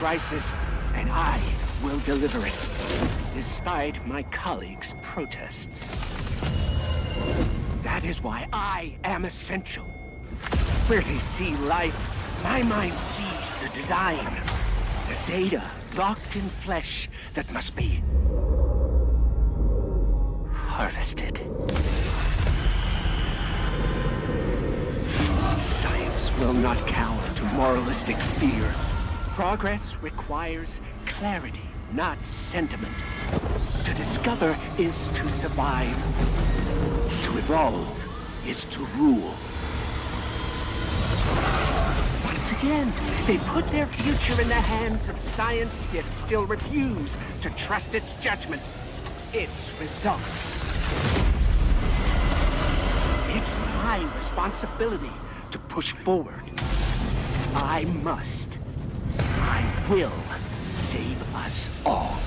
crisis, and I will deliver it, despite my colleagues' protests. That is why I am essential. Where they see life, my mind sees the design. The data locked in flesh that must be harvested. Science will not cower to moralistic fear. Progress requires clarity, not sentiment. To discover is to survive. To evolve is to rule. Once again, they put their future in the hands of science, yet still refuse to trust its judgment, its results. It's my responsibility to push forward. I must. I will save us all.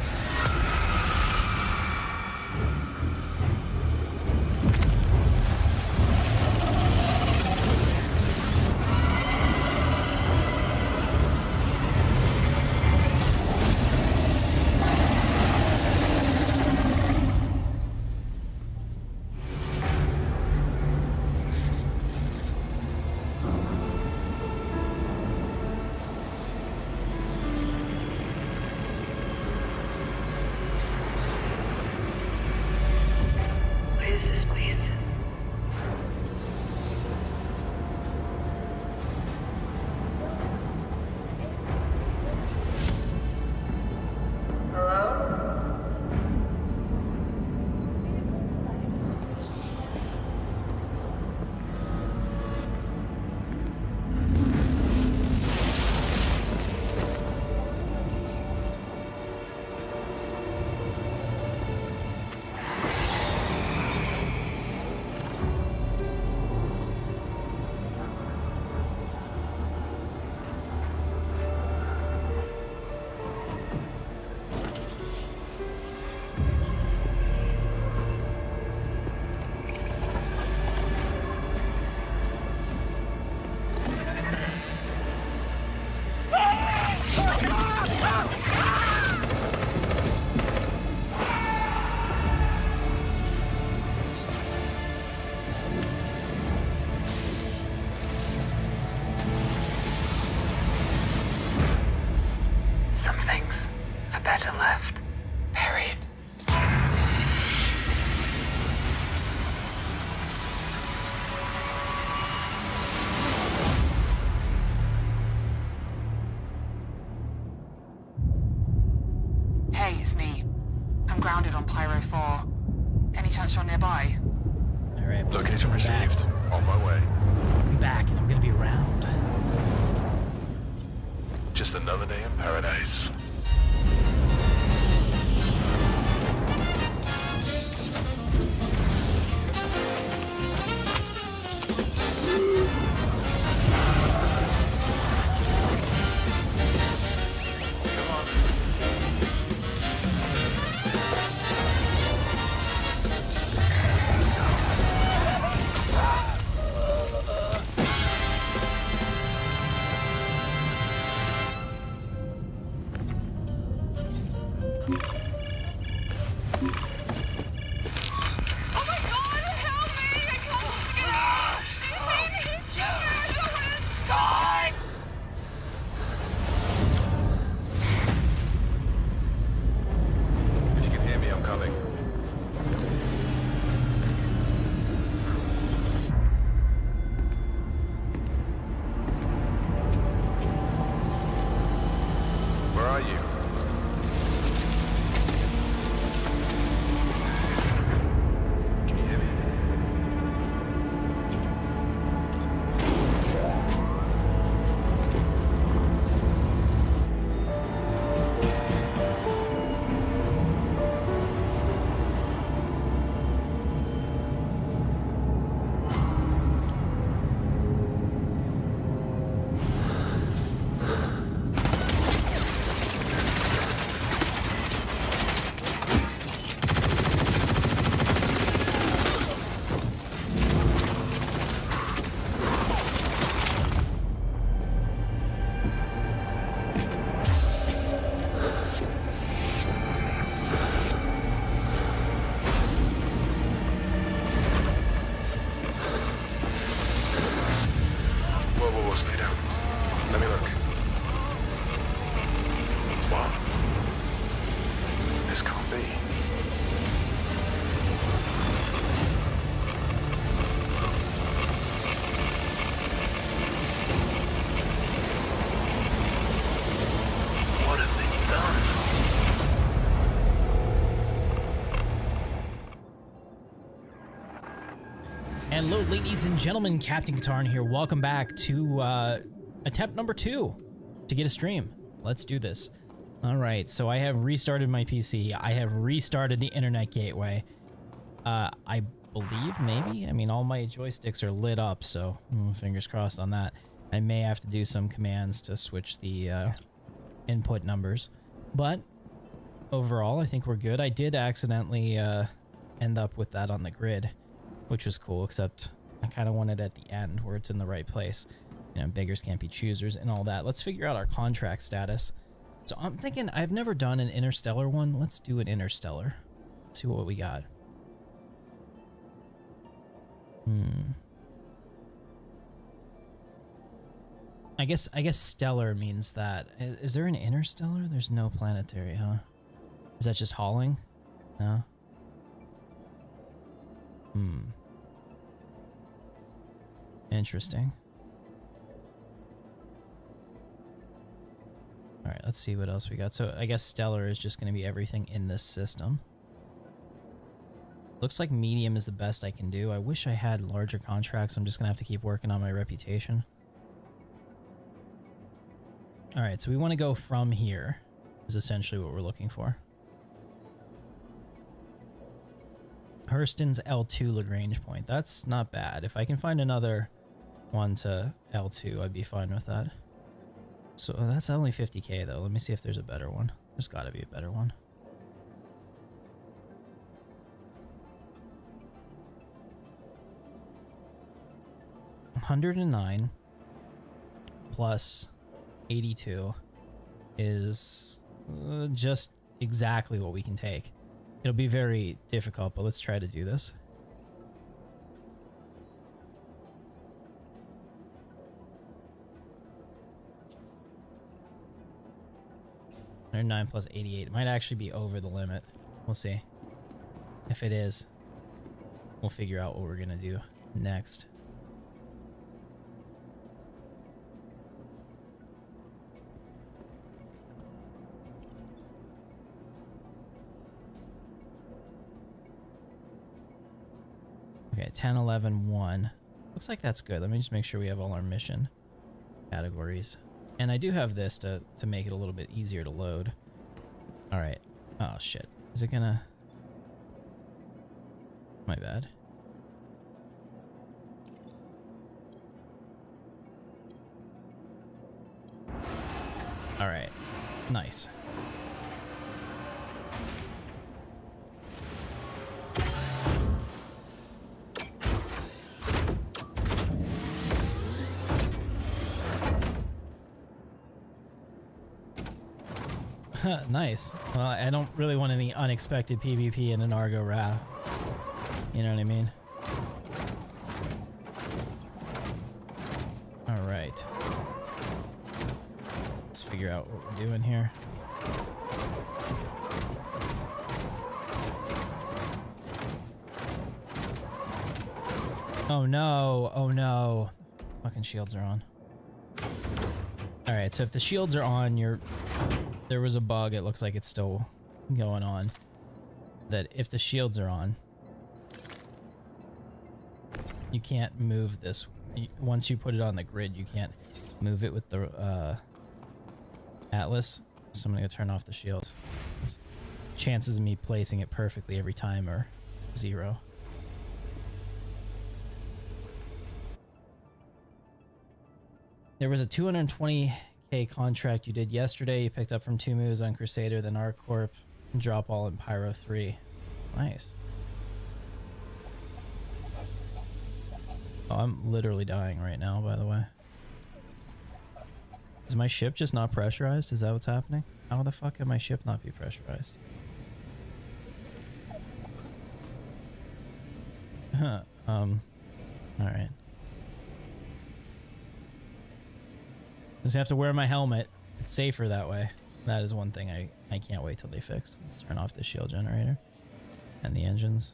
You're nearby. All right. Location received. On my way. I'm back, and I'm gonna be around. Just another day in paradise. be? What have they done? Hello, ladies and gentlemen, Captain Katarn here. Welcome back to attempt number 2 to get a stream. Let's do this. All right, so I have restarted my PC. I have restarted the internet gateway. I believe, maybe? I mean, all my joysticks are lit up, so fingers crossed on that. I may have to do some commands to switch the input numbers, but overall, I think we're good. I did accidentally end up with that on the grid, which was cool, except I kind of want it at the end where it's in the right place. You know, beggars can't be choosers and all that. Let's figure out our contract status. So I'm thinking, I've never done an interstellar one. Let's do an interstellar. Let's see what we got. I guess stellar means that. Is there an interstellar? There's no planetary, huh? Is that just hauling? No? Interesting. Alright, let's see what else we got. So I guess stellar is just going to be everything in this system. Looks like medium is the best I can do. I wish I had larger contracts. I'm just going to have to keep working on my reputation. Alright, so we want to go from here, is essentially what we're looking for. Hurston's L2 Lagrange point. That's not bad. If I can find another one to L2, I'd be fine with that. So that's only 50k though. Let me see if there's a better one. There's got to be a better one. $109 plus 82 is just exactly what we can take. It'll be very difficult, but let's try to do this. $109 plus 88. It might actually be over the limit. We'll see. If it is, we'll figure out what we're gonna do next. Okay, 10, 11, 1. Looks like that's good. Let me just make sure we have all our mission categories. And I do have this to make it a little bit easier to load. Alright. Oh, shit. Is it gonna... My bad. Alright. Nice. Nice. Well, I don't really want any unexpected PvP in an Argo Ra. You know what I mean? Alright. Let's figure out what we're doing here. Oh no, oh no. Fucking shields are on. Alright, so if the shields are on, there was a bug, it looks like it's still going on. That if the shields are on, you can't move this. Once you put it on the grid, you can't move it with the Atlas. So I'm gonna turn off the shield. Chances of me placing it perfectly every time are 0. There was a 220k contract you did yesterday. You picked up from 2 moves on Crusader, then ArcCorp, and drop all in Pyro 3. Nice. Oh, I'm literally dying right now, by the way. Is my ship just not pressurized? Is that what's happening? How the fuck can my ship not be pressurized? Huh. Alright. Just have to wear my helmet. It's safer that way. That is one thing I can't wait till they fix. Let's turn off the shield generator and the engines.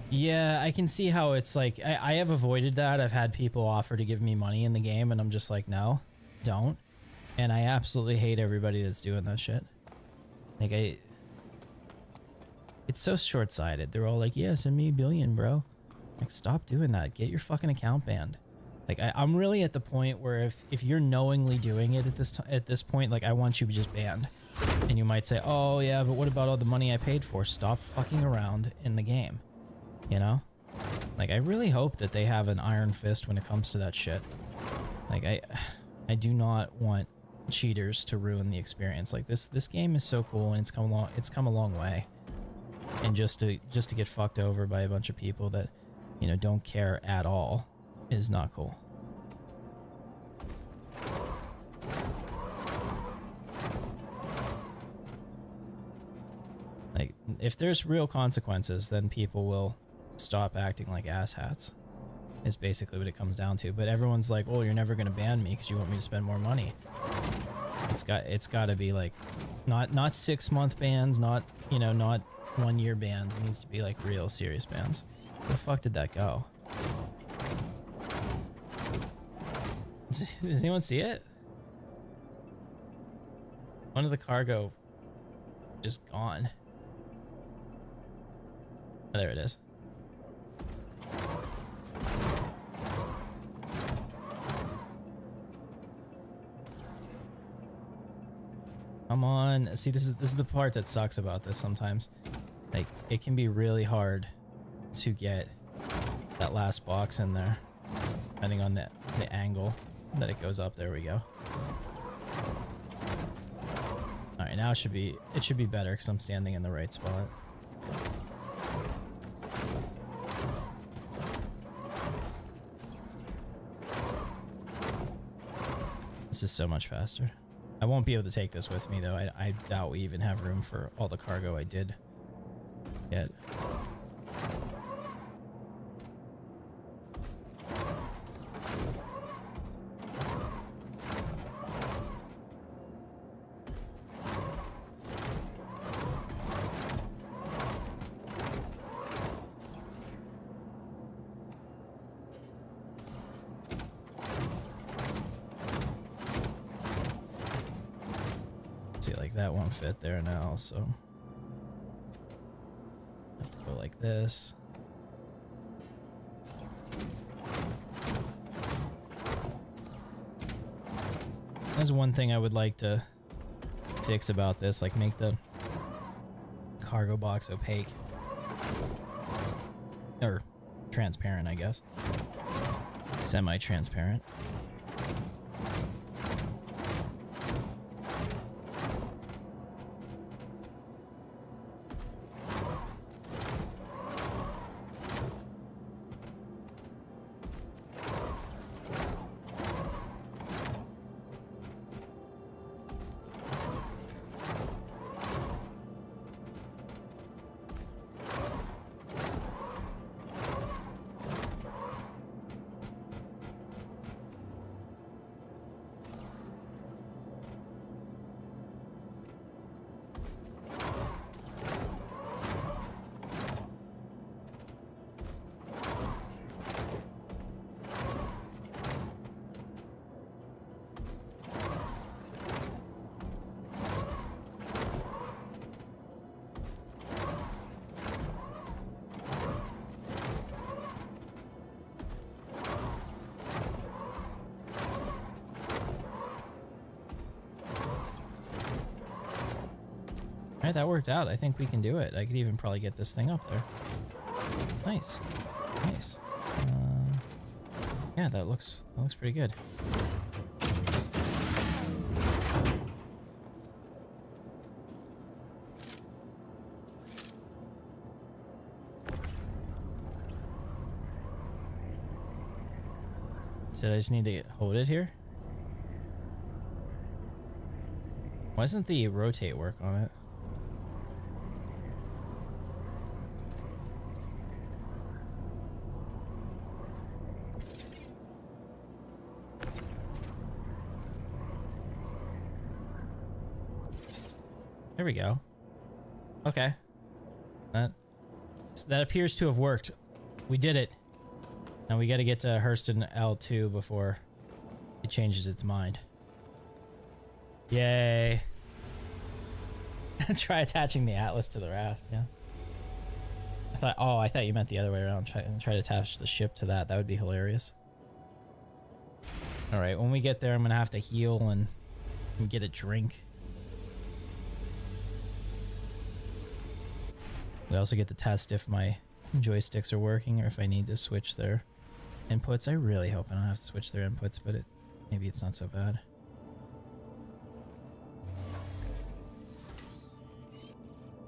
Yeah, I can see how it's like, I have avoided that. I've had people offer to give me money in the game and I'm just like, no, don't. And I absolutely hate everybody that's doing that shit. Like, it's so short-sighted. They're all like, yeah, send me $1 billion, bro. Like, stop doing that. Get your fucking account banned. Like, I'm really at the point where if you're knowingly doing it at this point, like, I want you just banned. And you might say, oh yeah, but what about all the money I paid for? Stop fucking around in the game. You know? Like, I really hope that they have an iron fist when it comes to that shit. Like, I do not want cheaters to ruin the experience. Like, this game is so cool and it's come a long way. And just to get fucked over by a bunch of people that, you know, don't care at all is not cool. Like, if there's real consequences, then people will stop acting like asshats, is basically what it comes down to. But everyone's like, oh, you're never gonna ban me because you want me to spend more money. It's got to be like, not 6-month bans, not, you know, not 1-year bans. It needs to be like real serious bans. Where the fuck did that go? Does anyone see it? One of the cargo just gone. Oh, there it is. Come on. See, this is the part that sucks about this sometimes. Like, it can be really hard to get that last box in there, depending on the angle that it goes up. There we go. All right, now it should be better because I'm standing in the right spot. This is so much faster. I won't be able to take this with me though. I doubt we even have room for all the cargo I did get. See, like that won't fit there now, so have to go like this. There's one thing I would like to fix about this, like make the cargo box opaque. Or transparent, I guess. Semi-transparent. Alright, that worked out. I think we can do it. I could even probably get this thing up there. Nice. Nice. Yeah, that looks pretty good. So I just need to hold it here? Why doesn't the rotate work on it? There we go. Okay. That appears to have worked. We did it. Now we gotta get to Hurston L2 before it changes its mind. Yay. Try attaching the Atlas to the raft, yeah. I thought you meant the other way around. Try to attach the ship to that. That would be hilarious. Alright, when we get there, I'm gonna have to heal and get a drink. We also get to test if my joysticks are working or if I need to switch their inputs. I really hope I don't have to switch their inputs, but maybe it's not so bad.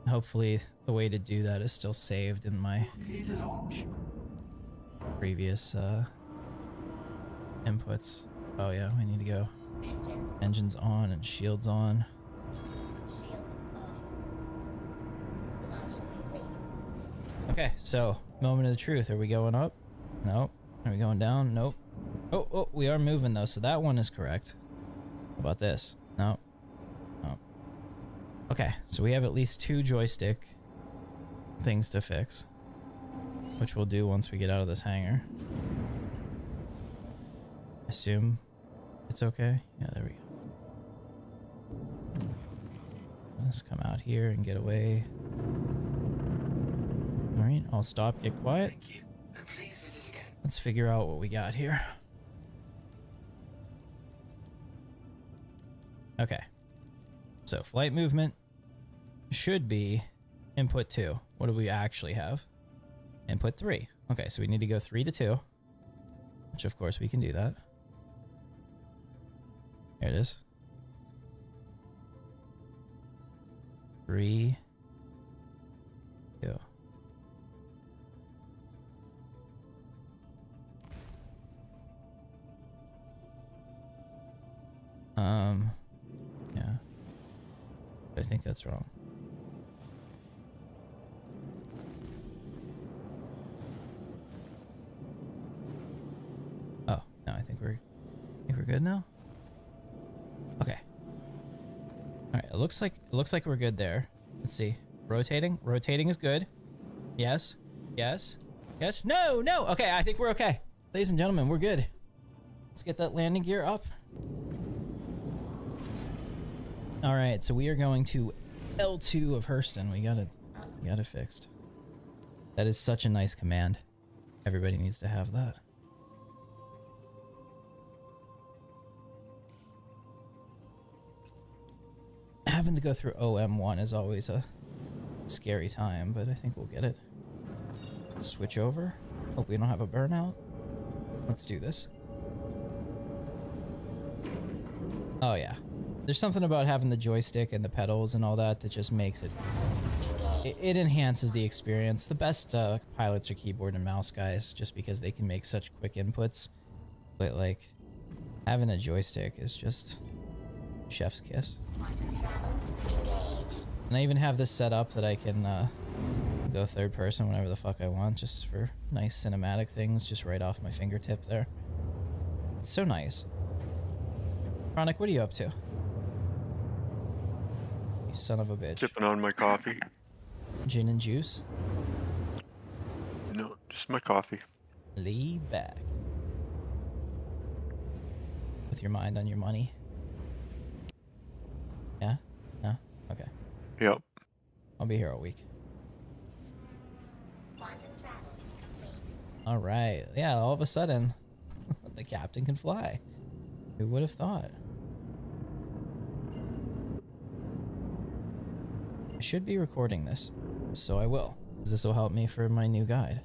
Hopefully the way to do that is still saved in my previous inputs. Oh yeah, we need to go engines on and shields on. Shields off. Launch complete. Okay, so moment of the truth. Are we going up? Nope. Are we going down? Nope. Oh, we are moving though, so that one is correct. How about this? Nope. Nope. Okay, so we have at least 2 joystick things to fix, which we'll do once we get out of this hangar. Assume it's okay. Yeah, there we go. Let's come out here and get away. Alright, I'll stop, get quiet. Thank you. And please visit again. Let's figure out what we got here. Okay. So flight movement should be input 2. What do we actually have? Input 3. Okay, so we need to go 3 to 2. Which of course we can do that. Here it is. 3, 2. Yeah. But I think that's wrong. Oh, no, I think we're good now. Okay. All right, it looks like we're good there. Let's see. Rotating is good. Yes. Yes. Yes. No. Okay, I think we're okay. Ladies and gentlemen, we're good. Let's get that landing gear up. All right, so we are going to L2 of Hurston. We got it fixed. That is such a nice command. Everybody needs to have that. Having to go through OM1 is always a scary time, but I think we'll get it. Switch over. Hope we don't have a burnout. Let's do this. Oh yeah. There's something about having the joystick and the pedals and all that just makes it... It enhances the experience. The best pilots are keyboard and mouse guys just because they can make such quick inputs. But like, having a joystick is just chef's kiss. And I even have this set up that I can go third person whenever the fuck I want, just for nice cinematic things, just right off my fingertip there. It's so nice. Chronic, what are you up to? You son of a bitch. Sipping on my coffee. Gin and juice? No, just my coffee. Lay back. With your mind on your money. Yeah? No? Okay. Yep. I'll be here all week. Quantum travel complete. Alright. Yeah, all of a sudden, the captain can fly. Who would have thought? I should be recording this, so I will. This will help me for my new guide.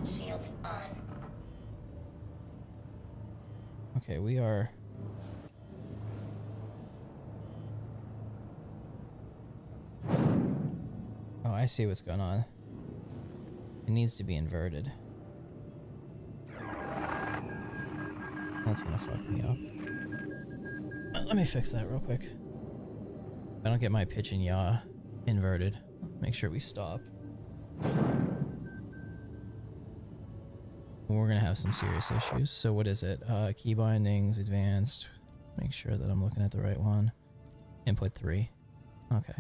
Shields on. Okay, we are... Oh, I see what's going on. It needs to be inverted. That's gonna fuck me up. Let me fix that real quick. If I don't get my pitch and yaw inverted, Make sure we stop. We're gonna have some serious issues. So what is it? Key bindings, advanced. Make sure that I'm looking at the right one. Input 3. Okay.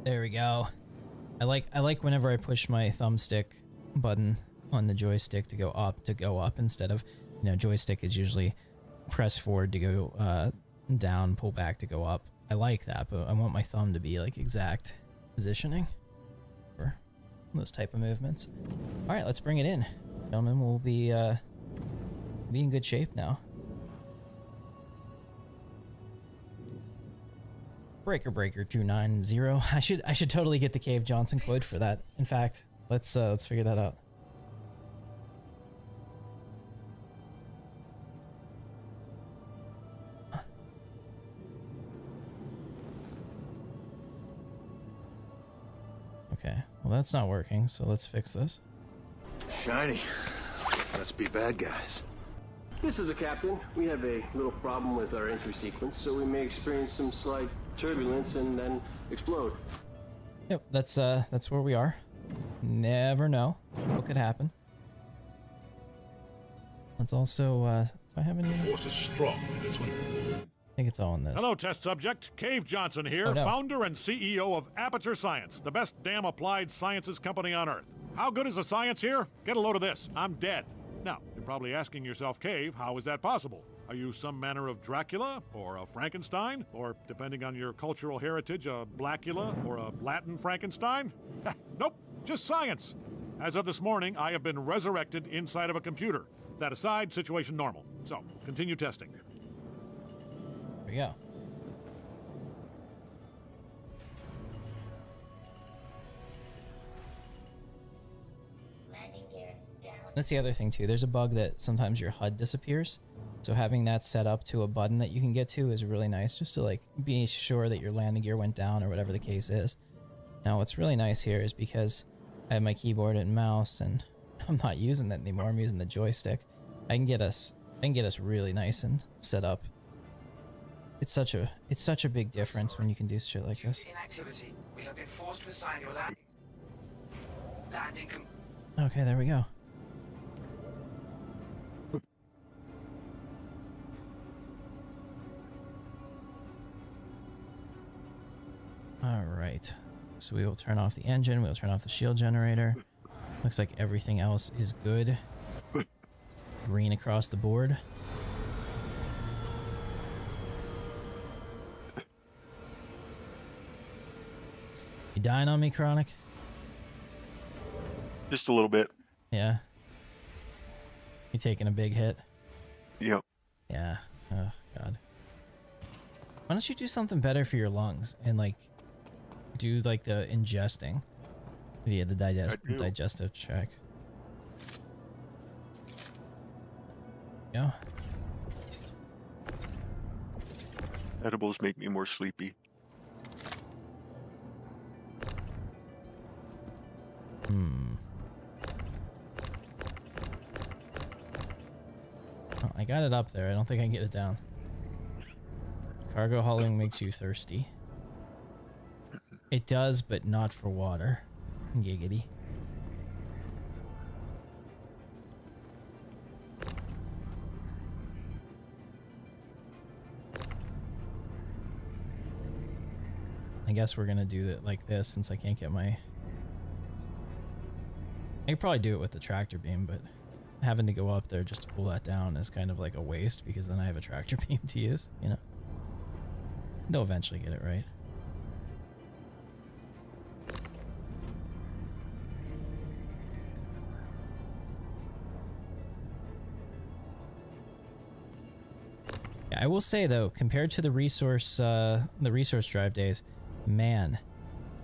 There we go. I like whenever I push my thumbstick button on the joystick to go up instead of, you know, joystick is usually press forward to go down, pull back to go up. I like that, but I want my thumb to be like exact positioning for those type of movements. All right, let's bring it in. Gentlemen, we'll be in good shape now. Breaker 290. I should totally get the Cave Johnson quote for that. In fact, let's figure that out. Okay, well that's not working, so let's fix this. Shiny. Let's be bad guys. This is the captain. We have a little problem with our entry sequence, so we may experience some slight turbulence and then explode. Yep, that's where we are. Never know what could happen. Let's also do I have any? Force is strong in this one. I think it's all in this. Hello, test subject. Cave Johnson here, Oh, no. founder and CEO of Aperture Science, the best damn applied sciences company on Earth. How good is the science here? Get a load of this. I'm dead. Now, you're probably asking yourself, Cave, how is that possible? Are you some manner of Dracula, or a Frankenstein, or, depending on your cultural heritage, a Blackula, or a Latin Frankenstein? Nope, just science. As of this morning, I have been resurrected inside of a computer. That aside, situation normal. So, continue testing. There we go. Landing gear down. That's the other thing too. There's a bug that sometimes your HUD disappears. So having that set up to a button that you can get to is really nice, just to like be sure that your landing gear went down or whatever the case is. Now what's really nice here is because I have my keyboard and mouse and I'm not using that anymore. I'm using the joystick. I can get us really nice and set up. It's such a big difference when you can do shit like this. Inactivity. We have been forced to assign your landing. Landing Okay, there we go. Alright, so we will turn off the engine, we'll turn off the shield generator. Looks like everything else is good. Green across the board. You dying on me, Chronic? Just a little bit. Yeah. You taking a big hit? Yep. Yeah. Oh, God. Why don't you do something better for your lungs and, like, do, like, the ingesting via the digestive tract? Yeah. Edibles make me more sleepy. Oh, I got it up there. I don't think I can get it down. Cargo hauling makes you thirsty. It does, but not for water. Giggity. I guess we're gonna do it like this since I can't get my... I could probably do it with the tractor beam, but having to go up there just to pull that down is kind of like a waste because then I have a tractor beam to use, you know? They'll eventually get it right. Yeah, I will say though, compared to the resource drive days, man,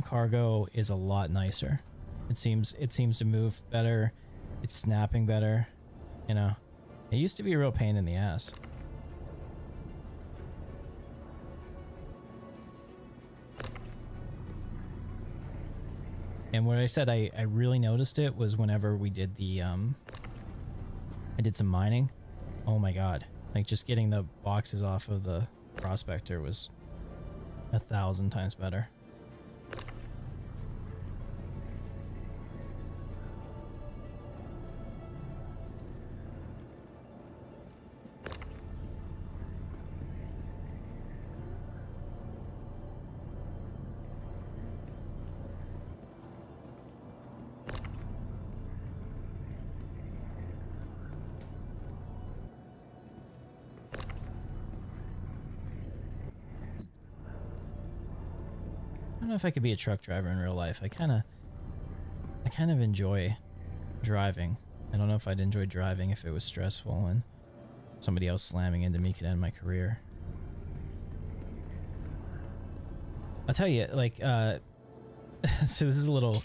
cargo is a lot nicer. It seems to move better. It's snapping better. You know, it used to be a real pain in the ass. And what I said I really noticed it was whenever we did the I did some mining. Oh my god. Like just getting the boxes off of the prospector was 1,000 times better. I don't know if I could be a truck driver in real life. I kind of enjoy driving. I don't know if I'd enjoy driving if it was stressful and somebody else slamming into me could end my career. I'll tell you, like, so this is a little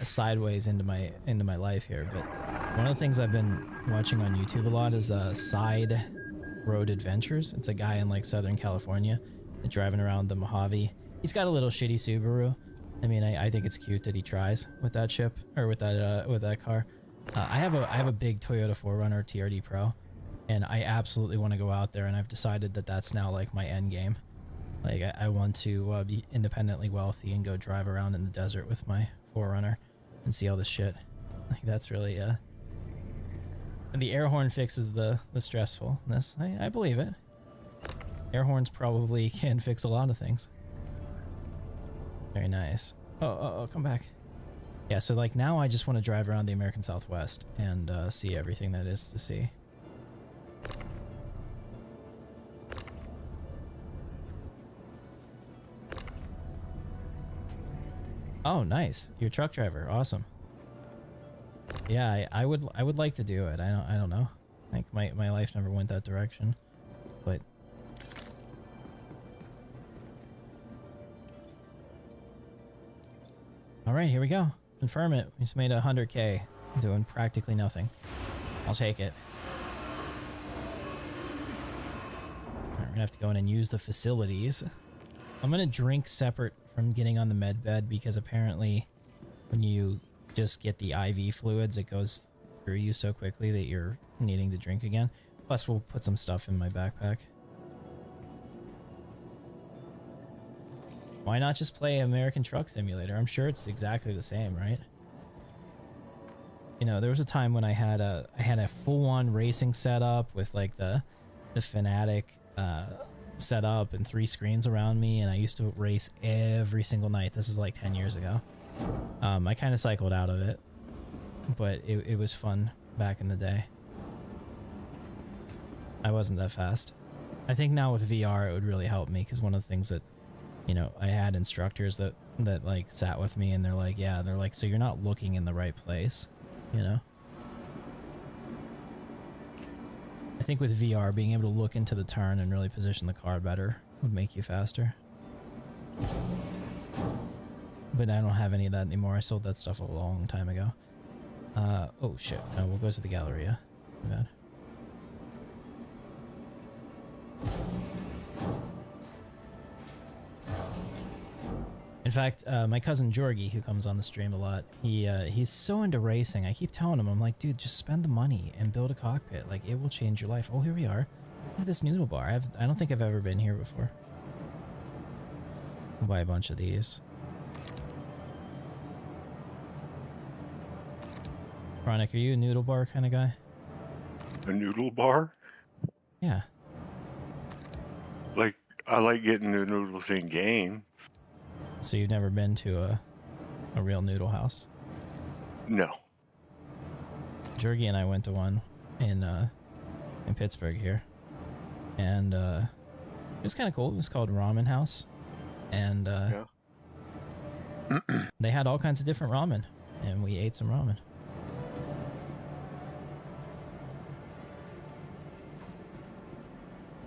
sideways into my life here, but one of the things I've been watching on YouTube a lot is Side Road Adventures. It's a guy in like Southern California driving around the Mojave. He's got a little shitty Subaru. I mean, I think it's cute that he tries with that ship or with that car. I have a big Toyota 4Runner TRD Pro, and I absolutely want to go out there. And I've decided that that's now like my end game. Like I want to be independently wealthy and go drive around in the desert with my 4Runner and see all this shit. Like that's really and the air horn fixes the stressfulness. I believe it. Air horns probably can fix a lot of things. Very nice. Oh, come back. Yeah, so like now I just want to drive around the American Southwest and see everything that is to see. Oh, nice. You're a truck driver. Awesome. Yeah, I would like to do it. I don't know. Like my life never went that direction. But all right, here we go. Confirm it. We just made 100K doing practically nothing. I'll take it. All right, we're gonna have to go in and use the facilities. I'm gonna drink separate from getting on the med bed because apparently when you just get the IV fluids, it goes through you so quickly that you're needing to drink again. Plus, we'll put some stuff in my backpack. Why not just play American Truck Simulator? I'm sure it's exactly the same, right? You know, there was a time when I had a full-on racing setup with like the Fanatic setup and 3 screens around me, and I used to race every single night. This is like 10 years ago. I kind of cycled out of it, but it was fun back in the day. I wasn't that fast. I think now with VR it would really help me, because one of the things that, you know, I had instructors that like sat with me and they're like, yeah, they're like, so you're not looking in the right place, you know? I think with VR, being able to look into the turn and really position the car better would make you faster. But I don't have any of that anymore. I sold that stuff a long time ago. Oh shit. No, we'll go to the Galleria. My bad. In fact, my cousin Jorgie, who comes on the stream a lot, he's so into racing. I keep telling him, I'm like, dude, just spend the money and build a cockpit. Like, it will change your life. Oh, here we are. Look at this noodle bar. I don't think I've ever been here before. I'll buy a bunch of these. Chronic, are you a noodle bar kind of guy? A noodle bar? Yeah. Like, I like getting the noodles in game. So you've never been to a real noodle house? No. Jorgie and I went to one in Pittsburgh here, and it was kind of cool. It was called Ramen House, and Yeah. they had all kinds of different ramen, and we ate some ramen.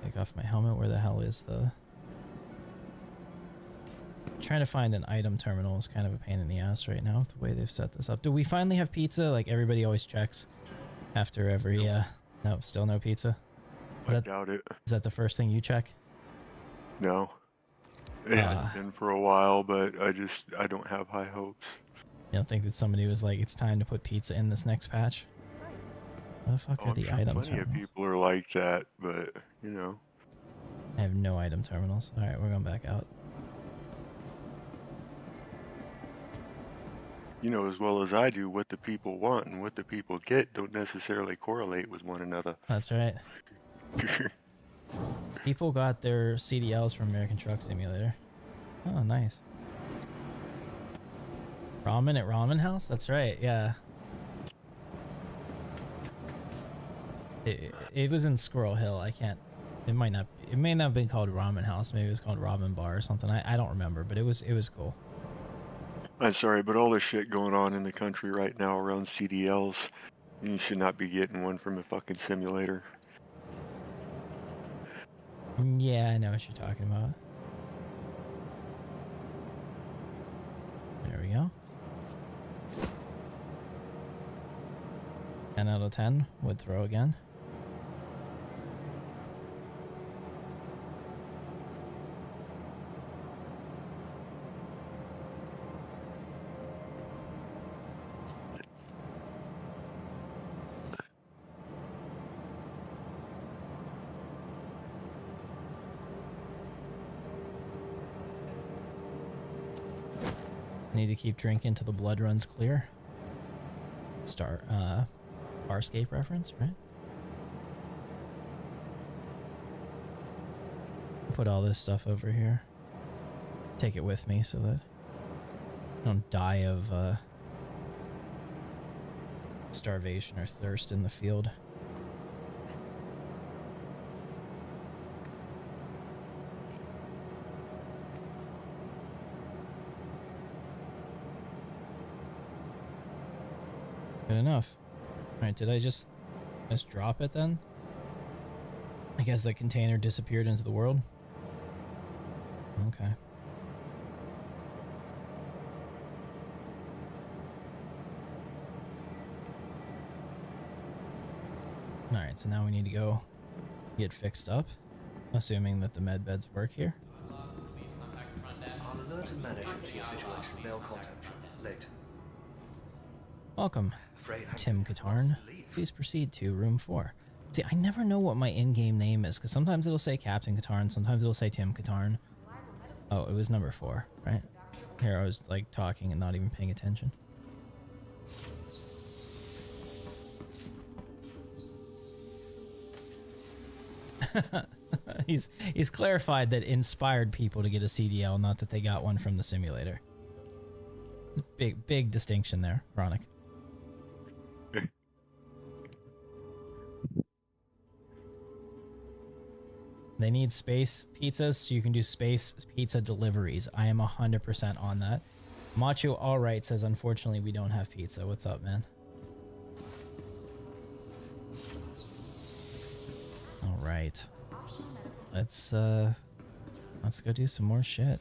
Take off my helmet. Where the hell is the trying to find an item terminal is kind of a pain in the ass right now with the way they've set this up. Do we finally have pizza? Like everybody always checks after every, no, still no pizza? I doubt it. Is that the first thing you check? No. It has been for a while, but I don't have high hopes. You don't think that somebody was like, it's time to put pizza in this next patch? What the fuck are the item plenty terminals? of people are like that, but, you know. I have no item terminals. Alright, we're going back out. You know as well as I do what the people want and what the people get don't necessarily correlate with one another. That's right. People got their CDLs from American Truck Simulator. Oh, nice. Ramen at Ramen House? That's right, yeah. It was in Squirrel Hill. I can't... It may not have been called Ramen House. Maybe it was called Ramen Bar or something. I don't remember, but it was cool. I'm sorry, but all this shit going on in the country right now around CDLs, you should not be getting one from a fucking simulator. Yeah, I know what you're talking about. There we go. 10 out of 10 would throw again. Need to keep drinking till the blood runs clear. Farscape reference, right? Put all this stuff over here. Take it with me so that I don't die of starvation or thirst in the field. Good enough. Alright, did I just drop it then? I guess the container disappeared into the world. Okay. Alright, so now we need to go get fixed up. Assuming that the med beds work here. I'll alert and manage to your situation. They'll contact you later. Welcome, Captaim Katarn. Please proceed to room 4. See, I never know what my in-game name is, because sometimes it'll say Captain Katarn, sometimes it'll say Captaim Katarn. Oh, it was number 4, right? Here, I was, like, talking and not even paying attention. He's clarified that inspired people to get a CDL, not that they got one from the simulator. Big distinction there, Chronic. They need space pizzas so you can do space pizza deliveries. I am 100% on that. Macho Alright says, unfortunately, we don't have pizza. What's up, man? Alright. Let's go do some more shit.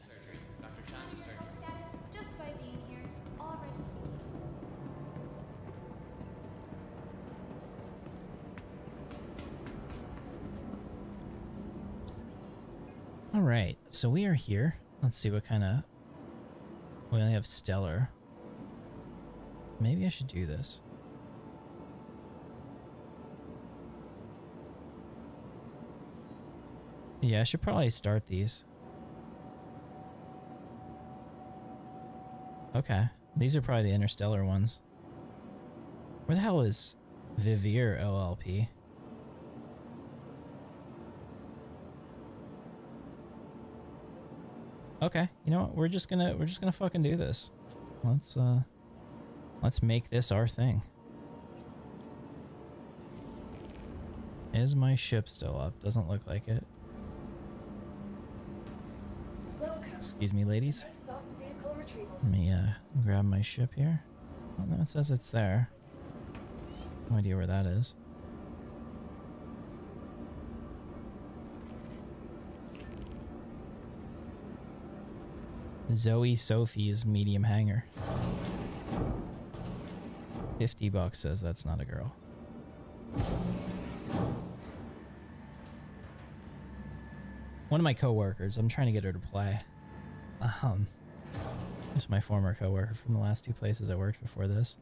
Just by being here, already Alright, so we are here. Let's see what kind of... We only have Stellar. Maybe I should do this. Yeah, I should probably start these. Okay, these are probably the Interstellar ones. Where the hell is Vivir OLP? Okay, you know what? We're just gonna fucking do this. Let's make this our thing. Is my ship still up? Doesn't look like it. Excuse me, ladies. Let me grab my ship here. Oh, no, it says it's there. No idea where that is. Zoe Sophie's medium hanger. $50 says that's not a girl. One of my coworkers, I'm trying to get her to play. Just my former coworker from the last two places I worked before this.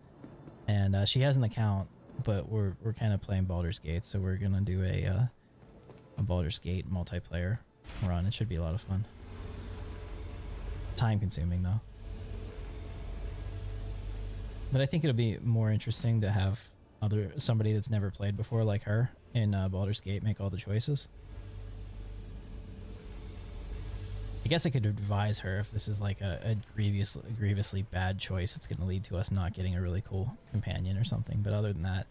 And she has an account, but we're kind of playing Baldur's Gate, so we're gonna do a Baldur's Gate multiplayer run. It should be a lot of fun. Time consuming though. But I think it'll be more interesting to have somebody that's never played before like her in Baldur's Gate make all the choices. I guess I could advise her if this is like a grievously bad choice that's going to lead to us not getting a really cool companion or something. But other than that,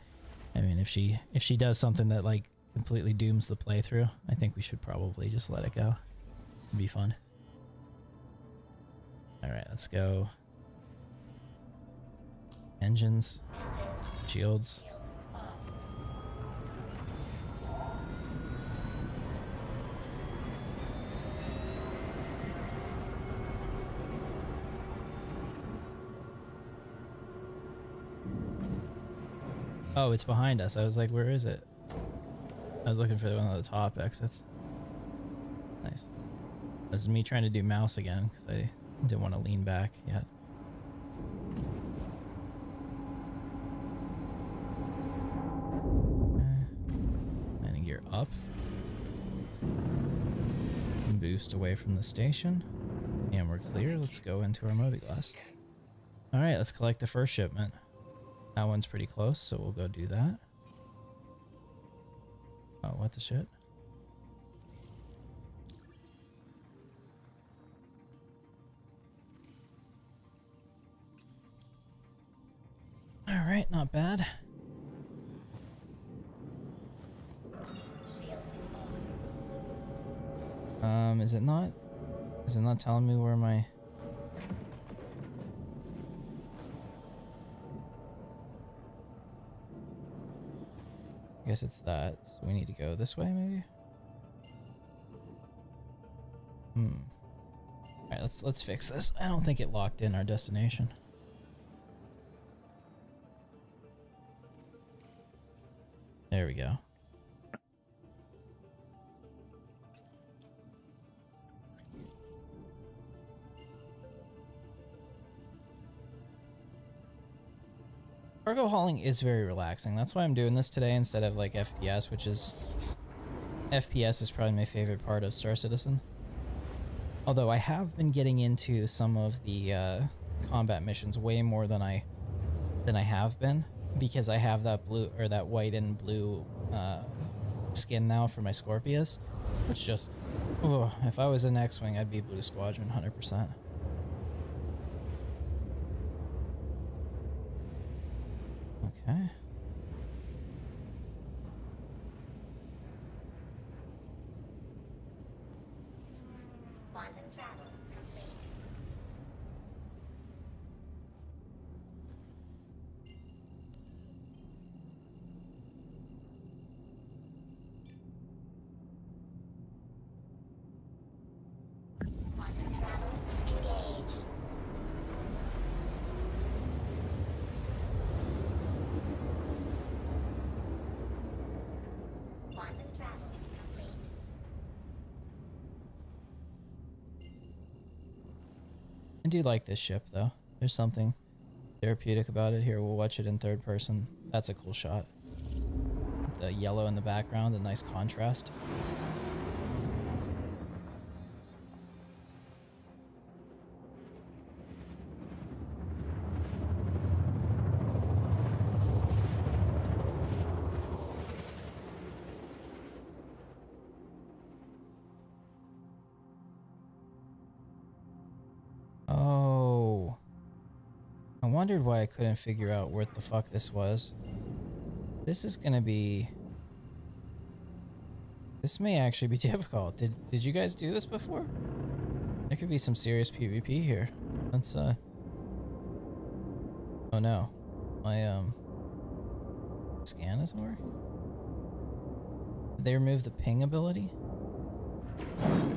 I mean, if she does something that like completely dooms the playthrough, I think we should probably just let it go. It'd be fun. All right, let's go. Engines, shields. Oh, it's behind us. I was like, where is it? I was looking for one of the top exits. Nice. This is me trying to do mouse again because I didn't want to lean back yet. Landing gear up. Boost away from the station. And we're clear. Let's go into our mobi-glass. Alright, let's collect the first shipment. That one's pretty close, so we'll go do that. Oh, what the shit? Alright, not bad. Is it not telling me where my... I guess it's that. So we need to go this way, maybe? Alright, let's fix this. I don't think it locked in our destination. There we go. Cargo hauling is very relaxing. That's why I'm doing this today instead of like FPS, which is... FPS is probably my favorite part of Star Citizen. Although I have been getting into some of the combat missions way more than I have been, because I have that blue or that white and blue skin now for my Scorpius. It's just, if I was an X-Wing, I'd be Blue Squadron 100%. Okay. Quantum travel complete. Quantum travel engaged. Quantum travel complete. I do like this ship though. There's something therapeutic about it. Here, we'll watch it in third person. That's a cool shot. The yellow in the background, a nice contrast. Oh. I wondered why I couldn't figure out what the fuck this was. This is gonna be... This may actually be difficult. Did you guys do this before? There could be some serious PvP here. Let's oh no. My scan isn't working? Did they remove the ping ability?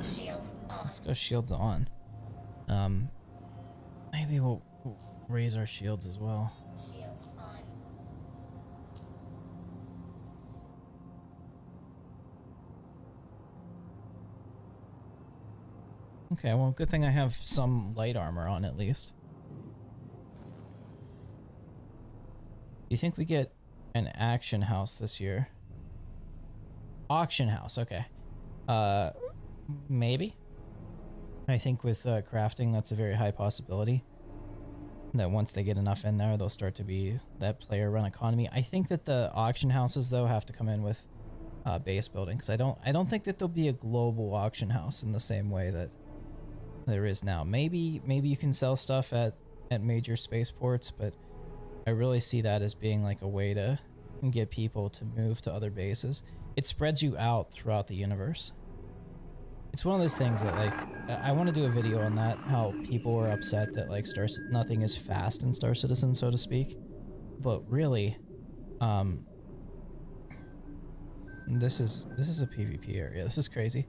Shields on. Let's go shields on. Maybe we'll raise our shields as well. Shields on. Okay, well, good thing I have some light armor on at least. Do you think we get an action house this year? Auction house, okay. Maybe. I think with crafting, that's a very high possibility. That once they get enough in there, they'll start to be that player-run economy. I think that the auction houses, though, have to come in with base building, because I don't think that there'll be a global auction house in the same way that there is now. Maybe you can sell stuff at major spaceports, but I really see that as being like a way to get people to move to other bases. It spreads you out throughout the universe. It's one of those things that, like, I want to do a video on that, how people were upset that, like, nothing is fast in Star Citizen, so to speak. But really, this is a PvP area. This is crazy.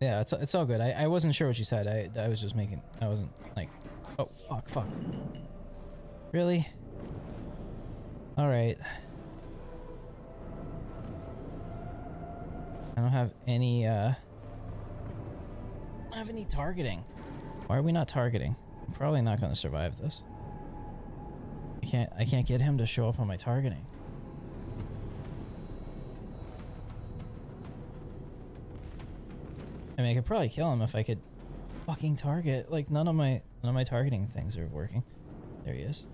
Yeah, it's all good. I wasn't sure what you said. I was just making, I wasn't like, oh, fuck. Really? Alright. I don't have any targeting. Why are we not targeting? I'm probably not gonna survive this. I can't get him to show up on my targeting. I mean, I could probably kill him if I could fucking target. Like, none of my targeting things are working. There he is.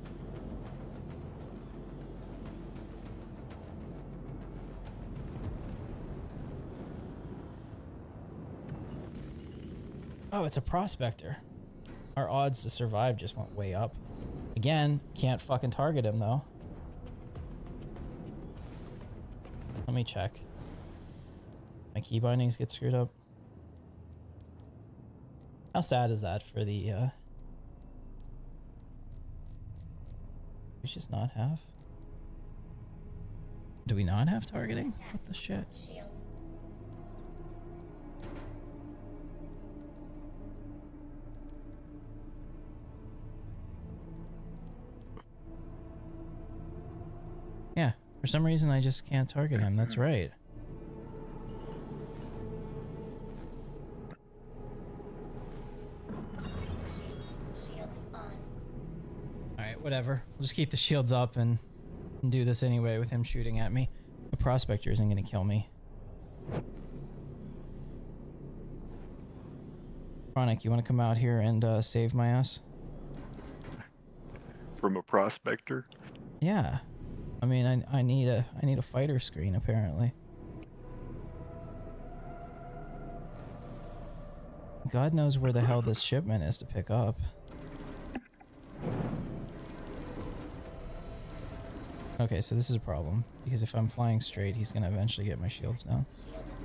Oh, it's a prospector. Our odds to survive just went way up. Again, can't fucking target him though. Let me check. My key bindings get screwed up. How sad is that for the we just not have? Do we not have targeting? What the shit? Shields. Yeah, for some reason I just can't target him. That's right. Shields on. Alright, whatever. We'll just keep the shields up and do this anyway with him shooting at me. The prospector isn't gonna kill me. Chronic, you wanna come out here and save my ass? From a prospector? Yeah. I mean, I need a fighter screen apparently. God knows where the hell this shipment is to pick up. Okay, so this is a problem because if I'm flying straight, he's gonna eventually get my shields down. Shields.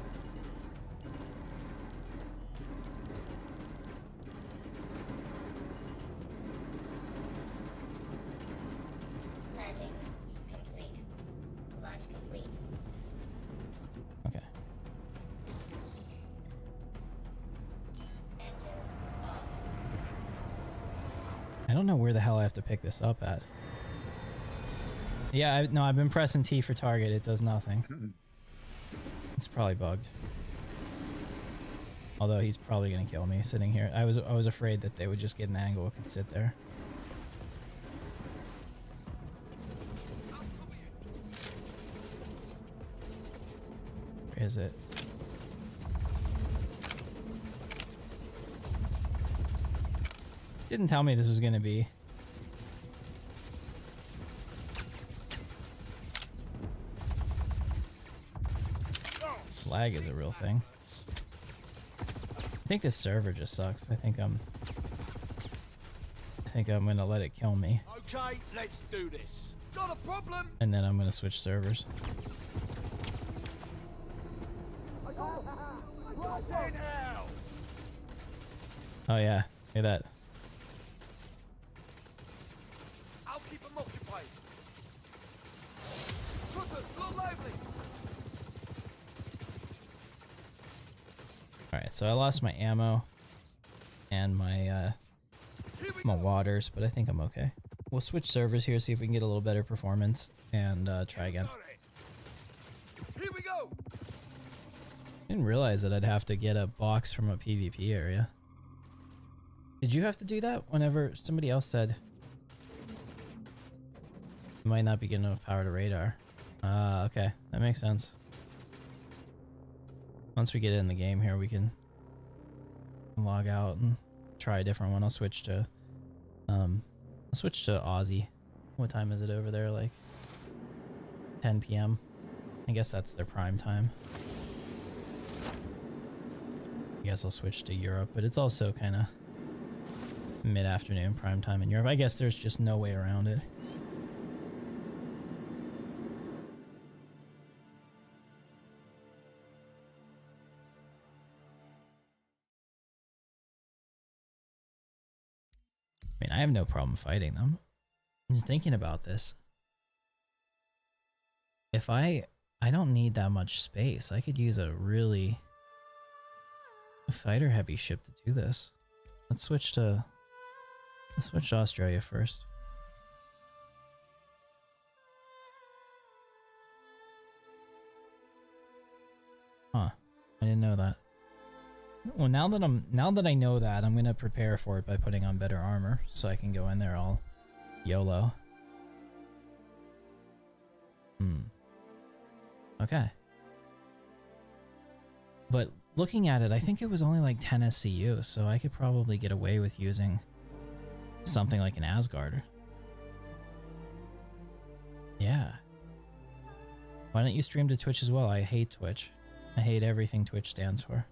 Landing complete. Launch complete. Okay. Engines off. I don't know where the hell I have to pick this up at. Yeah, no, I've been pressing T for target. It does nothing. It's probably bugged. Although he's probably gonna kill me sitting here. I was afraid that they would just get an angle and could sit there. Where is it? Didn't tell me this was gonna be. Lag is a real thing. I think this server just sucks. I think I'm gonna let it kill me. Okay, let's do this. Got a problem? And then I'm gonna switch servers. Oh yeah, look at that. I'll keep them occupied. Cutters, look lively. Alright, so I lost my ammo. and my my waters, but I think I'm okay. We'll switch servers here, see if we can get a little better performance, and try again. Here we go. Didn't realize that I'd have to get a box from a PvP area. Did you have to do that whenever somebody else said you might not be getting enough power to radar? Okay, that makes sense. Once we get in the game here, we can log out and try a different one. I'll switch to Aussie. What time is it over there? Like 10 p.m. I guess that's their prime time. I guess I'll switch to Europe, but it's also kind of mid-afternoon prime time in Europe. I guess there's just no way around it. I mean, I have no problem fighting them. I'm just thinking about this. If I don't need that much space. I could use a really fighter heavy ship to do this. Let's switch to Australia first. Huh. I didn't know that. Well, now that I know that, I'm gonna prepare for it by putting on better armor so I can go in there all YOLO. Okay. But looking at it, I think it was only like 10 SCU, so I could probably get away with using something like an Asgard. Yeah. Why don't you stream to Twitch as well? I hate Twitch. I hate everything Twitch stands for.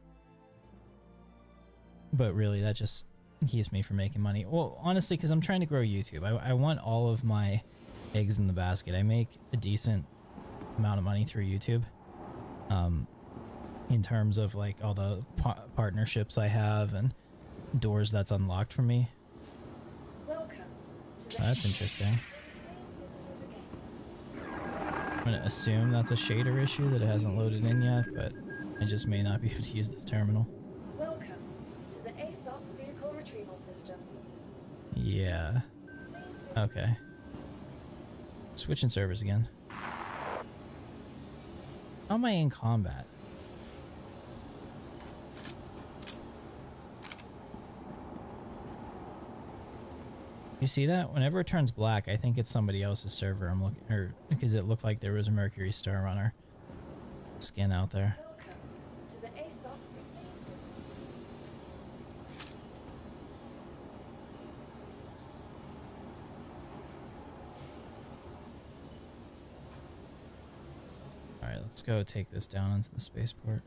But really, that just keeps me from making money. Well, honestly, because I'm trying to grow YouTube. I want all of my eggs in the basket. I make a decent amount of money through YouTube. In terms of like all the partnerships I have and doors that's unlocked for me. That's interesting. I'm gonna assume that's a shader issue that it hasn't loaded in yet, but I just may not be able to use this terminal. Welcome to the ASOP vehicle retrieval system. Yeah. Okay. Switching servers again. How am I in combat? You see that? Whenever it turns black, I think it's somebody else's server I'm looking, or because it looked like there was a Mercury Star Runner skin out there. Welcome to the ASOP. All right, let's go take this down into the spaceport.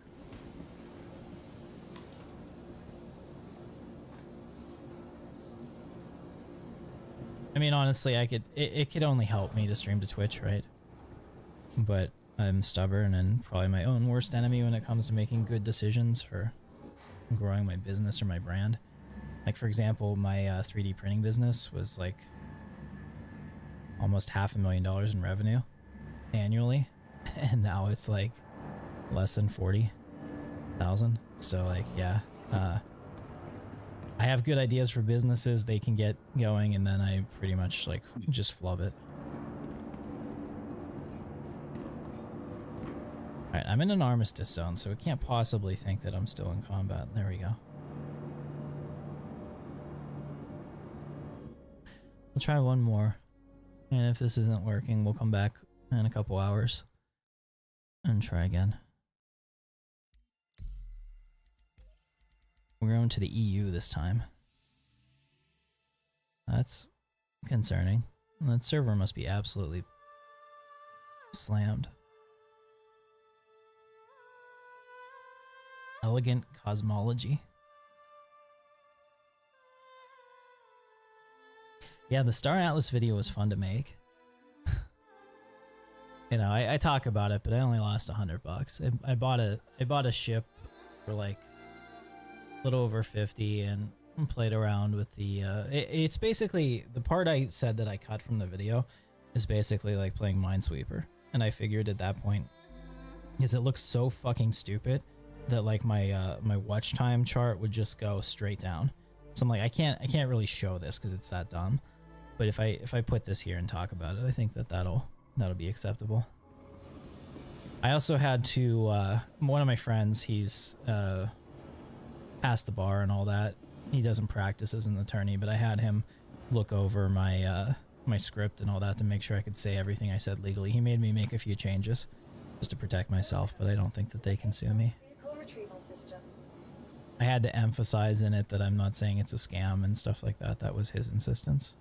I mean, honestly, it could only help me to stream to Twitch, right? But I'm stubborn and probably my own worst enemy when it comes to making good decisions for growing my business or my brand. Like, for example, my 3D printing business was like almost $500,000 in revenue annually, and now it's like less than 40,000. So like, yeah, I have good ideas for businesses, they can get going, and then I pretty much like just flub it. Alright, I'm in an armistice zone, so it can't possibly think that I'm still in combat. There we go. We'll try one more, and if this isn't working, we'll come back in a couple hours and try again. We're going to the EU this time. That's concerning. That server must be absolutely slammed. Elegant cosmology. Yeah, the Star Atlas video was fun to make. You know, I talk about it, but I only lost $100. I bought a ship for like a little over 50 and played around with the it's basically the part I said that I cut from the video is basically like playing Minesweeper, and I figured at that point, because it looks so fucking stupid, that like my my watch time chart would just go straight down, So I'm like, I can't really show this because it's that dumb. But if I put this here and talk about it, I think that'll be acceptable. I also had to one of my friends, he's passed the bar and all that. He doesn't practice as an attorney, but I had him look over my my script and all that to make sure I could say everything I said legally. He made me make a few changes just to protect myself, but I don't think that they can sue me. Vehicle retrieval system. I had to emphasize in it that I'm not saying it's a scam and stuff like that. That was his insistence.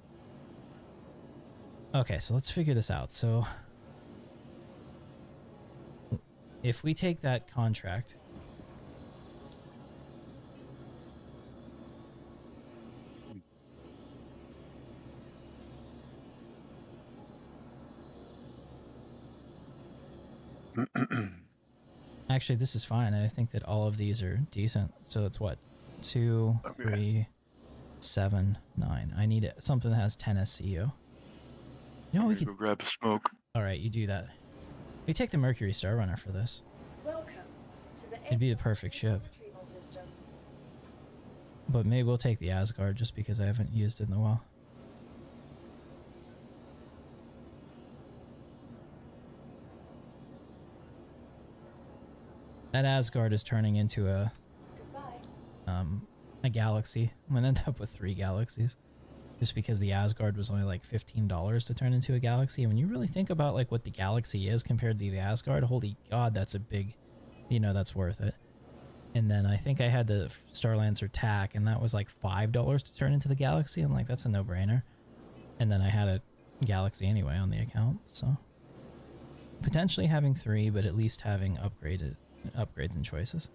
Okay, so let's figure this out. So if we take that contract, actually, this is fine. I think that all of these are decent. So it's what? 2, 3, 7, 9. I need something that has 10 SCU. You know, we could go grab a smoke. All right, you do that. We take the Mercury Star Runner for this. Welcome to the It'd be the perfect ship. retrieval system. But maybe we'll take the Asgard just because I haven't used it in a while. That Asgard is turning into a galaxy. I'm gonna end up with 3 galaxies. Just because the Asgard was only like $15 to turn into a galaxy. And when you really think about like what the galaxy is compared to the Asgard, holy god, that's a big, you know, that's worth it. And then I think I had the Starlancer TAC, and that was like $5 to turn into the galaxy. I'm like, that's a no-brainer. And then I had a galaxy anyway on the account, so potentially having 3, but at least having upgrades and choices.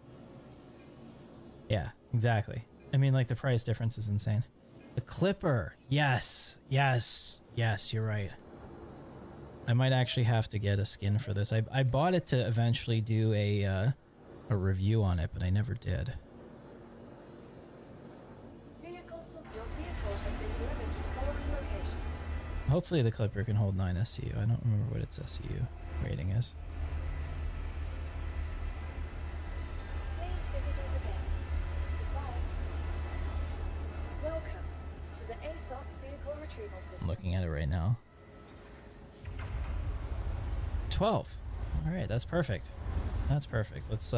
Yeah, exactly. I mean, like, the price difference is insane. The Clipper. Yes, you're right. I might actually have to get a skin for this. I bought it to eventually do a review on it, but I never did. Your vehicle has been delivered to the following location. Hopefully the Clipper can hold 9 SCU. I don't remember what its SCU rating is. Please visit us again. Goodbye. Welcome to the ASOC vehicle retrieval I'm system. looking at it right now. 12. All right, that's perfect. That's perfect. Let's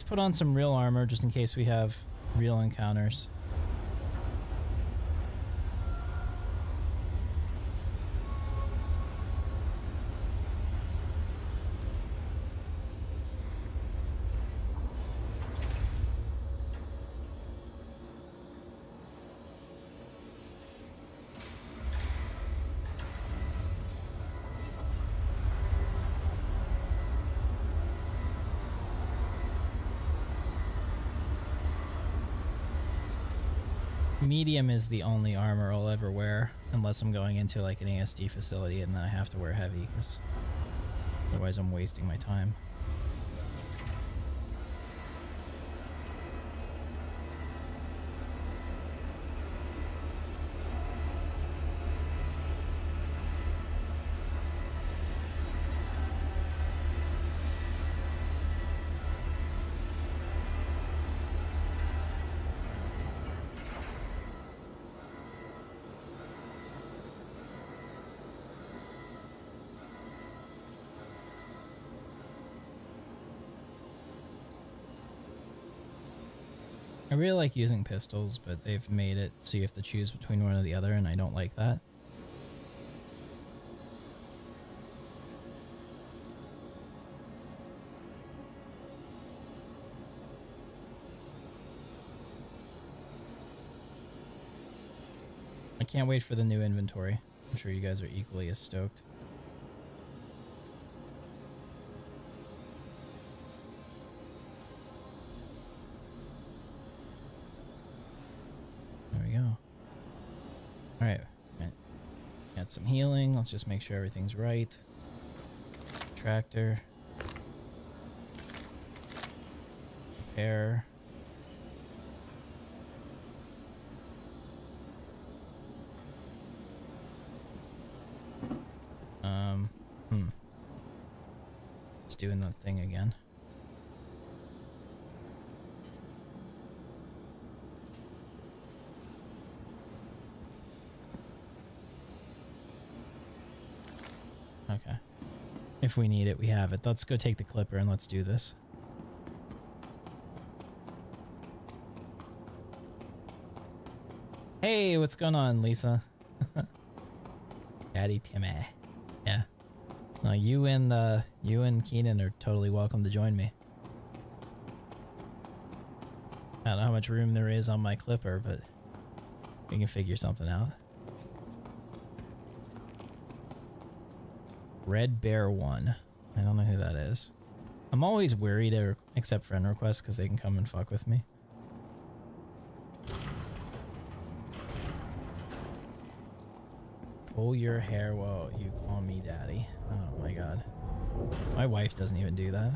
put on some real armor just in case we have real encounters. Medium is the only armor I'll ever wear unless I'm going into like an ASD facility, and then I have to wear heavy because otherwise I'm wasting my time. I really like using pistols, but they've made it so you have to choose between one or the other, and I don't like that. I can't wait for the new inventory. I'm sure you guys are equally as stoked. Alright, got some healing. Let's just make sure everything's right. Tractor. Repair. It's doing that thing again. Okay. If we need it, we have it. Let's go take the clipper and let's do this. Hey, what's going on, Lisa? Daddy Timmy. Yeah. No, you and Keenan are totally welcome to join me. I don't know how much room there is on my clipper, but we can figure something out. Red Bear 1. I don't know who that is. I'm always worried to accept friend requests because they can come and fuck with me. Pull your hair while you call me daddy. Oh my god. My wife doesn't even do that.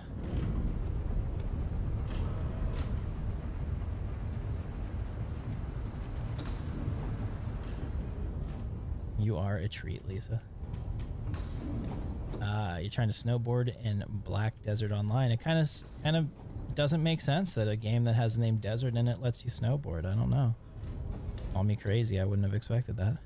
You are a treat, Lisa. You're trying to snowboard in Black Desert Online. It kind of doesn't make sense that a game that has the name Desert in it lets you snowboard. I don't know. Call me crazy. I wouldn't have expected that.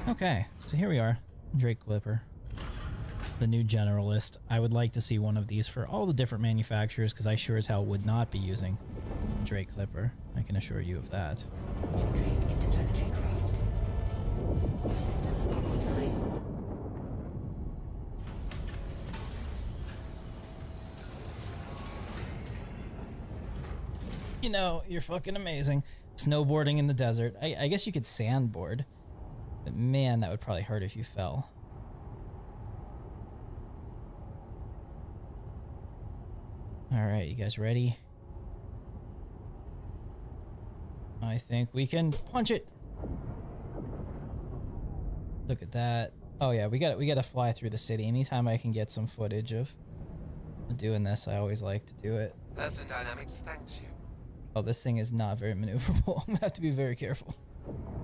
Okay, so here we are. Drake Clipper. The new generalist. I would like to see one of these for all the different manufacturers because I sure as hell would not be using Drake Clipper. I can assure you of that. You know, you're fucking amazing. Snowboarding in the desert. I guess you could sandboard. But man, that would probably hurt if you fell. Alright, you guys ready? I think we can punch it. Look at that. Oh yeah, we gotta fly through the city. Anytime I can get some footage of doing this, I always like to do it. Person Dynamics thanks you. Oh, this thing is not very maneuverable. I'm gonna have to be very careful.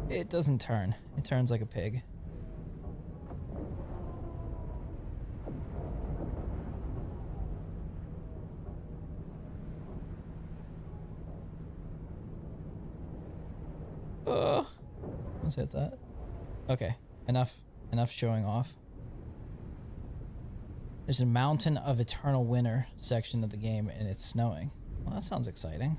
It doesn't turn. It turns like a pig. Let's hit that. Okay, enough showing off. There's a Mountain of Eternal Winter section of the game and it's snowing. Well, that sounds exciting.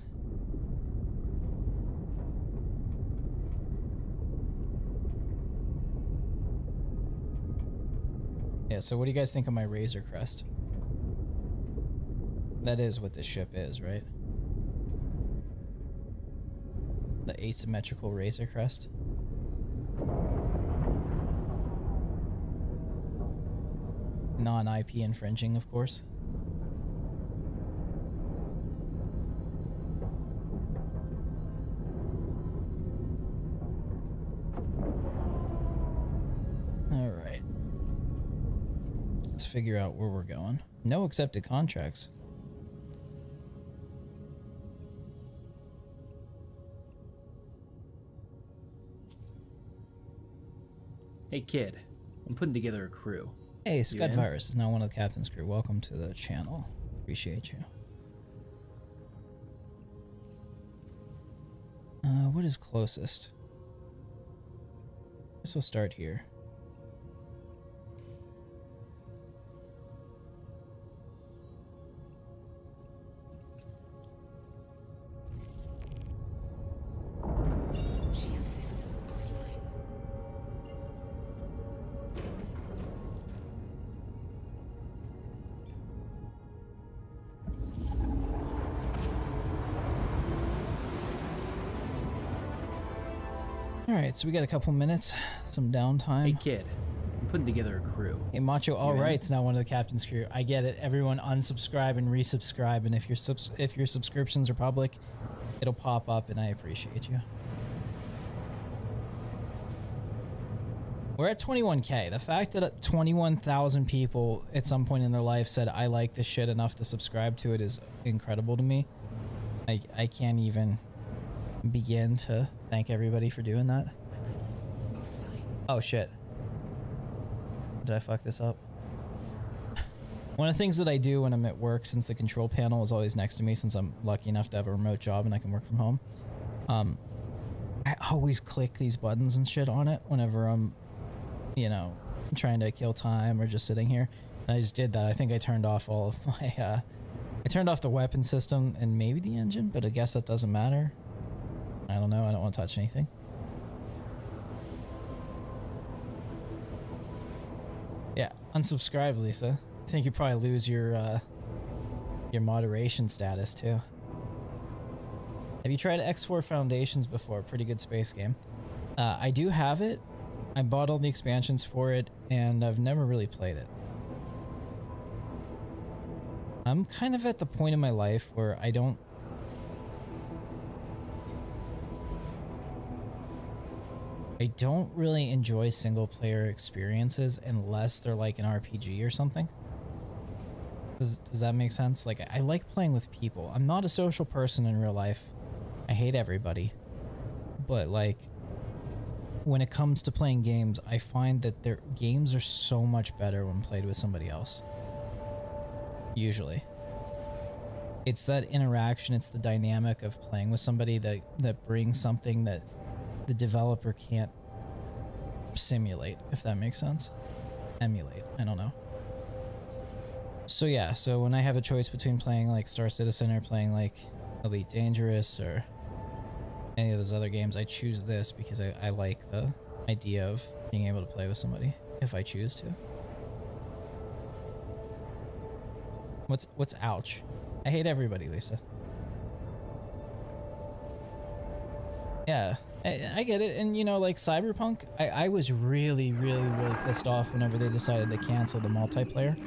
Yeah, so what do you guys think of my Razor Crest? That is what this ship is, right? The asymmetrical Razor Crest. Non-IP infringing, of course. Alright. Let's figure out where we're going. No accepted contracts. Hey kid, I'm putting together a crew. Hey, Scud Virus is now one of the captain's crew. Welcome to the channel. Appreciate you. What is closest? Guess we'll start here. Alright, so we got a couple minutes, some downtime. Hey kid, I'm putting together a crew. Hey Macho, alright's now one of the captain's crew. I get it. Everyone unsubscribe and resubscribe, and if your subscriptions are public, it'll pop up, and I appreciate you. We're at 21K. The fact that 21,000 people at some point in their life said I like this shit enough to subscribe to it is incredible to me. I can't even begin to thank everybody for doing that. Oh shit. Did I fuck this up? One of the things that I do when I'm at work, since the control panel is always next to me, since I'm lucky enough to have a remote job and I can work from home, I always click these buttons and shit on it whenever I'm, you know, trying to kill time or just sitting here. And I just did that. I think I turned off all of my, I turned off the weapon system and maybe the engine, but I guess that doesn't matter. I don't know. I don't want to touch anything. Yeah, unsubscribe, Lisa. I think you probably lose your moderation status too. Have you tried X4 Foundations before? Pretty good space game. I do have it. I bought all the expansions for it, and I've never really played it. I'm kind of at the point in my life where I don't really enjoy single player experiences unless they're like an RPG or something. Does that make sense? Like, I like playing with people. I'm not a social person in real life. I hate everybody. But like, when it comes to playing games, I find that their games are so much better when played with somebody else. Usually. It's that interaction, it's the dynamic of playing with somebody that brings something that the developer can't simulate, if that makes sense. Emulate, I don't know. So yeah, so when I have a choice between playing like Star Citizen or playing like Elite Dangerous or any of those other games, I choose this because I like the idea of being able to play with somebody if I choose to. What's ouch? I hate everybody, Lisa. Yeah, I get it. And you know, like Cyberpunk, I was really pissed off whenever they decided to cancel the multiplayer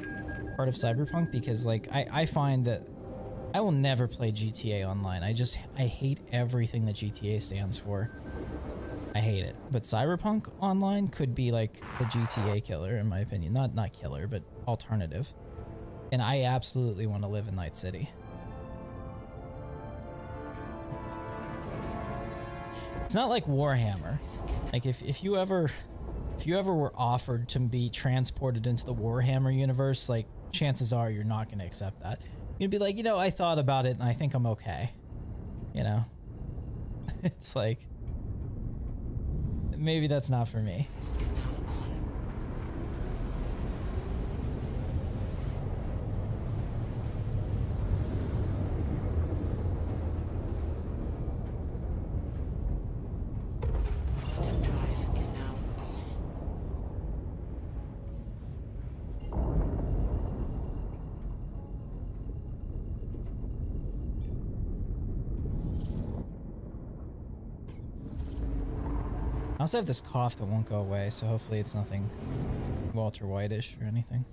part of Cyberpunk, because like I find that I will never play GTA Online. I hate everything that GTA stands for. I hate it. But Cyberpunk Online could be like the GTA killer in my opinion. Not killer, but alternative. And I absolutely want to live in Night City. It's not like Warhammer. Like if you ever were offered to be transported into the Warhammer universe, like chances are you're not going to accept that. You'd be like, you know, I thought about it and I think I'm okay. You know? It's like, maybe that's not for me. I also have this cough that won't go away, so hopefully it's nothing Walter White-ish or anything.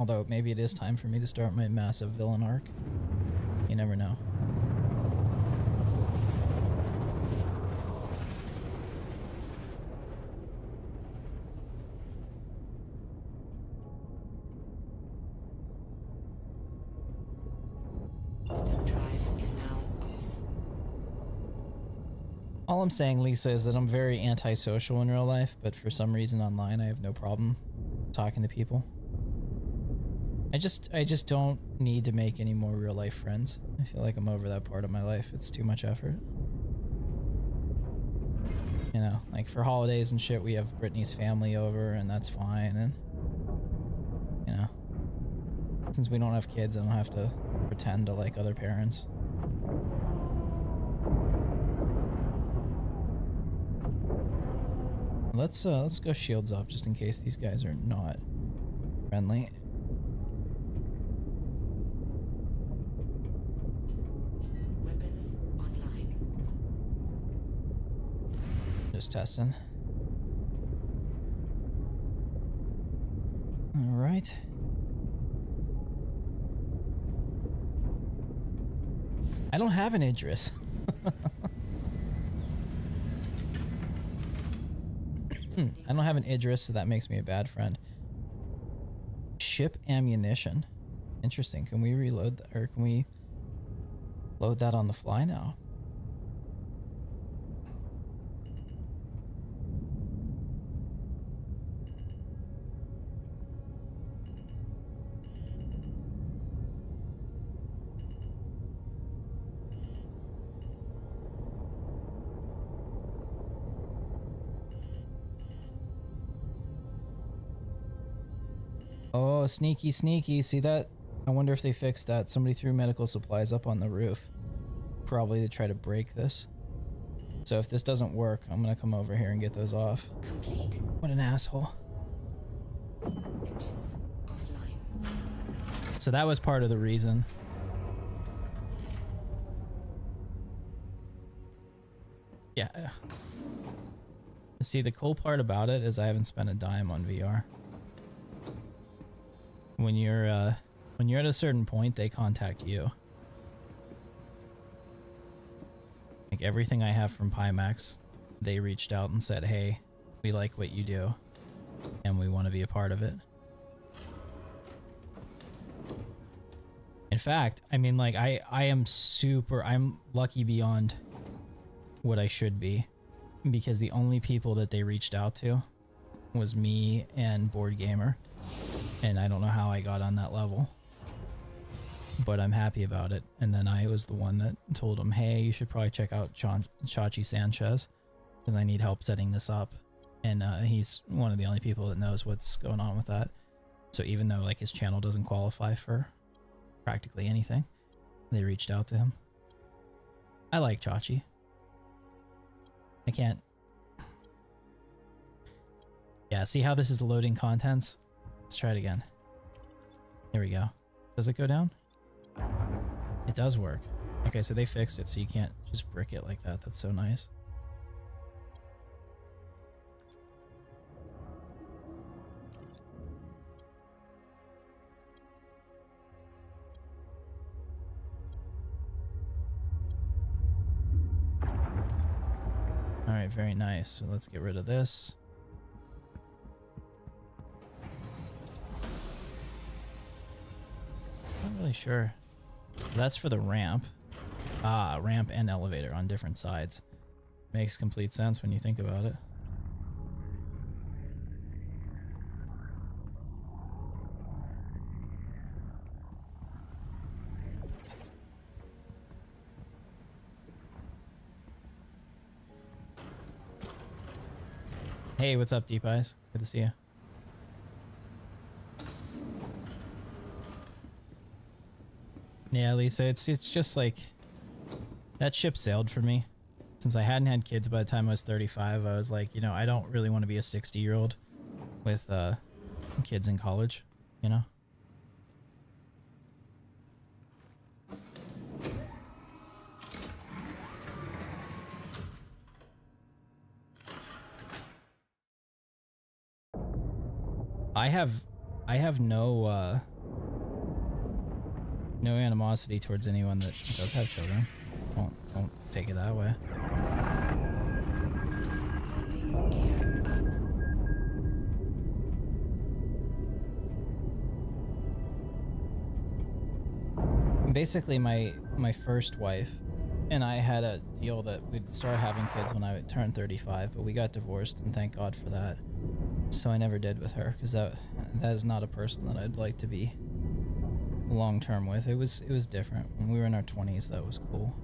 Although maybe it is time for me to start my massive villain arc. You never know. All I'm saying, Lisa, is that I'm very antisocial in real life, but for some reason online I have no problem talking to people. I just don't need to make any more real life friends. I feel like I'm over that part of my life. It's too much effort. You know, like for holidays and shit, we have Brittany's family over and that's fine, and you know, since we don't have kids, I don't have to pretend to like other parents. Let's go shields up just in case these guys are not friendly. Weapons online. Just testing. All right. I don't have an Idris. I don't have an Idris, so that makes me a bad friend. Ship ammunition. Interesting. Can we reload that, or can we load that on the fly now? Oh, sneaky, sneaky. See that? I wonder if they fixed that. Somebody threw medical supplies up on the roof. Probably to try to break this. So if this doesn't work, I'm gonna come over here and get those off. Complete. What an asshole. Engines offline. So that was part of the reason. Yeah. See, the cool part about it is I haven't spent a dime on VR. When you're at a certain point, they contact you. Like everything I have from Pimax, they reached out and said, "Hey, we like what you do, and we want to be a part of it." In fact, I mean, like I'm lucky beyond what I should be, because the only people that they reached out to was me and Board Gamer, and I don't know how I got on that level, but I'm happy about it. And then I was the one that told them, "Hey, you should probably check out Chachi Sanchez, because I need help setting this up," and he's one of the only people that knows what's going on with that. So even though like his channel doesn't qualify for practically anything, they reached out to him. I like Chachi. I can't. Yeah, see how this is loading contents? Let's try it again. Here we go. Does it go down? It does work. Okay, so they fixed it so you can't just brick it like that. That's so nice. Alright, very nice. So let's get rid of this. Not really sure. That's for the ramp. Ah, ramp and elevator on different sides. Makes complete sense when you think about it. Hey, what's up, Deep Eyes? Good to see you. Yeah, Lisa, it's just like that ship sailed for me. Since I hadn't had kids by the time I was 35, I was like, you know, I don't really want to be a 60-year-old with kids in college, you know? I have no no animosity towards anyone that does have children. Don't take it that way. Basically, my first wife and I had a deal that we'd start having kids when I would turn 35, but we got divorced, and thank God for that. So I never did with her, because that is not a person that I'd like to be long term with. It was different. When we were in our 20s, that was cool.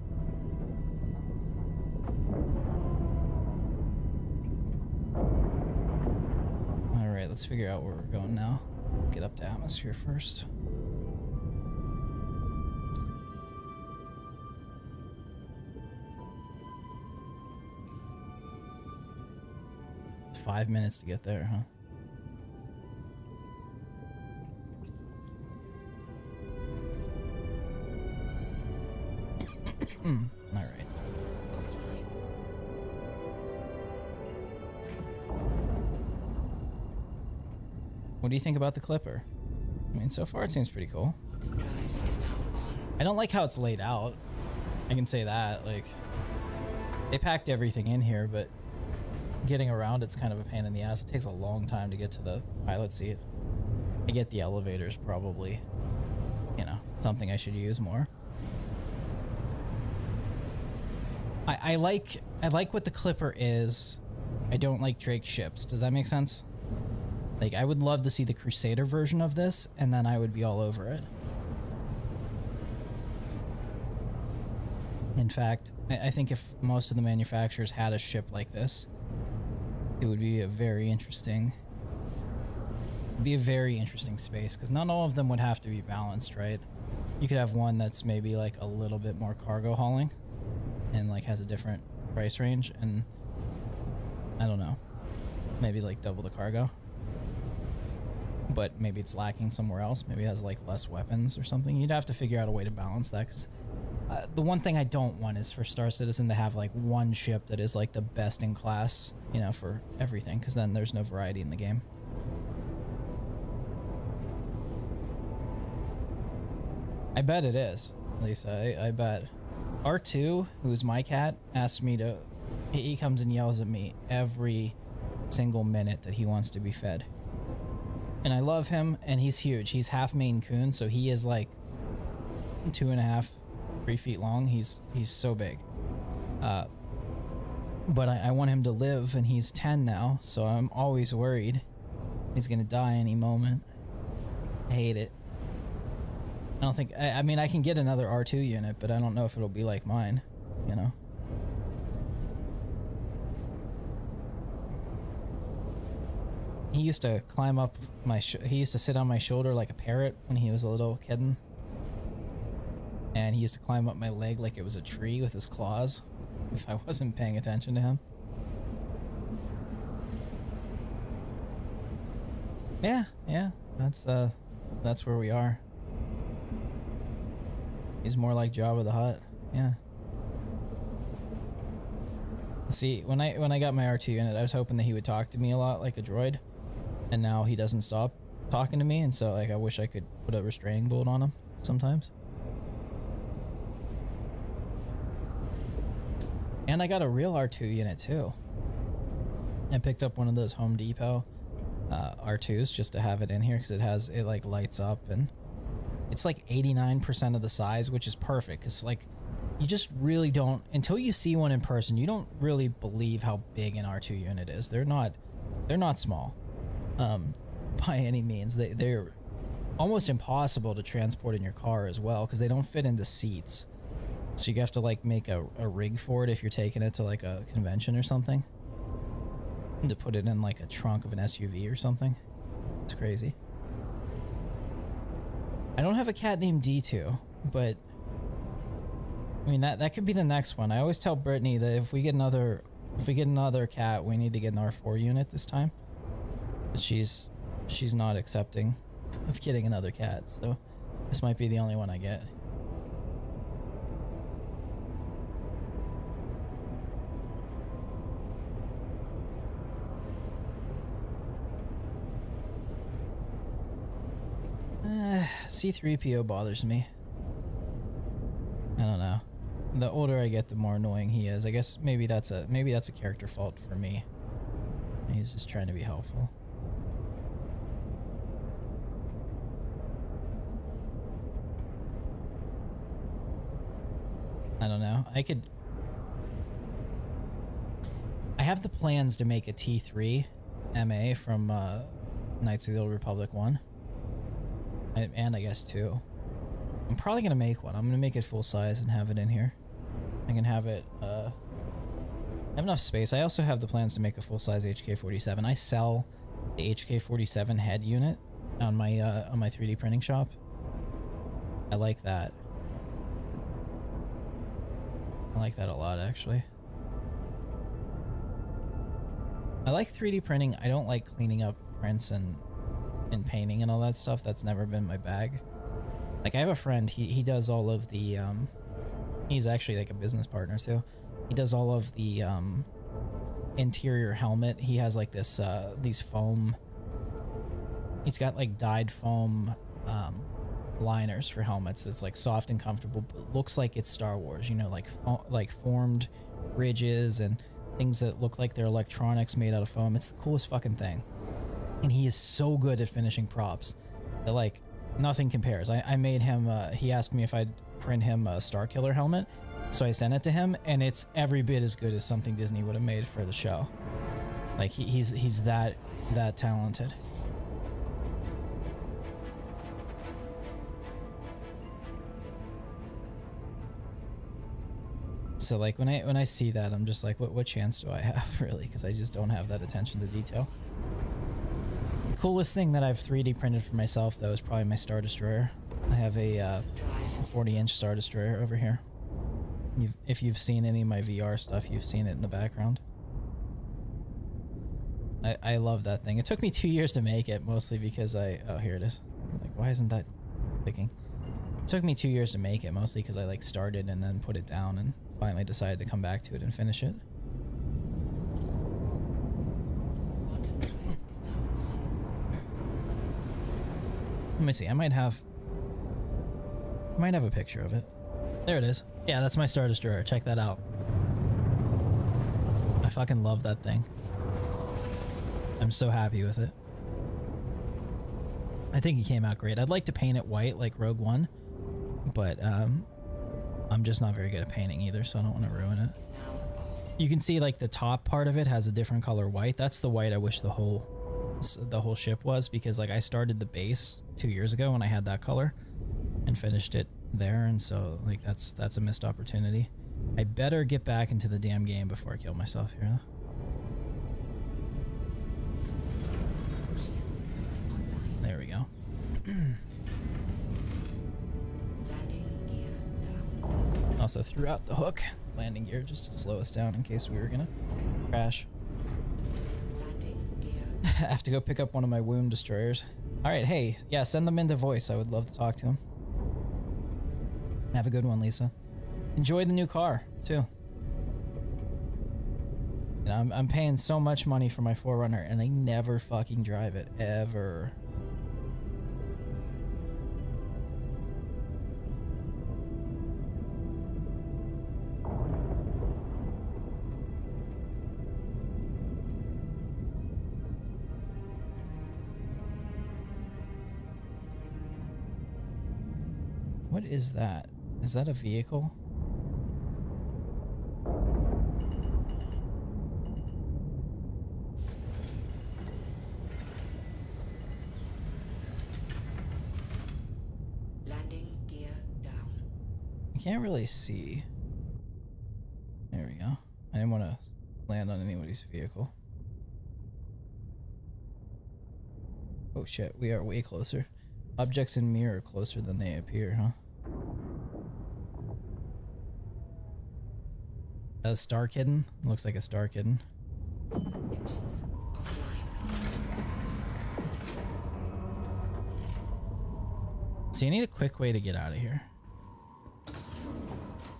Alright, let's figure out where we're going now. Get up to atmosphere first. $5 minutes to get there, huh? All right. What do you think about the Clipper? I mean, so far it seems pretty cool. I don't like how it's laid out. I can say that. Like, they packed everything in here, but getting around it's kind of a pain in the ass. It takes a long time to get to the pilot seat. I get the elevators probably, you know, something I should use more. I like what the Clipper is. I don't like Drake ships. Does that make sense? Like, I would love to see the Crusader version of this, and then I would be all over it. In fact, I think if most of the manufacturers had a ship like this, it would be a very interesting be a very interesting space, because not all of them would have to be balanced, right? You could have one that's maybe like a little bit more cargo hauling and like has a different price range, and I don't know, maybe like double the cargo, but maybe it's lacking somewhere else. Maybe it has like less weapons or something. You'd have to figure out a way to balance that, because the one thing I don't want is for Star Citizen to have like one ship that is like the best in class, you know, for everything, because then there's no variety in the game. I bet it is, Lisa. I bet. R2, who's my cat, asks me to... He comes and yells at me every single minute that he wants to be fed. And I love him, and he's huge. He's half Maine Coon, so he is like 2.5, 3 feet long. He's so big. But I want him to live, and he's 10 now, so I'm always worried he's gonna die any moment. I hate it. I don't think... I mean, I can get another R2 unit, but I don't know if it'll be like mine, you know? He used to climb up my... he used to sit on my shoulder like a parrot when he was a little kitten. And he used to climb up my leg like it was a tree with his claws, if I wasn't paying attention to him. Yeah, that's where we are. He's more like Jabba the Hutt. Yeah. See, when I got my R2 unit, I was hoping that he would talk to me a lot like a droid, and now he doesn't stop talking to me, and so like I wish I could put a restraining bolt on him sometimes. And I got a real R2 unit too. I picked up one of those Home Depot R2s just to have it in here, because it like lights up, and it's like 89% of the size, which is perfect, because like you just really don't, until you see one in person, you don't really believe how big an R2 unit is. They're not small by any means. They're almost impossible to transport in your car as well, because they don't fit into seats. So you have to like make a rig for it if you're taking it to like a convention or something, and to put it in like a trunk of an SUV or something. It's crazy. I don't have a cat named D2, but I mean that could be the next one. I always tell Brittany that if we get another cat, we need to get an R4 unit this time. But she's not accepting of getting another cat, so this might be the only one I get. C-3PO bothers me. I don't know. The older I get, the more annoying he is. I guess maybe that's a character fault for me. He's just trying to be helpful. I don't know. I have the plans to make a T3 MA from Knights of the Old Republic 1. And I guess 2. I'm probably gonna make one. I'm gonna make it full size and have it in here. I can have it, I have enough space. I also have the plans to make a full-size HK-47. I sell the HK-47 head unit on my 3D printing shop. I like that. I like that a lot, actually. I like 3D printing. I don't like cleaning up prints and painting and all that stuff. That's never been my bag. Like, I have a friend, he does all of the, he's actually like a business partner too. He does all of the, interior helmet. He has like this, these foam, he's got like dyed foam, liners for helmets that's like soft and comfortable, but looks like it's Star Wars, you know, like formed ridges and things that look like they're electronics made out of foam. It's the coolest fucking thing. And he is so good at finishing props that like nothing compares. I made him, he asked me if I'd print him a Starkiller helmet, so I sent it to him, and it's every bit as good as something Disney would have made for the show. Like he's that talented. So like when I see that, I'm just like, what chance do I have really? Because I just don't have that attention to detail. coolest thing that I've 3D printed for myself, though, is probably my Star Destroyer. I have a 40-inch Star Destroyer over here. If you've seen any of my VR stuff, you've seen it in the background. I love that thing. It took me 2 years to make it, mostly because oh, here it is. Like, why isn't that clicking? It took me 2 years to make it, mostly because I like started and then put it down and finally decided to come back to it and finish it. Let me see. I might have a picture of it. There it is. Yeah, that's my Star Destroyer. Check that out. I fucking love that thing. I'm so happy with it. I think it came out great. I'd like to paint it white like Rogue One, but I'm just not very good at painting either, so I don't want to ruin it. You can see like the top part of it has a different color white. That's the white I wish the whole ship was, because like I started the base 2 years ago when I had that color and finished it there, and so like that's a missed opportunity. I better get back into the damn game before I kill myself here. There we go. Also threw out the hook landing gear just to slow us down in case we were gonna crash. I have to go pick up one of my wound destroyers. Alright, hey, yeah, send them into voice. I would love to talk to him. Have a good one, Lisa. Enjoy the new car, too. You know, I'm paying so much money for my 4Runner, and I never fucking drive it, ever. What is that? Is that a vehicle? Landing gear down. I can't really see. There we go. I didn't want to land on anybody's vehicle. Oh shit, we are way closer. Objects in mirror are closer than they appear, huh? A Star Kitten? Looks like a Star Kitten. Engines offline. So you need a quick way to get out of here.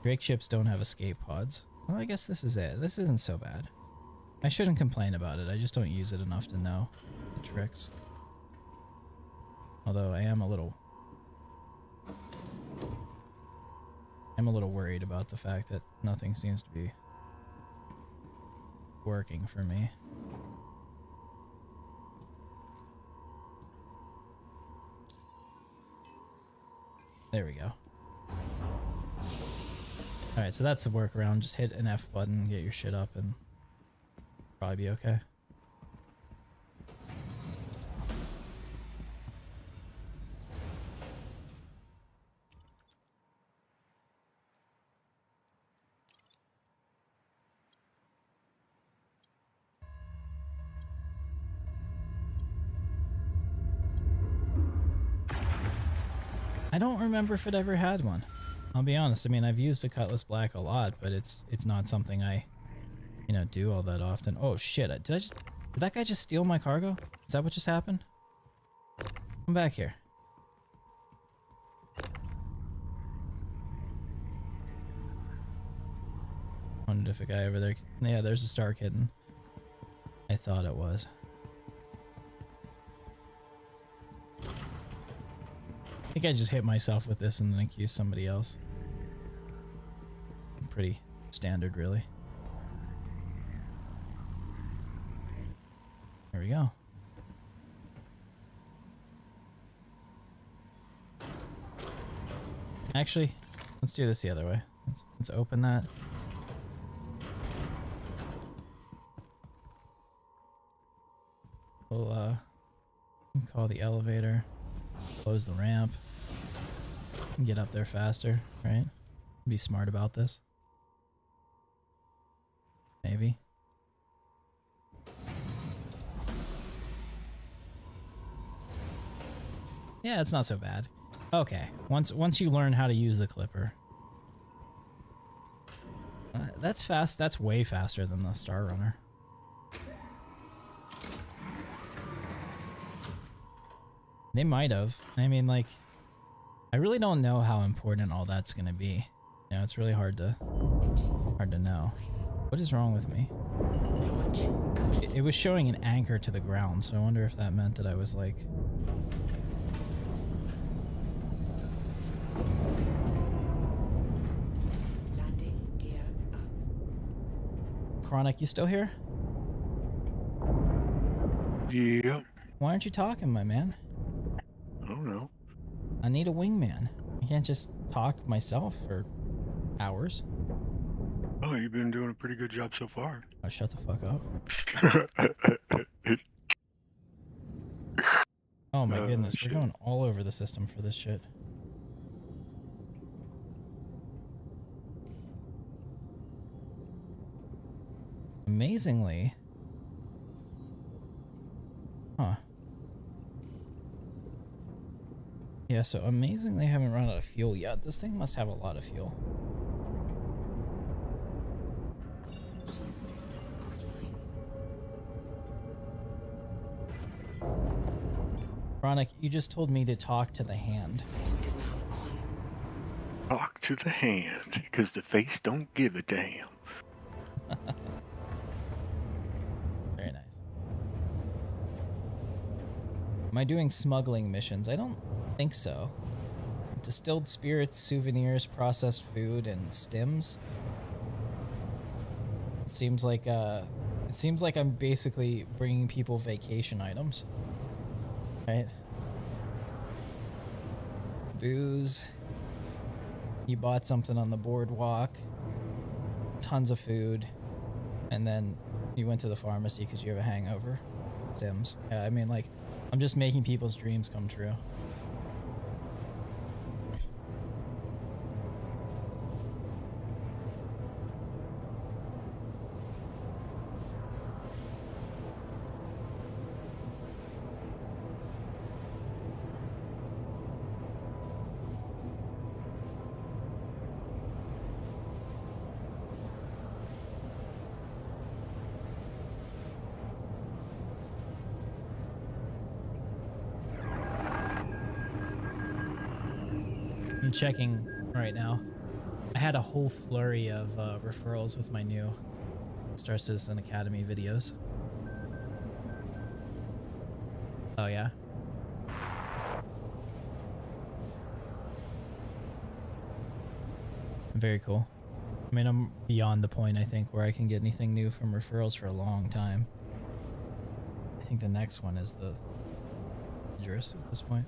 Drake ships don't have escape pods. Well, I guess this is it. This isn't so bad. I shouldn't complain about it. I just don't use it enough to know the tricks. Although I am a little worried about the fact that nothing seems to be working for me. There we go. Alright, so that's the workaround. Just hit an F button, get your shit up, and probably be okay. I don't remember if it ever had one. I'll be honest. I mean, I've used a Cutlass Black a lot, but it's not something I, you know, do all that often. Oh shit! Did that guy just steal my cargo? Is that what just happened? Come back here. Wondered if a guy over there. Yeah, there's a Star Kitten. I thought it was. I think I just hit myself with this and then accuse somebody else. Pretty standard, really. There we go. Actually, let's do this the other way. Let's open that. We'll call the elevator. Close the ramp. And get up there faster, right? Be smart about this. Maybe. Yeah, it's not so bad. Okay, once you learn how to use the clipper. That's fast. That's way faster than the Star Runner. They might have. I mean, like, I really don't know how important all that's gonna be. You know, it's really hard to know. What is wrong with me? It was showing an anchor to the ground, so I wonder if that meant that I was like... Landing gear up. Chronic, you still here? Yeah. Why aren't you talking, my man? I don't know. I need a wingman. I can't just talk myself for hours. Oh, you've been doing a pretty good job so far. Oh, shut the fuck up. Oh my goodness, we're going all over the system for this shit. Amazingly. Huh. Yeah, so amazingly I haven't run out of fuel yet. This thing must have a lot of fuel. Chronic, you just told me to talk to the hand. Talk to the hand, because the face don't give a damn. Very nice. Am I doing smuggling missions? I don't think so. Distilled spirits, souvenirs, processed food, and stims. It seems like I'm basically bringing people vacation items. Right? Booze. You bought something on the boardwalk. Tons of food. And then you went to the pharmacy because you have a hangover. Stims. Yeah, I mean, like, I'm just making people's dreams come true. I'm checking right now. I had a whole flurry of referrals with my new Star Citizen Academy videos. Oh yeah? Very cool. I mean, I'm beyond the point, I think, where I can get anything new from referrals for a long time. I think the next one is the dangerous at this point.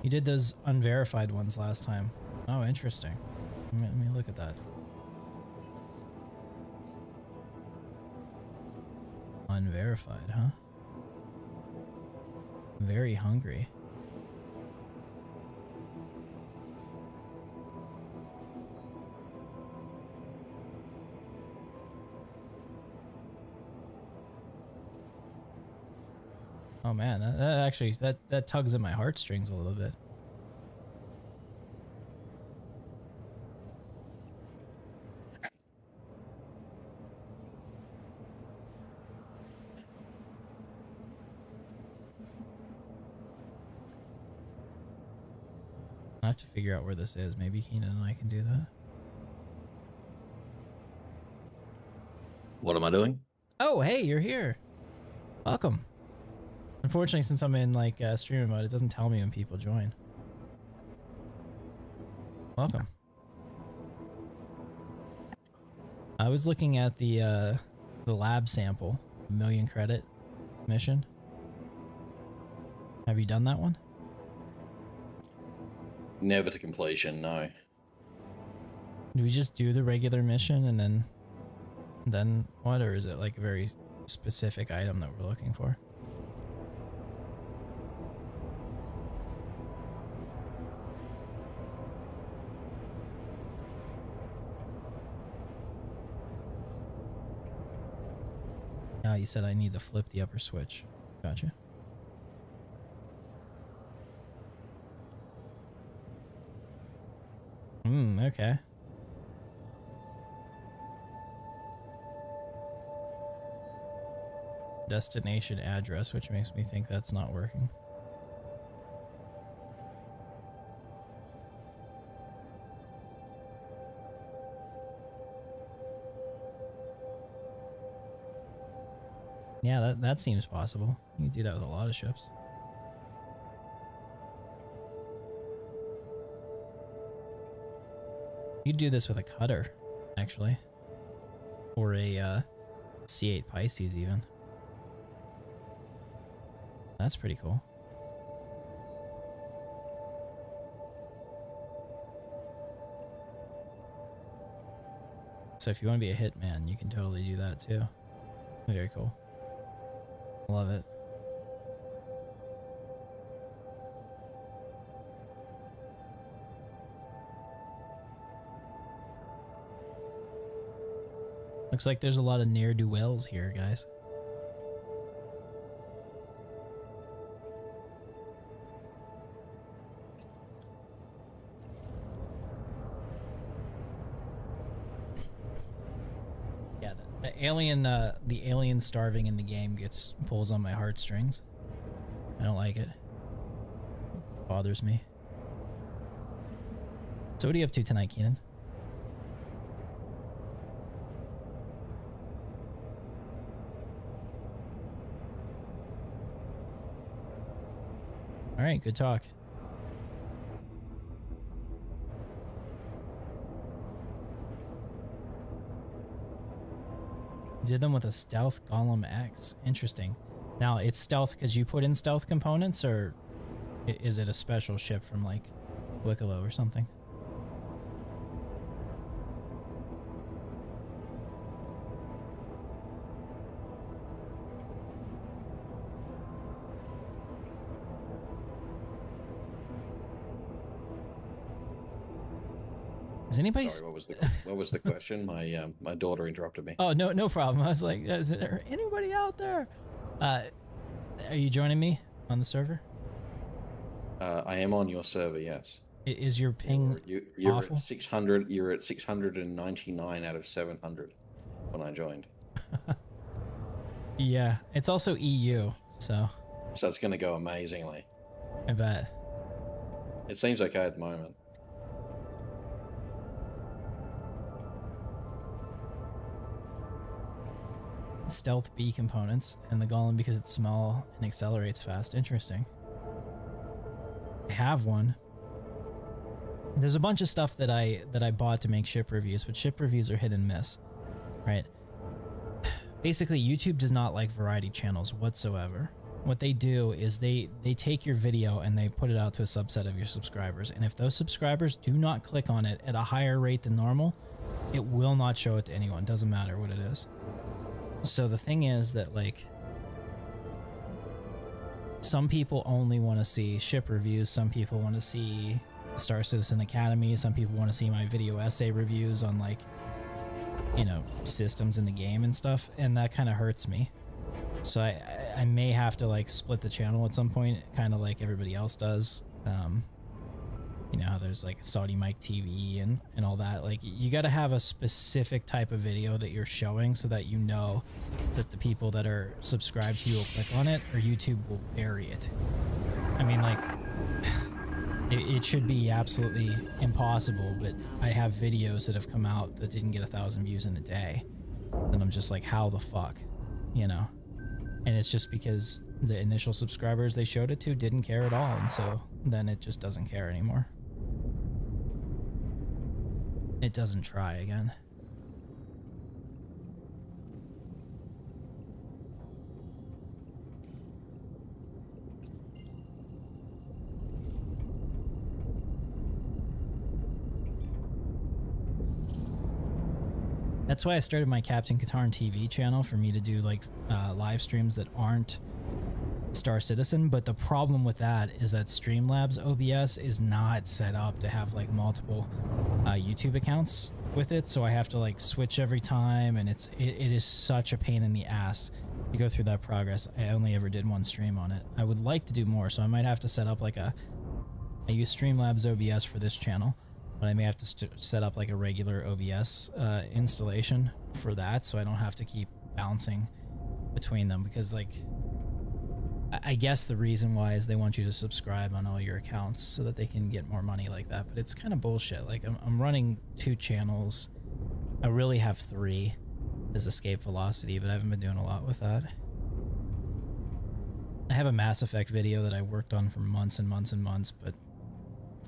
You did those unverified ones last time. Oh, interesting. Let me look at that. Unverified, huh? Very hungry. Oh man, that actually that tugs at my heartstrings a little bit. I have to figure out where this is. Maybe Keenan and I can do that. What am I doing? Oh, hey, you're here. Welcome. Unfortunately, since I'm in like streaming mode, it doesn't tell me when people join. Welcome. I was looking at the lab sample, the 1,000,000 credit mission. Have you done that one? Never to completion, no. Do we just do the regular mission and then what, or is it like a very specific item that we're looking for? Ah, you said I need to flip the upper switch. Gotcha. Okay. Destination address, which makes me think that's not working. Yeah, that seems possible. You can do that with a lot of ships. You do this with a cutter, actually. Or a C8 Pisces even. That's pretty cool. So if you want to be a hitman, you can totally do that too. Very cool. Love it. Looks like there's a lot of ne'er-do-wells here, guys. Yeah, the alien starving in the game pulls on my heartstrings. I don't like it. It bothers me. So what are you up to tonight, Keenan? All right, good talk. Did them with a stealth Golem X. Interesting. Now, it's stealth because you put in stealth components, or is it a special ship from, like, Wicklow or something? Is anybody? Sorry, what was the question? My daughter interrupted me. Oh, no problem. I was like, is there anybody out there? Are you joining me on the server? I am on your server, yes. Is your ping you're awful? at 600. You're at 699 out of 700 when I joined. Yeah, it's also EU, so it's going to go amazingly. I bet. It seems okay at the moment. Stealth B components, and the Golem because it's small and accelerates fast. Interesting. I have one. There's a bunch of stuff that I bought to make ship reviews, but ship reviews are hit and miss, right? Basically, YouTube does not like variety channels whatsoever. What they do is they take your video and they put it out to a subset of your subscribers, and if those subscribers do not click on it at a higher rate than normal, it will not show it to anyone. Doesn't matter what it is. So the thing is that, like, some people only want to see ship reviews, some people want to see Star Citizen Academy, some people want to see my video essay reviews on, like, you know, systems in the game and stuff, and that kind of hurts me. So I may have to, like, split the channel at some point, kind of like everybody else does. You know how there's, like, Saudi Mike TV and all that. Like, you got to have a specific type of video that you're showing so that you know that the people that are subscribed to you will click on it, or YouTube will bury it. I mean, like, it should be absolutely impossible, but I have videos that have come out that didn't get 1,000 views in a day. And I'm just like, how the fuck? You know? And it's just because the initial subscribers they showed it to didn't care at all, and so then it just doesn't care anymore. It doesn't try again. That's why I started my Captain Katarn TV channel, for me to do, like, live streams that aren't Star Citizen, but the problem with that is that Streamlabs OBS is not set up to have, like, multiple YouTube accounts with it, so I have to, like, switch every time, and it is such a pain in the ass. you go through that progress. I only ever did one stream on it. I would like to do more, so I might have to set up like a... I use Streamlabs OBS for this channel, but I may have to set up like a regular OBS installation for that, so I don't have to keep bouncing between them, because like... I guess the reason why is they want you to subscribe on all your accounts so that they can get more money like that, but it's kind of bullshit. Like, I'm running 2 channels. I really have 3 as Escape Velocity, but I haven't been doing a lot with that. I have a Mass Effect video that I worked on for months and months and months, but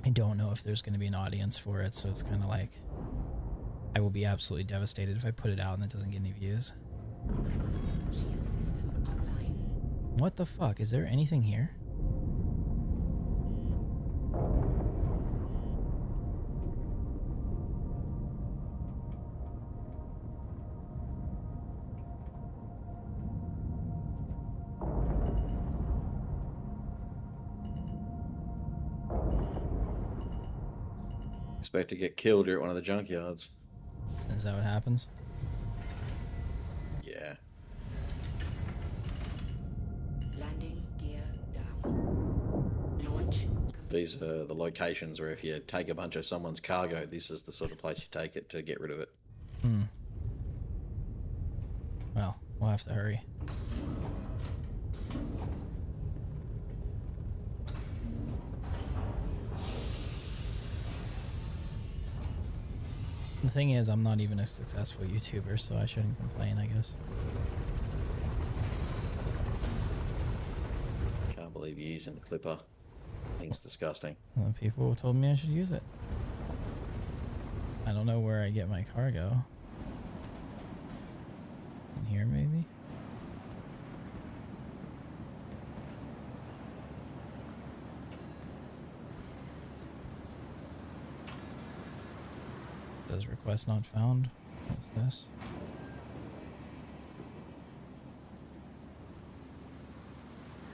I don't know if there's going to be an audience for it, so it's kind of like I will be absolutely devastated if I put it out and it doesn't get any views. Shield system online. What the fuck? Is there anything here? Expect to get killed here at one of the junkyards. Is that what happens? Yeah. Landing gear down. Launch. These are the locations where if you take a bunch of someone's cargo, this is the sort of place you take it to get rid of it. Hmm. Well, we'll have to hurry. The thing is, I'm not even a successful YouTuber, so I shouldn't complain, I guess. Can't believe you're using the clipper. Thing's disgusting. Well, people told me I should use it. I don't know where I get my cargo. In here, maybe? Says request not found. What's this?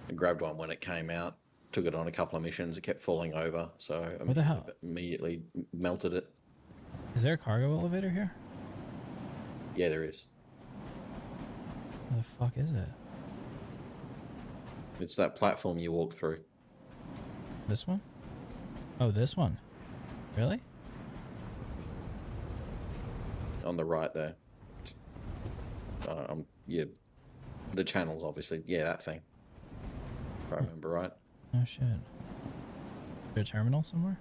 I grabbed one when it came out, took it on a couple of missions, it kept falling over, so What the hell? immediately melted it. Is there a cargo elevator here? Yeah, there is. What the fuck is it? It's that platform you walk through. This one? Oh, this one. Really? On the right there. Yeah, the channels, obviously. Yeah, that thing. If I remember right. Oh shit. Is there a terminal somewhere?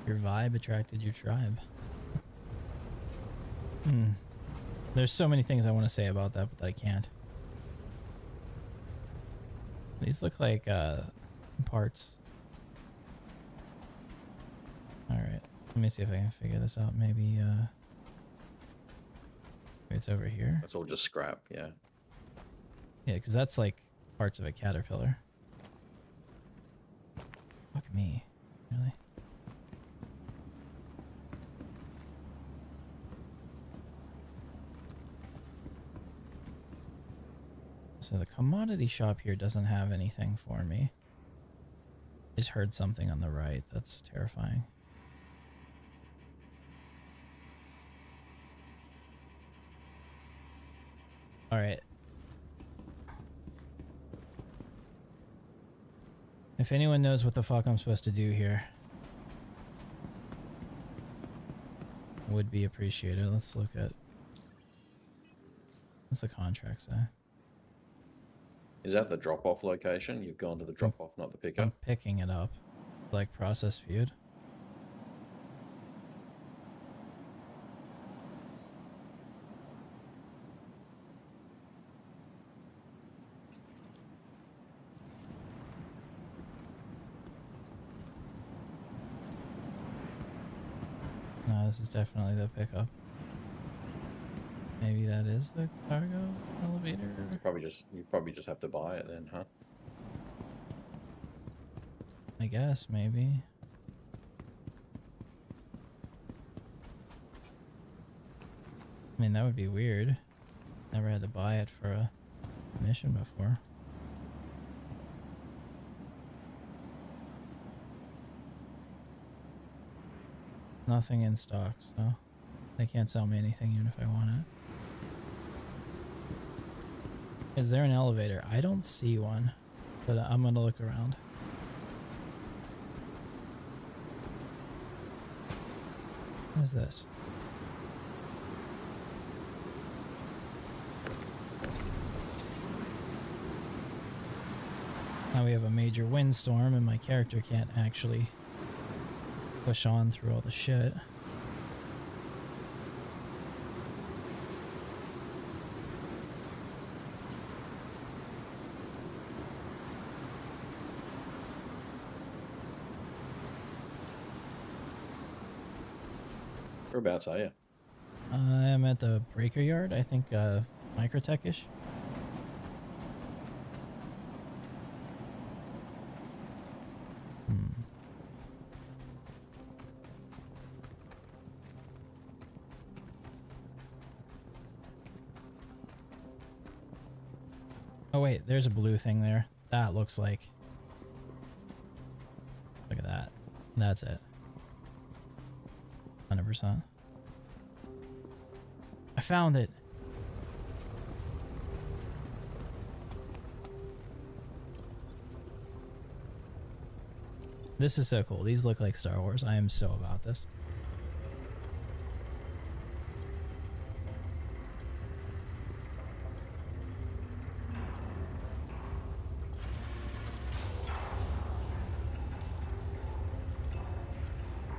Your vibe attracted your tribe. There's so many things I want to say about that, but I can't. These look like parts. Alright, let me see if I can figure this out. Maybe it's over here. That's all just scrap, yeah. Yeah, because that's like parts of a caterpillar. Fuck me. Really? So the commodity shop here doesn't have anything for me. I just heard something on the right. That's terrifying. Alright. If anyone knows what the fuck I'm supposed to do here, would be appreciated. Let's look at... What's the contract say? Is that the drop-off location? You've gone to the drop-off, not the pickup? I'm picking it up. Like process viewed. No, this is definitely the pickup. Maybe that is the cargo elevator? You probably just have to buy it then, huh? I guess, maybe. I mean, that would be weird. Never had to buy it for a mission before. Nothing in stock, so they can't sell me anything even if I want it. Is there an elevator? I don't see one, but I'm gonna look around. What is this? Now we have a major windstorm and my character can't actually push on through all the shit. Whereabouts are you? I'm at the breaker yard, I think Microtech-ish. Oh wait, there's a blue thing there. That looks like... Look at that. That's it. 100%. I found it. This is so cool. These look like Star Wars. I am so about this.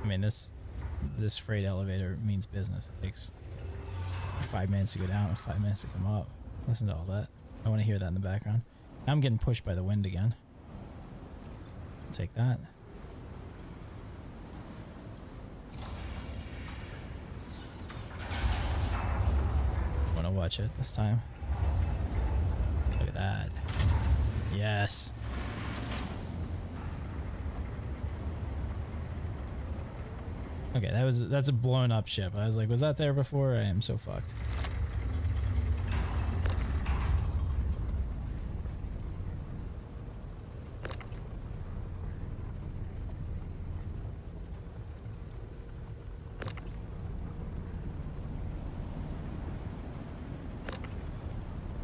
I mean, this freight elevator means business. It takes 5 minutes to go down and 5 minutes to come up. Listen to all that. I want to hear that in the background. Now I'm getting pushed by the wind again. I'll take that. I want to watch it this time. Look at that. Yes. Okay, that's a blown up ship. I was like, was that there before? I am so fucked.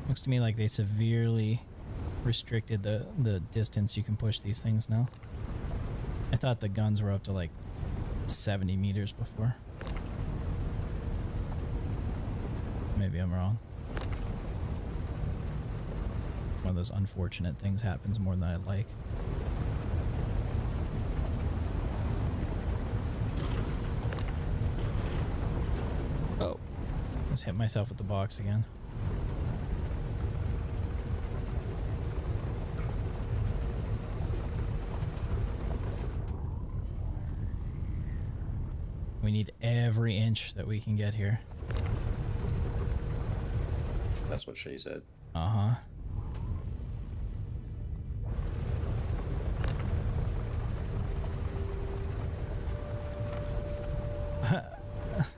Looks to me like they severely restricted the distance you can push these things now. I thought the guns were up to like 70 meters before. Maybe I'm wrong. One of those unfortunate things happens more than I'd like. Oh. Just hit myself with the box again. We need every inch that we can get here. That's what she said. Uh-huh.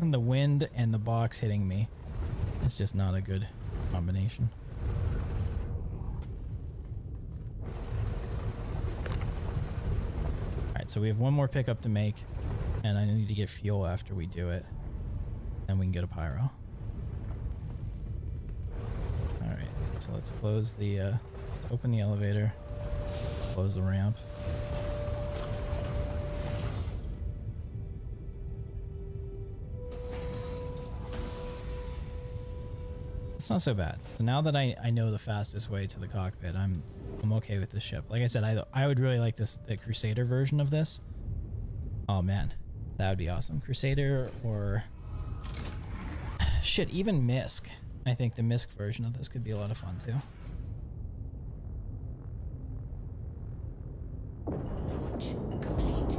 The wind and the box hitting me. It's just not a good combination. Alright, so we have one more pickup to make. And I need to get fuel after we do it. Then we can get a pyro. Alright, so let's close the, let's open the elevator. Let's close the ramp. It's not so bad. So now that I know the fastest way to the cockpit, I'm okay with this ship. Like I said, I would really like the Crusader version of this. Oh man. That would be awesome. Crusader or... Shit, even Misk. I think the Misk version of this could be a lot of fun too. Launch complete.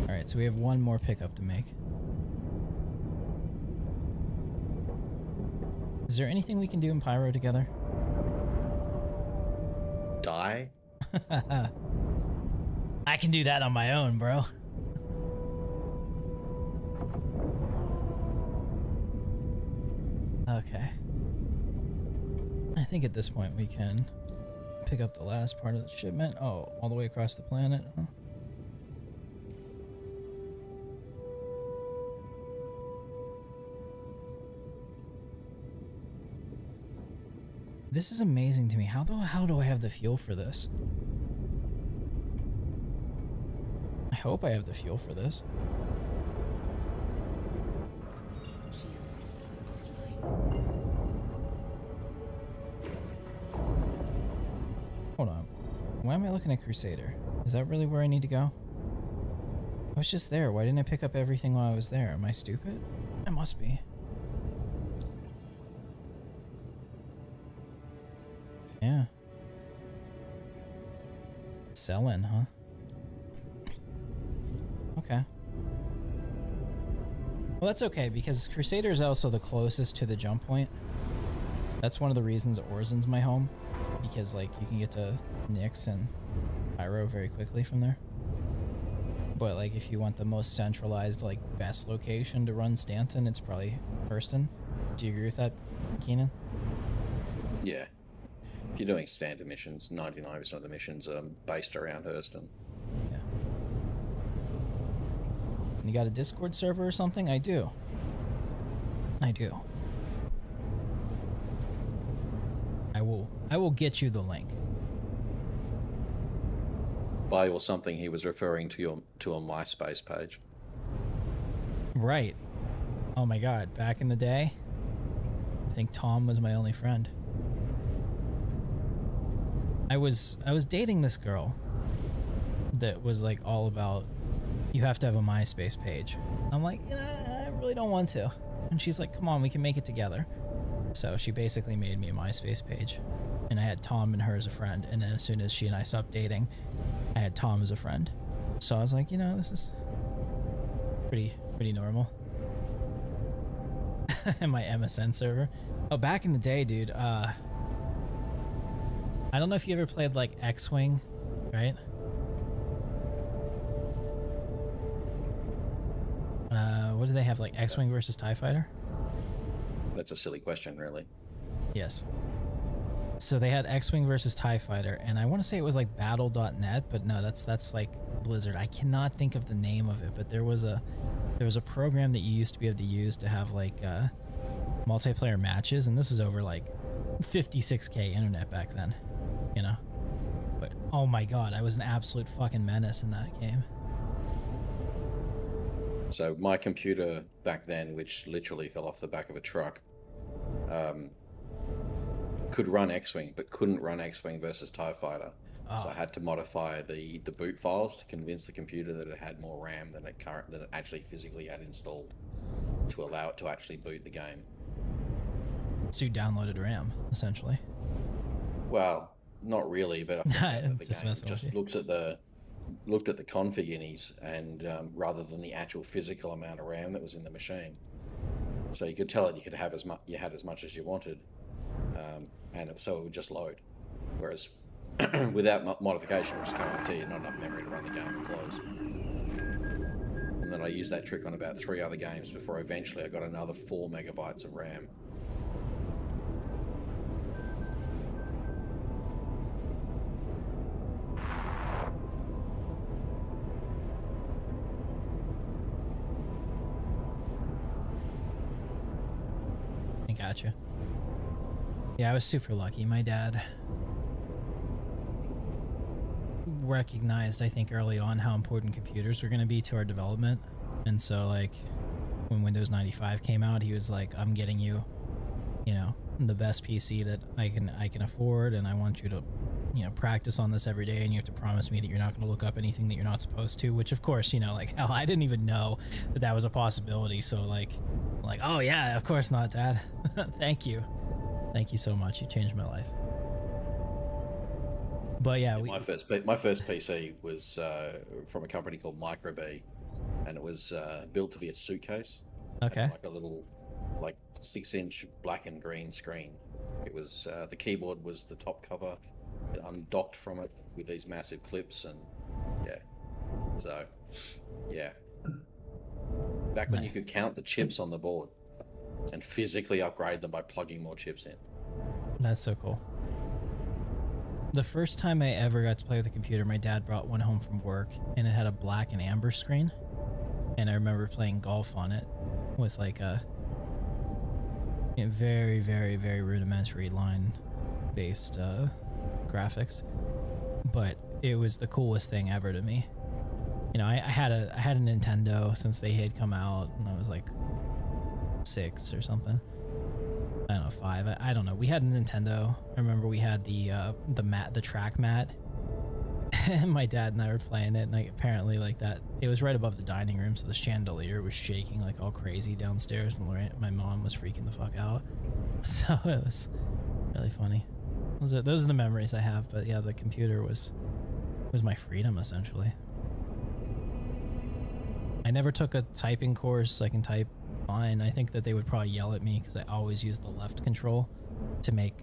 Alright, so we have one more pickup to make. Is there anything we can do in Pyro together? Die? I can do that on my own, bro. Okay. I think at this point we can pick up the last part of the shipment. Oh, all the way across the planet, huh? This is amazing to me. How the hell do I have the fuel for this? I hope I have the fuel for this. Hold on. Why am I looking at Crusader? Is that really where I need to go? I was just there. Why didn't I pick up everything while I was there? Am I stupid? I must be. Yeah. Selling, huh? Okay. Well, that's okay, because Crusader is also the closest to the jump point. That's one of the reasons Orzin's my home, because, like, you can get to Nyx and Pyro very quickly from there. But, like, if you want the most centralized, like, best location to run Stanton, it's probably Hurston. Do you agree with that, Keenan? Yeah. If you're doing standard missions, 99% of the missions are based around Hurston. Yeah. You got a Discord server or something? I do. I do. I will get you the link. By or something, he was referring to a MySpace page. Right. Oh my god, back in the day, I think Tom was my only friend. I was dating this girl that was like all about, you have to have a MySpace page. I'm like, I really don't want to. And she's like, come on, we can make it together. So she basically made me a MySpace page. And I had Tom and her as a friend. And then as soon as she and I stopped dating, I had Tom as a friend. So I was like, this is pretty normal. And my MSN server. Oh, back in the day, dude, I don't know if you ever played like X-Wing, right? What do they have, like X-Wing versus TIE Fighter? That's a silly question, really. Yes. So they had X-Wing versus TIE Fighter, and I want to say it was like battle.net, but no, that's like Blizzard. I cannot think of the name of it, but there was a program that you used to be able to use to have like multiplayer matches, and this is over like 56k internet back then, But oh my god, I was an absolute fucking menace in that game. So my computer back then, which literally fell off the back of a truck, could run X-Wing, but couldn't run X-Wing versus TIE Fighter. Oh. So I had to modify the boot files to convince the computer that it had more RAM than it actually physically had installed to allow it to actually boot the game. So you downloaded RAM, essentially. Well, not really, but I think that the game just looked at the config innies and rather than the actual physical amount of RAM that was in the machine. So you could tell it you could have you had as much as you wanted, so it would just load. Whereas without modification, it would just come up to you, not enough memory to run the game and close. And then I used that trick on about 3 other games before eventually I got another 4 megabytes of RAM. Gotcha. Yeah, I was super lucky. My dad recognized, I think, early on how important computers were going to be to our development. And so, like, when Windows 95 came out, he was like, I'm getting you, the best PC that I can afford, and I want you to, practice on this every day, and you have to promise me that you're not going to look up anything that you're not supposed to, which, of course, like, hell, I didn't even know that was a possibility. So, like, oh yeah, of course not, Dad. Thank you so much. You changed my life. But yeah, my first PC was from a company called Microbee, and it was built to be a suitcase. Okay. Like a little 6-inch black and green screen. It was the keyboard was the top cover. It undocked from it with these massive clips, and back when you could count the chips on the board. and physically upgrade them by plugging more chips in. That's so cool. The first time I ever got to play with a computer, my dad brought one home from work, and it had a black and amber screen. And I remember playing golf on it with like a very, very, very rudimentary line-based graphics. But it was the coolest thing ever to me. You know, I had a Nintendo since they had come out, and I was like 6 or something. I don't know, 5. I don't know. We had a Nintendo. I remember we had the track mat. And my dad and I were playing it, and like, apparently like that, it was right above the dining room, so the chandelier was shaking like all crazy downstairs, and my mom was freaking the fuck out. So it was really funny. Those are the memories I have. But yeah, the computer was my freedom essentially. I never took a typing course. I can type fine. I think that they would probably yell at me because I always use the left control to make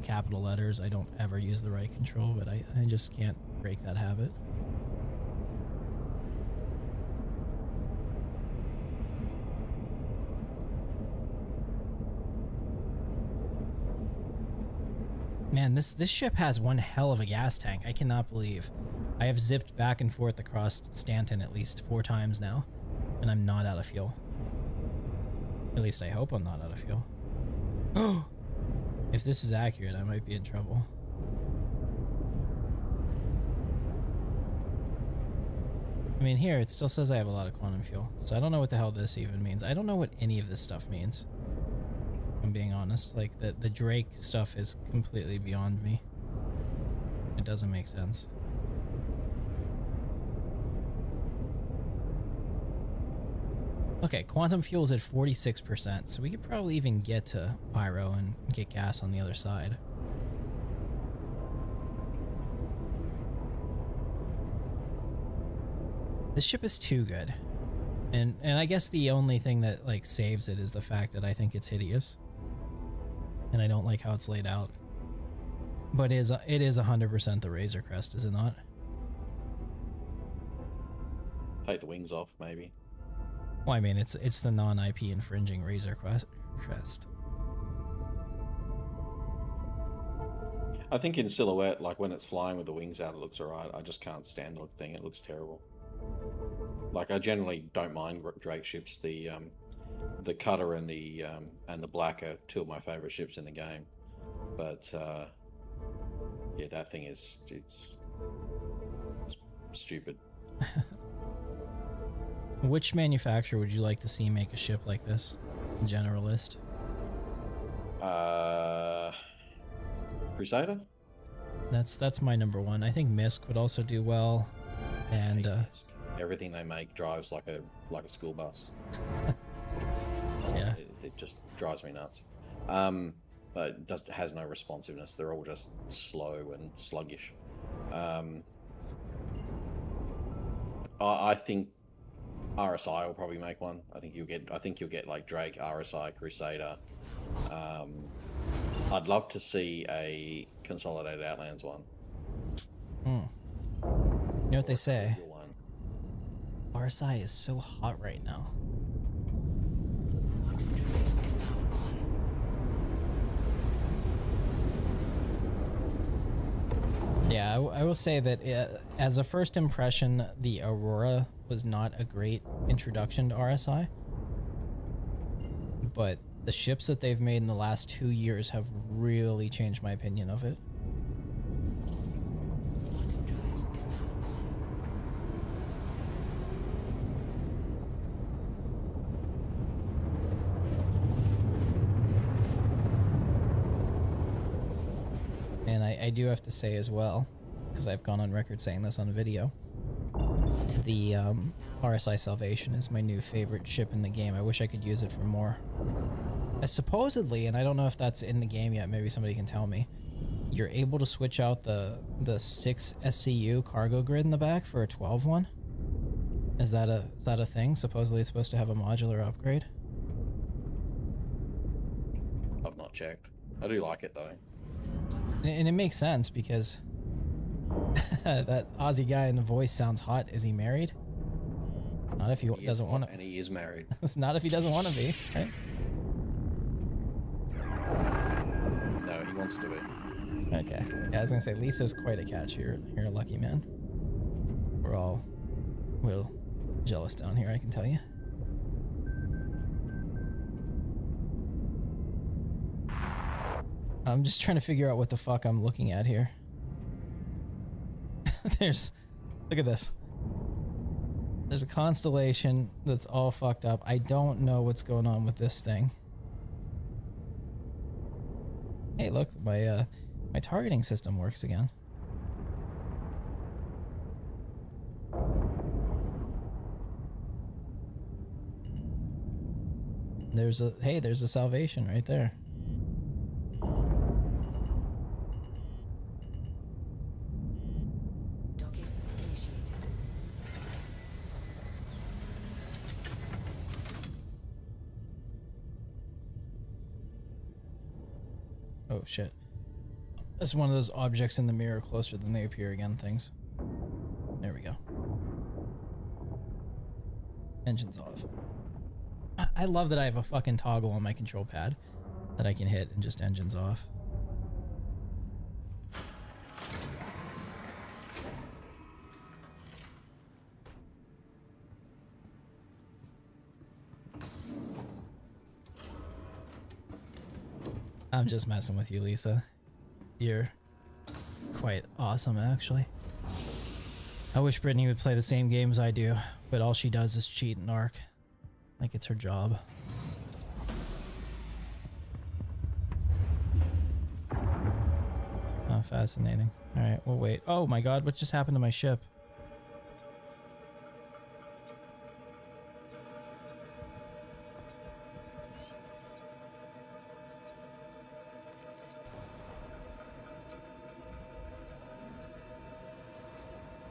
capital letters. I don't ever use the right control, but I just can't break that habit. Man, this ship has one hell of a gas tank. I cannot believe. I have zipped back and forth across Stanton at least 4 times now, and I'm not out of fuel. At least I hope I'm not out of fuel. Oh! If this is accurate, I might be in trouble. I mean, here, it still says I have a lot of quantum fuel, so I don't know what the hell this even means. I don't know what any of this stuff means. If I'm being honest. Like, the Drake stuff is completely beyond me. It doesn't make sense. Okay, quantum fuel is at 46%, so we could probably even get to Pyro and get gas on the other side. This ship is too good. And I guess the only thing that like saves it is the fact that I think it's hideous. And I don't like how it's laid out. But it is 100% the Razor Crest, is it not? Take the wings off, maybe. Well, I mean, it's the non-IP infringing Razor Crest. I think in silhouette, like when it's flying with the wings out, it looks alright. I just can't stand the thing. It looks terrible. Like, I generally don't mind Drake ships. The Cutter and the Black are 2 of my favorite ships in the game. But yeah, that thing it's stupid. Which manufacturer would you like to see make a ship like this? Generalist. Crusader? That's my number 1. I think Misk would also do well. And everything they make drives like a school bus. Yeah. It just drives me nuts. But it has no responsiveness. They're all just slow and sluggish. I think RSI will probably make one. I think you'll get like Drake, RSI, Crusader. I'd love to see a Consolidated Outlands one. You know what they say? RSI is so hot right now. Yeah, I will say that as a first impression, the Aurora was not a great introduction to RSI. But the ships that they've made in the last 2 years have really changed my opinion of it. And I do have to say as well, because I've gone on record saying this on video, the RSI Salvation is my new favorite ship in the game. I wish I could use it for more. Supposedly, and I don't know if that's in the game yet, maybe somebody can tell me, you're able to switch out the 6 SCU cargo grid in the back for a 12 one. Is that a thing? Supposedly it's supposed to have a modular upgrade. I've not checked. I do like it though. And it makes sense because that Aussie guy in the voice sounds hot. Is he married? Not if he doesn't want to. And he is married. It's not if he doesn't want to be, right? wants to be. Okay. Yeah, I was gonna say Lisa's quite a catch. You're a lucky man. We're all real jealous down here, I can tell you. I'm just trying to figure out what the fuck I'm looking at here. Look at this. There's a constellation that's all fucked up. I don't know what's going on with this thing. Hey, look, my targeting system works again. There's a salvation right there. Oh shit. That's one of those objects in the mirror closer than they appear again things. There we go. Engine's off. I love that I have a fucking toggle on my control pad that I can hit and just engine's off. I'm just messing with you, Lisa. You're quite awesome, actually. I wish Brittany would play the same games I do, but all she does is cheat and arc. Like it's her job. Oh, fascinating. Alright, we'll wait. Oh my god, what just happened to my ship?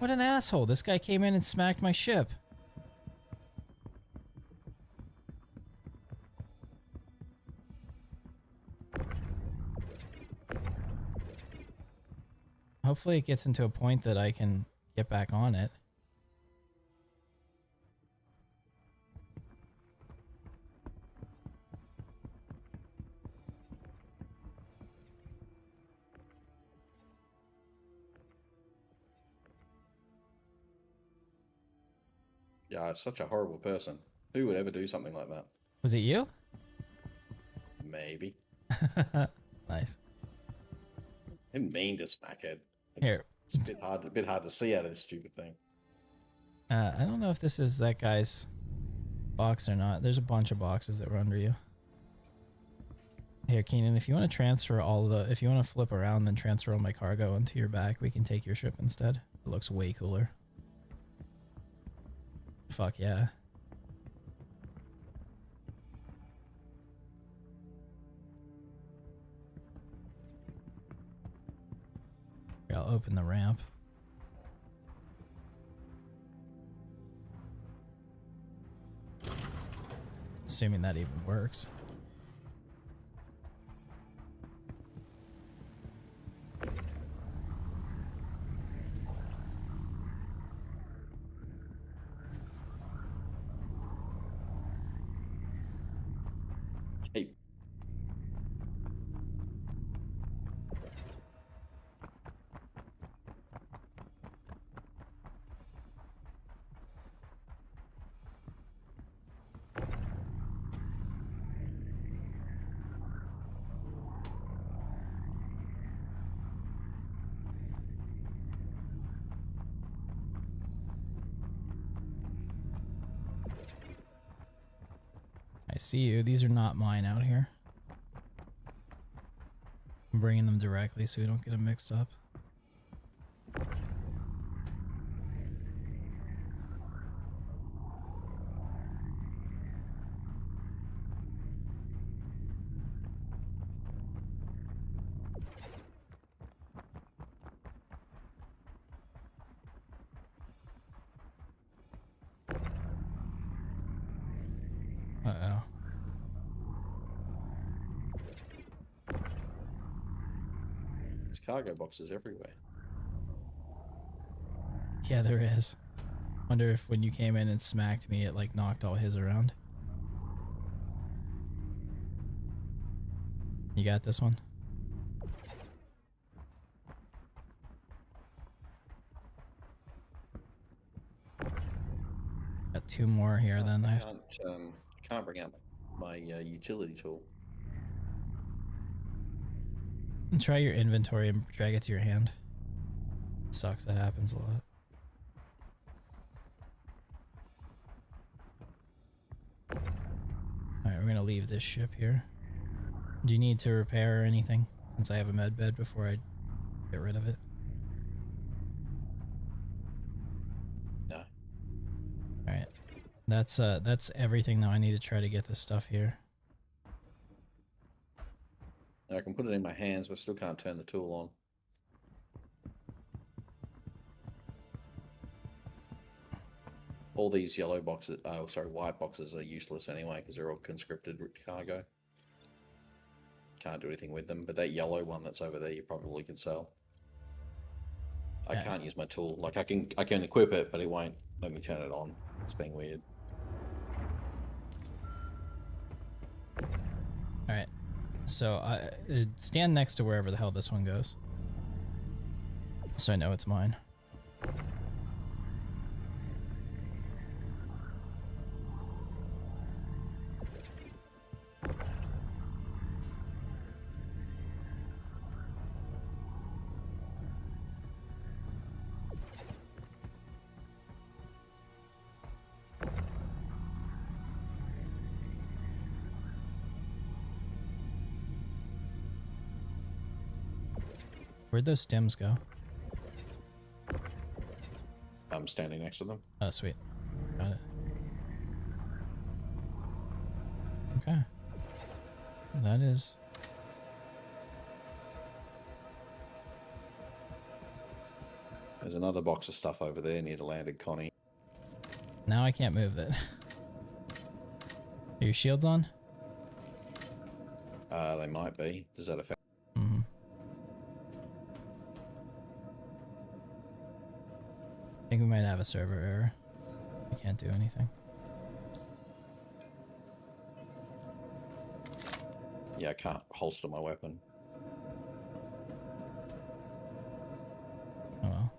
What an asshole. This guy came in and smacked my ship. Hopefully it gets into a point that I can get back on it. Yeah, such a horrible person. Who would ever do something like that? Was it you? Maybe. Nice. Didn't mean to smack it. Here. It's a bit hard to see out of this stupid thing. I don't know if this is that guy's box or not. There's a bunch of boxes that were under you. Here, Keenan, if you want to transfer if you want to flip around, then transfer all my cargo into your back, we can take your ship instead. It looks way cooler. Fuck yeah. Here, I'll open the ramp. Assuming that even works. Hey. I see you. These are not mine out here. I'm bringing them directly so we don't get them mixed up. Uh-oh. There's cargo boxes everywhere. Yeah, there is. Wonder if when you came in and smacked me, it like knocked all his around. You got this one? fuck 2 more here. Then I can't bring out my utility tool. And try your inventory and drag it to your hand. It sucks. That happens a lot. Alright, we're gonna leave this ship here. Do you need to repair or anything? Since I have a med bed before I get rid of it. No. Alright. That's everything though. I need to try to get this stuff here. I can put it in my hands, but still can't turn the tool on. All these yellow boxes, oh sorry, white boxes are useless anyway because they're all conscripted cargo. Can't do anything with them, but that yellow one that's over there you probably could sell. I can't use my tool. Like I can equip it, but it won't let me turn it on. It's being weird. Alright. So stand next to wherever the hell this one goes. So I know it's mine. Where'd those stems go? I'm standing next to them. Oh, sweet. Got it. Okay. That is... There's another box of stuff over there near the landed Connie. Now I can't move it. Are your shields on? They might be. Does that affect? Mm-hmm. I think we might have a server error. We can't do anything. Yeah, I can't holster my weapon. Oh well.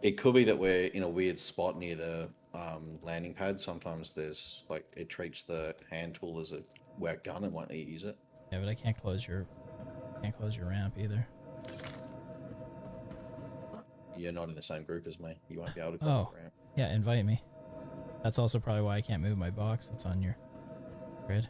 It could be that we're in a weird spot near the landing pad. Sometimes there's like it treats the hand tool as a wet gun and won't let you use it. Yeah, but I can't close your ramp either. You're not in the same group as me. You won't be able to close the ramp. Yeah, invite me. That's also probably why I can't move my box that's on your grid.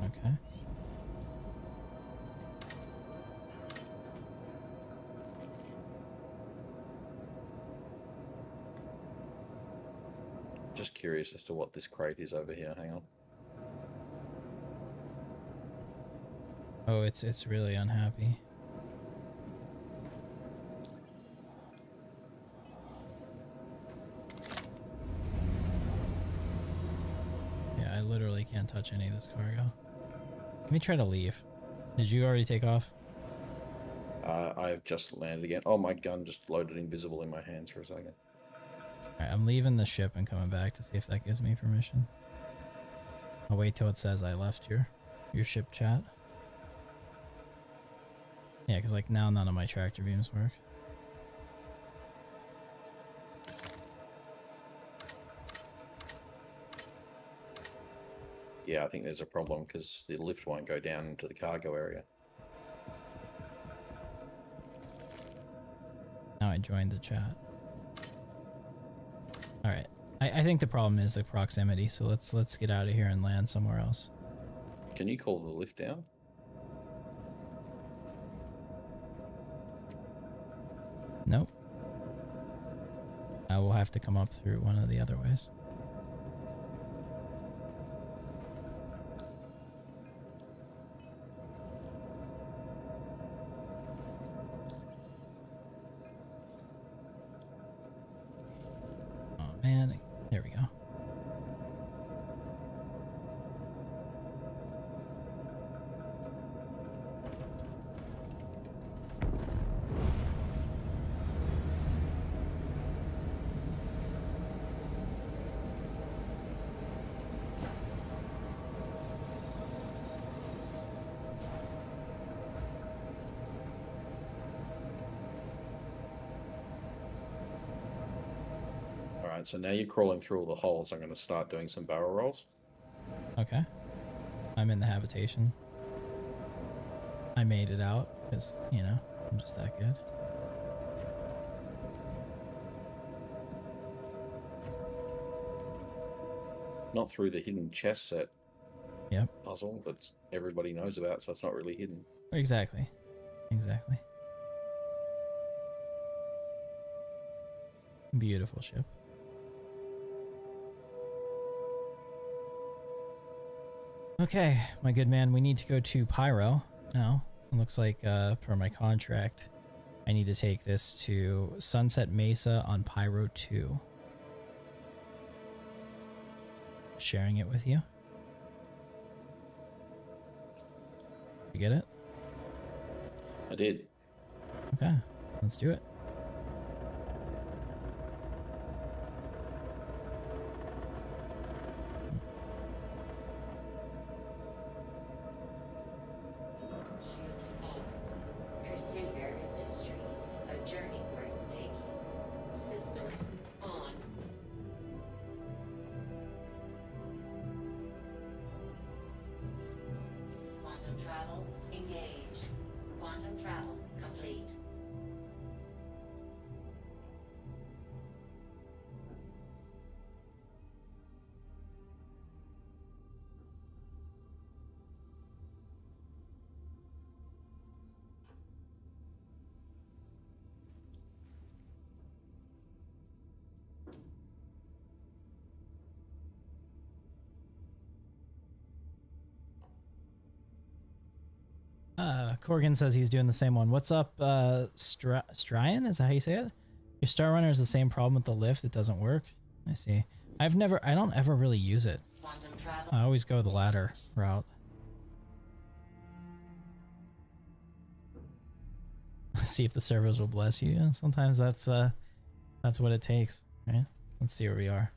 Okay. Just curious as to what this crate is over here. Hang on. Oh, it's really unhappy. Yeah, I literally can't touch any of this cargo. Let me try to leave. Did you already take off? I've just landed again. Oh, my gun just loaded invisible in my hands for a second. Alright, I'm leaving the ship and coming back to see if that gives me permission. I'll wait till it says I left your ship chat. Yeah, because like now none of my tractor beams work. Yeah, I think there's a problem because the lift won't go down into the cargo area. Now I joined the chat. Alright. I think the problem is the proximity, so let's get out of here and land somewhere else. Can you call the lift down? Nope. I will have to come up through one of the other ways. Oh man, there we go. Alright, so now you're crawling through all the holes. I'm going to start doing some barrel rolls. Okay. I'm in the habitation. I made it out because, you know, I'm just that good. Not through the hidden chest set Yep. puzzle that everybody knows about, so it's not really hidden. Exactly. Exactly. Beautiful ship. Okay, my good man, we need to go to Pyro now. It looks like, per my contract, I need to take this to Sunset Mesa on Pyro 2. Sharing it with you. You get it? I did. Okay, let's do it. Shields off. Crusader Industries, a journey worth taking. Systems on. Quantum travel engaged. Quantum travel complete. Corgan says he's doing the same one. What's up, Stryan? Is that how you say it? Your Star Runner is the same problem with the lift. It doesn't work. I see. I don't ever really use it. I always go the ladder route. See if the servers will bless you. Yeah, sometimes that's what it takes, right? Let's see where we are.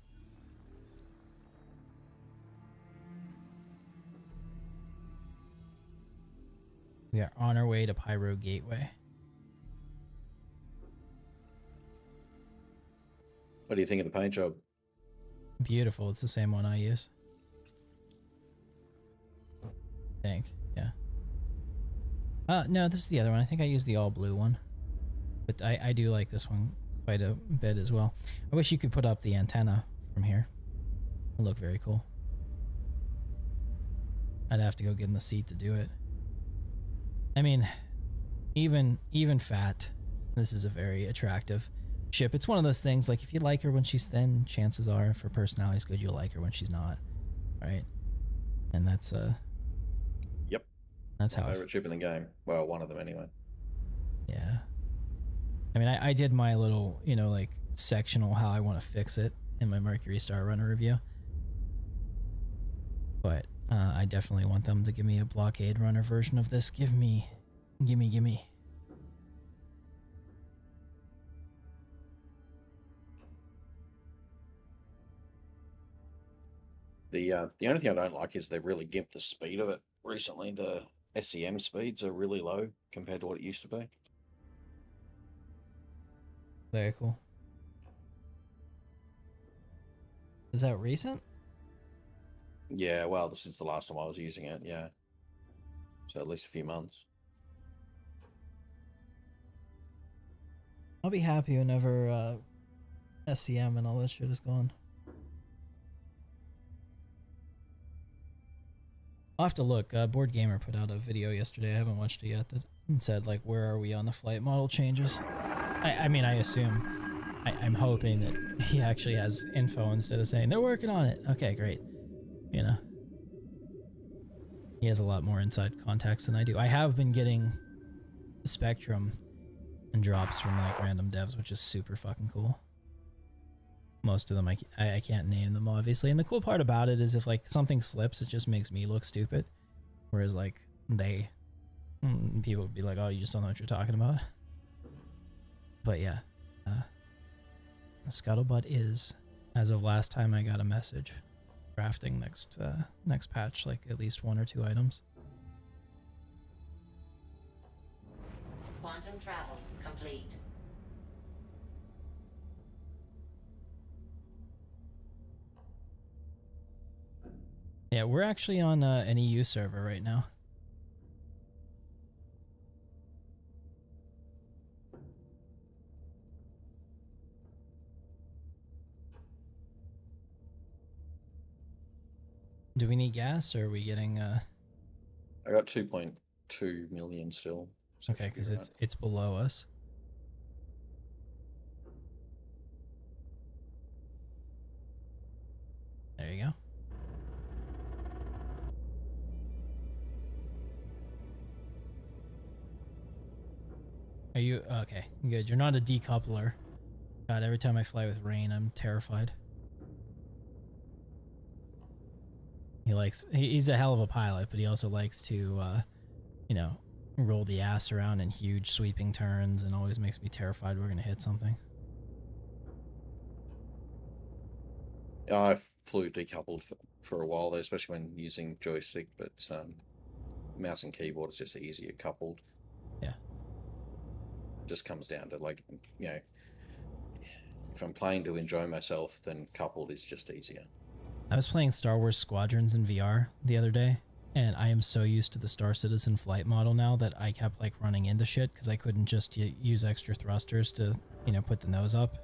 We are on our way to Pyro Gateway. What do you think of the paint job? Beautiful. It's the same one I use. I think, yeah. No, this is the other one. I think I used the all blue one. But I do like this one quite a bit as well. I wish you could put up the antenna from here. It'll look very cool. I'd have to go get in the seat to do it. I mean, even fat, this is a very attractive ship. It's one of those things, like, if you like her when she's thin, chances are, if her personality's good, you'll like her when she's not, right? And that's Yep. That's my how favorite ship in the game. Well, one of them anyway. Yeah. I mean, I did my little, you know, like, sectional how I want to fix it in my Mercury Star Runner review. But I definitely want them to give me a blockade runner version of this. Gimme. The only thing I don't like is they've really gimped the speed of it recently. The SEM speeds are really low compared to what it used to be. Very cool. Is that recent? Yeah, well, since the last time I was using it, yeah. So at least a few months. I'll be happy whenever SEM and all that shit is gone. I'll have to look. Board Gamer put out a video yesterday. I haven't watched it yet. That said, like, where are we on the flight model changes? I mean, I assume. I'm hoping that he actually has info instead of saying they're working on it. Okay, great. You know, he has a lot more inside context than I do. I have been getting Spectrum and drops from, like, random devs, which is super fucking cool. Most of them I can't name them, obviously, and the cool part about it is if, like, something slips, it just makes me look stupid, whereas, like, people would be like, oh, you just don't know what you're talking about. But yeah, the scuttlebutt is, as of last time I got a message, drafting next patch, like, at least 1 or 2 items. Quantum travel complete. Yeah, we're actually on an EU server right now. Do we need gas, or are we getting I got 2.2 million still. So okay, because it's below us. There you go. Are you okay? Good. You're not a decoupler. God, every time I fly with Rain, I'm terrified. He's a hell of a pilot, but he also likes to, you know, roll the ass around in huge sweeping turns and always makes me terrified we're going to hit something. I flew decoupled for a while there, especially when using joystick, but mouse and keyboard is just easier coupled. Yeah. Just comes down to, like, you know, if I'm playing to enjoy myself, then coupled is just easier. I was playing Star Wars Squadrons in VR the other day, and I am so used to the Star Citizen flight model now that I kept like running into shit because I couldn't just use extra thrusters to, you know, put the nose up.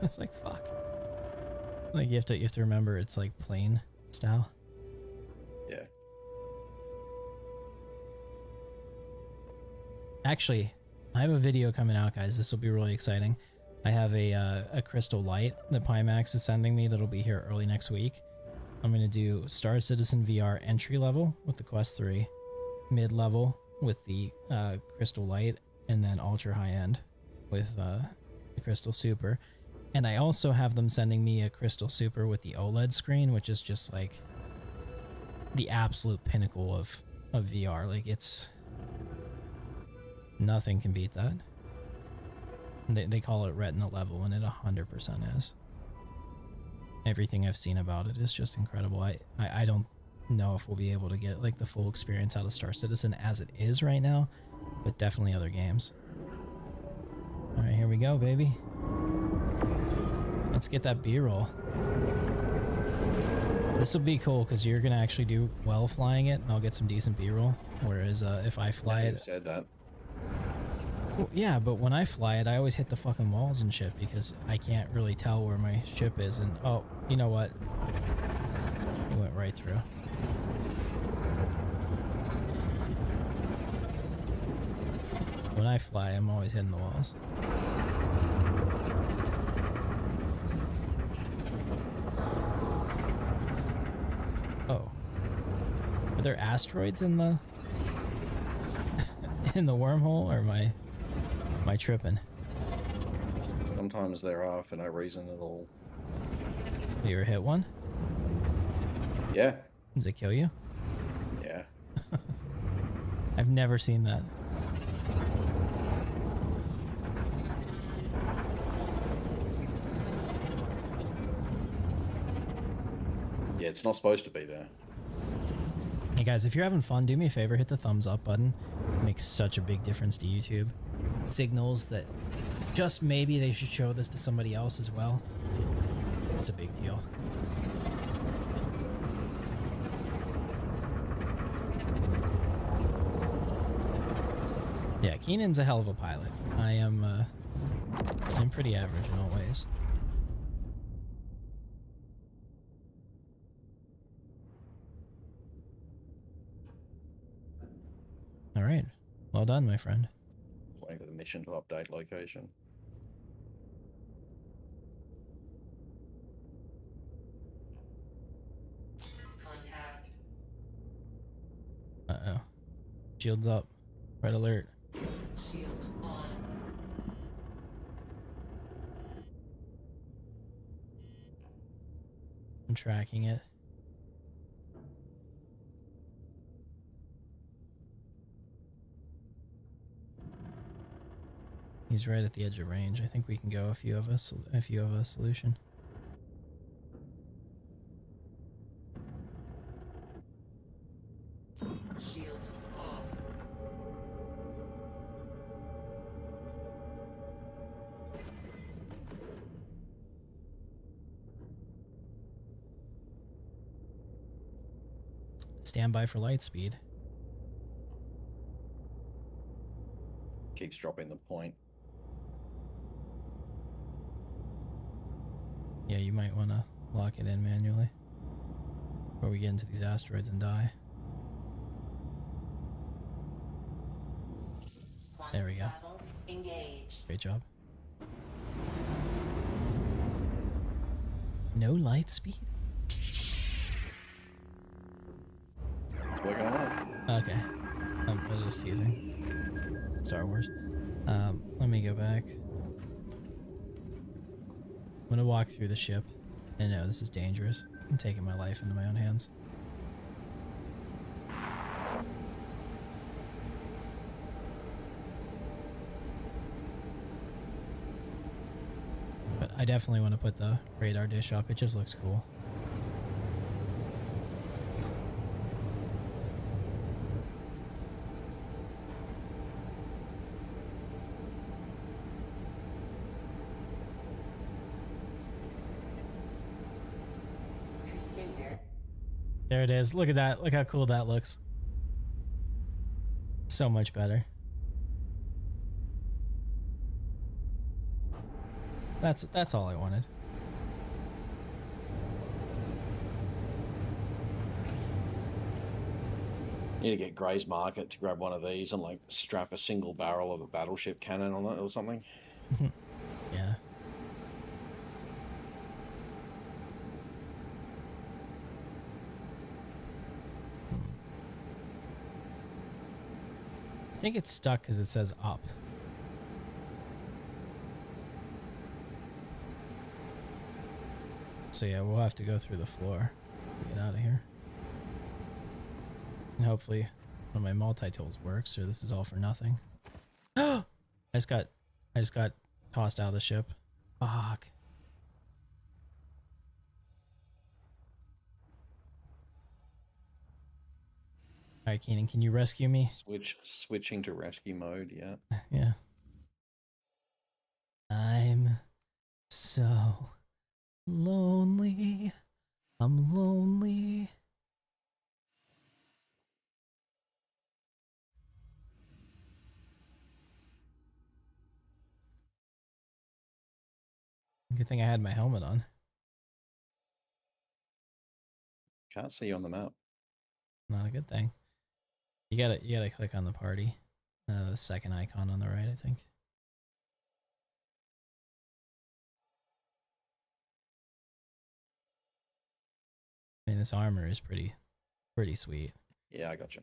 It's like, fuck. Like you have to remember it's like plane style. Yeah. Actually, I have a video coming out, guys. This will be really exciting. I have a crystal light that Pimax is sending me that'll be here early next week. I'm going to do Star Citizen VR entry level with the Quest 3, mid level with the crystal light, and then ultra high end with the crystal super. And I also have them sending me a crystal super with the OLED screen, which is just like the absolute pinnacle of VR. Like it's nothing can beat that. They call it retina level, and it 100% is. Everything I've seen about it is just incredible. I don't know if we'll be able to get like the full experience out of Star Citizen as it is right now, but definitely other games. All right, here we go, baby. Let's get that B-roll. This will be cool because you're gonna actually do well flying it, and I'll get some decent B-roll. Whereas if I fly it, said that. Well, yeah, but when I fly it, I always hit the fucking walls and shit because I can't really tell where my ship is. And oh, you know what? It went right through. When I fly, I'm always hitting the walls. Oh, are there asteroids in the in the wormhole, or am I tripping? Sometimes there are for no reason at all. You ever hit one? Yeah. Does it kill you? Yeah. I've never seen that. Yeah, it's not supposed to be there. Hey guys, if you're having fun, do me a favor, hit the thumbs up button. It makes such a big difference to YouTube. It signals that just maybe they should show this to somebody else as well. It's a big deal. Yeah, Keenan's a hell of a pilot. I'm pretty average in all ways. All right. Well done, my friend. Waiting for the mission to update location. Contact. Uh-oh. Shields up. Red alert. Shields on. I'm tracking it. He's right at the edge of range. I think we can go a few of us solution. Shields off. stand by for light speed. Keeps dropping the point. Yeah, you might want to lock it in manually before we get into these asteroids and die. There we go. Great job. No light speed? It's working on it. Okay. I was just teasing. Star Wars. Let me go back. I'm gonna walk through the ship. I know this is dangerous. I'm taking my life into my own hands. But I definitely want to put the radar dish up. It just looks cool. There it is. Look at that. Look how cool that looks. So much better. That's all I wanted. Need to get Gray's Market to grab one of these and like strap a single barrel of a battleship cannon on it or something. Yeah. I think it's stuck because it says up. So yeah, we'll have to go through the floor to get out of here. And hopefully one of my multi-tools works, or this is all for nothing. I just got tossed out of the ship. Fuck. Alright, Keenan, can you rescue me? Switching to rescue mode, yeah. Yeah. I'm so lonely. I'm lonely. Good thing I had my helmet on. Can't see you on the map. Not a good thing. You gotta click on the party. The second icon on the right, I think. I mean, this armor is pretty sweet. Yeah, I got you.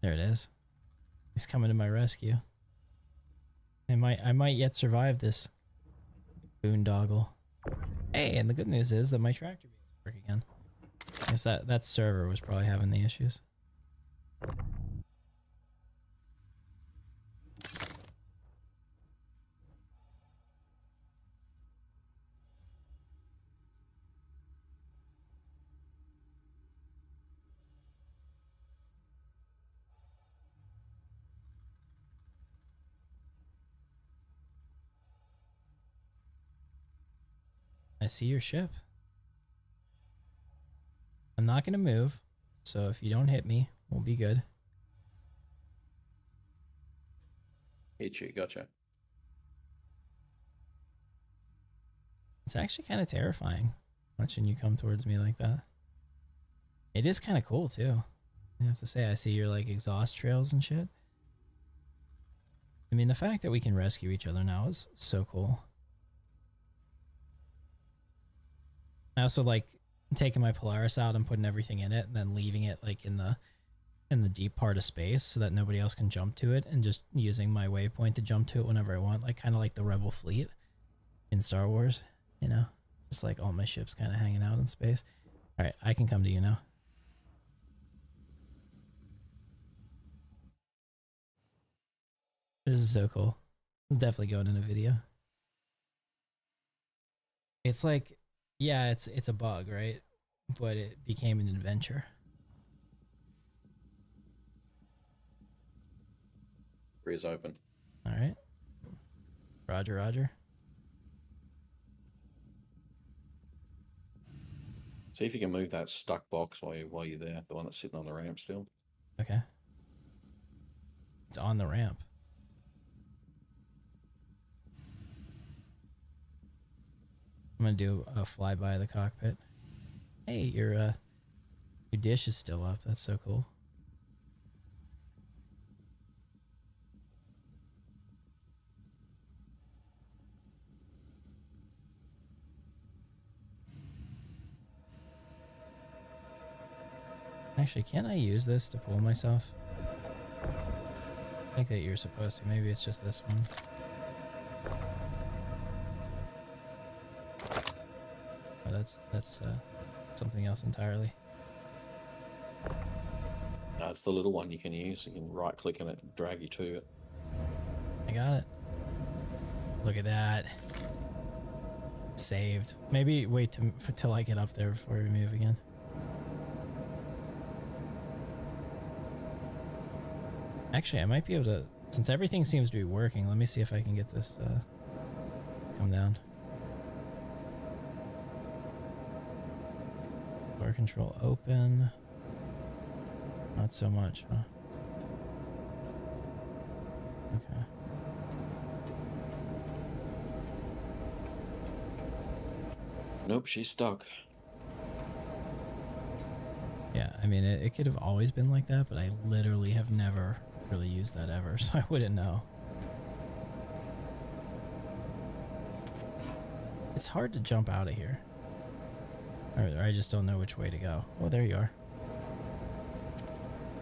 There it is. He's coming to my rescue. I might yet survive this boondoggle. Hey, and the good news is that my tractor beams work again. I guess that server was probably having the issues. I see your ship. I'm not going to move, so if you don't hit me, we'll be good. Hit you, gotcha. It's actually kind of terrifying watching you come towards me like that. It is kind of cool too. I have to say, I see your like exhaust trails and shit. I mean, the fact that we can rescue each other now is so cool. I also like taking my Polaris out and putting everything in it and then leaving it like in the deep part of space so that nobody else can jump to it, and just using my waypoint to jump to it whenever I want, like kind of like the Rebel fleet in Star Wars, you know, just like all my ships kind of hanging out in space. All right, I can come to you now. This is so cool. It's definitely going in a video. It's like, yeah, it's a bug, right? but it became an adventure. Door is open. All right. Roger, roger. See if you can move that stuck box while you're there. The one that's sitting on the ramp still. Okay. It's on the ramp. I'm gonna do a flyby of the cockpit. Hey, your dish is still up. That's so cool. Actually, can't I use this to pull myself? I think that you're supposed to. Maybe it's just this one. Oh, that's something else entirely. No, it's the little one you can use. You can right click on it and drag you to it. I got it. Look at that. Saved. Maybe wait till I get up there before we move again. Actually, I might be able to, since everything seems to be working, let me see if I can get this come down. Door control open. Not so much, huh? Okay. Nope, she's stuck. Yeah, I mean, it could have always been like that, but I literally have never really used that ever, so I wouldn't know. It's hard to jump out of here. Or I just don't know which way to go. Oh, there you are.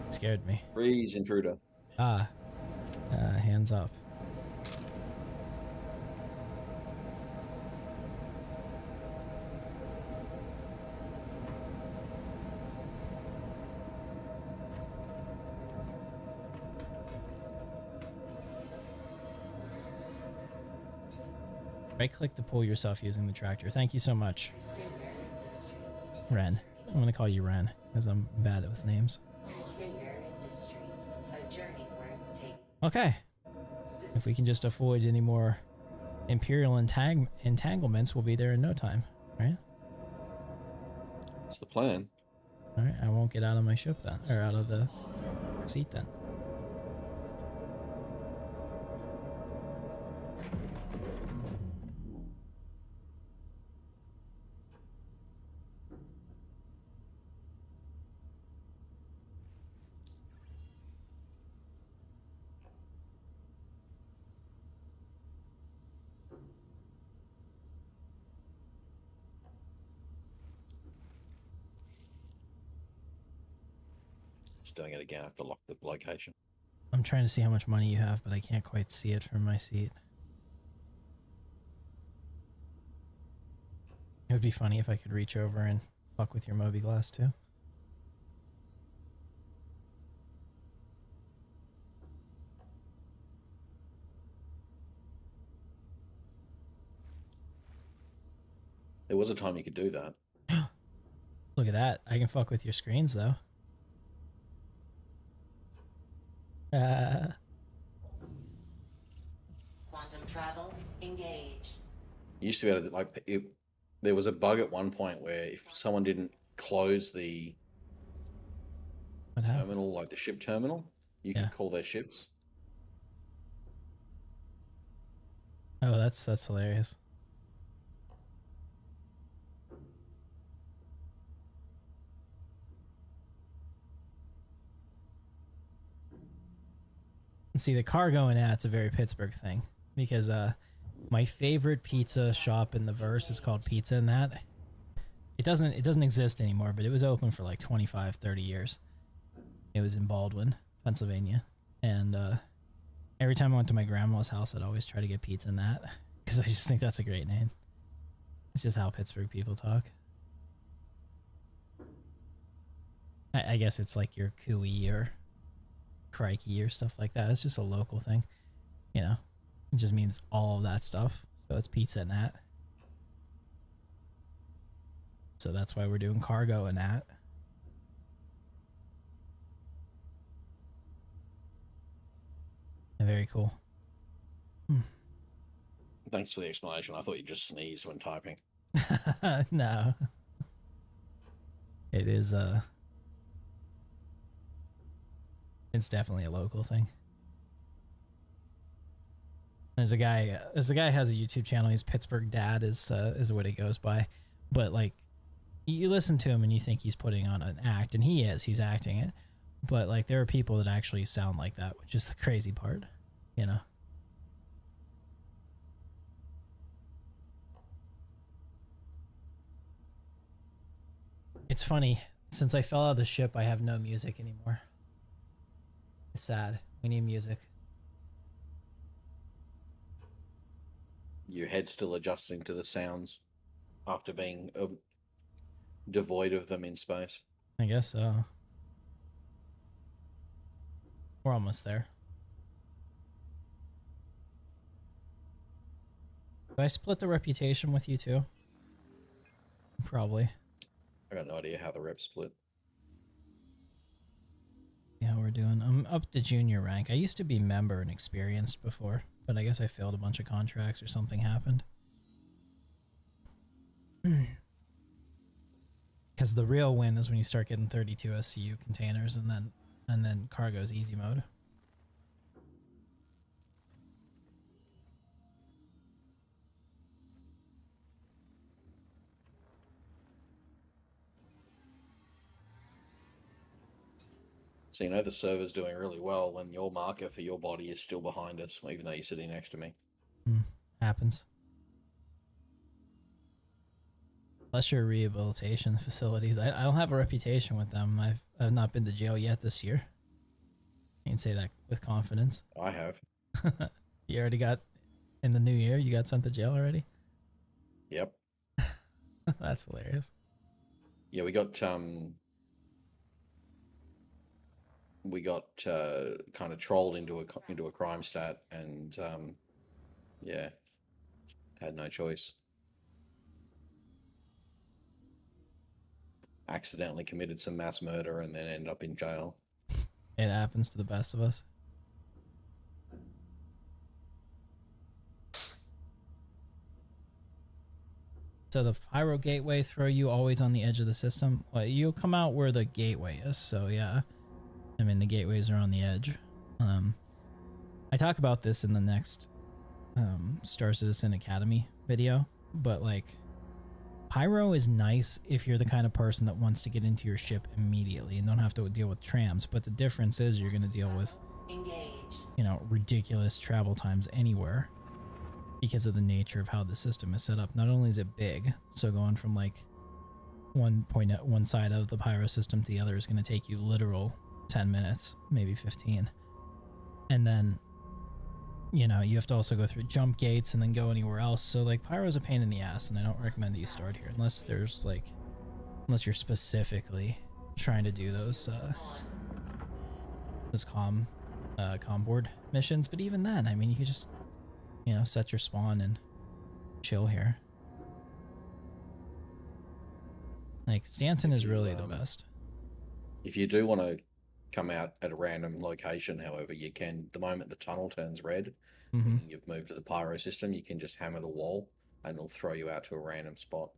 Scared me. Freeze, intruder. Hands up. Right click to pull yourself using the tractor. Thank you so much. Ren. I'm going to call you Ren because I'm bad with names. Okay. If we can just avoid any more Imperial entanglements, we'll be there in no time, right? That's the plan. Alright, I won't get out of my ship then. Or out of the seat then. Just doing it again. I have to lock the location. I'm trying to see how much money you have, but I can't quite see it from my seat. It would be funny if I could reach over and fuck with your Moby glass too. There was a time you could do that. Look at that. I can fuck with your screens though. Quantum travel engaged. You used to be able to, like, there was a bug at one point where if someone didn't close the terminal, like the ship terminal, you could call their ships. Oh, that's hilarious. See, the cargo and it's a very Pittsburgh thing because my favorite pizza shop in the verse is called Pizza and That. It doesn't exist anymore, but it was open for like 25, 30 years. It was in Baldwin, Pennsylvania, and every time I went to my grandma's house, I'd always try to get Pizza and That because I just think that's a great name. It's just how Pittsburgh people talk. I guess it's like your cooey or crikey or stuff like that. It's just a local thing, you know. It just means all of that stuff. So it's Pizza and That. So that's why we're doing cargo and that. Very cool. Thanks for the explanation. I thought you just sneezed when typing. No. It is it's definitely a local thing. There's a guy who has a YouTube channel. He's Pittsburgh Dad is what he goes by. But like you listen to him and you think he's putting on an act, and he's acting it. But like there are people that actually sound like that, which is the crazy part, you know. It's funny, since I fell out of the ship, I have no music anymore. It's sad. We need music. Your head's still adjusting to the sounds after being devoid of them in space. I guess so. We're almost there. Do I split the reputation with you too? Probably. I got no idea how the reps split. Yeah, we're doing. I'm up to junior rank. I used to be member and experienced before, but I guess I failed a bunch of contracts or something happened. Because the real win is when you start getting 32 SCU containers, and then cargo's easy mode. So you know the server's doing really well when your marker for your body is still behind us, even though you're sitting next to me. Happens. Unless you're rehabilitation facilities. I don't have a reputation with them. I've not been to jail yet this year. I can say that with confidence. I have. You already got, in the new year, you got sent to jail already? Yep. That's hilarious. Yeah, we got kind of trolled into a crime stat, and yeah, had no choice. Accidentally committed some mass murder and then ended up in jail. It happens to the best of us. So the pyro gateway throw you always on the edge of the system? Well, you'll come out where the gateway is, so yeah. I mean, the gateways are on the edge. I talk about this in the next Star Citizen Academy video, but like, pyro is nice if you're the kind of person that wants to get into your ship immediately and don't have to deal with trams, but the difference is you're going to deal with, you know, ridiculous travel times anywhere because of the nature of how the system is set up. Not only is it big, so going from like one side of the pyro system to the other is going to take you literal 10 minutes, maybe 15. And then, you know, you have to also go through jump gates and then go anywhere else. So like, pyro's a pain in the ass, and I don't recommend that you start here unless you're specifically trying to do those comm board missions. But even then, I mean, you could just, you know, set your spawn and chill here. Like, Stanton is really the best. If you do want to come out at a random location, however, you can, the moment the tunnel turns red, and you've moved to the pyro system, you can just hammer the wall and it'll throw you out to a random spot.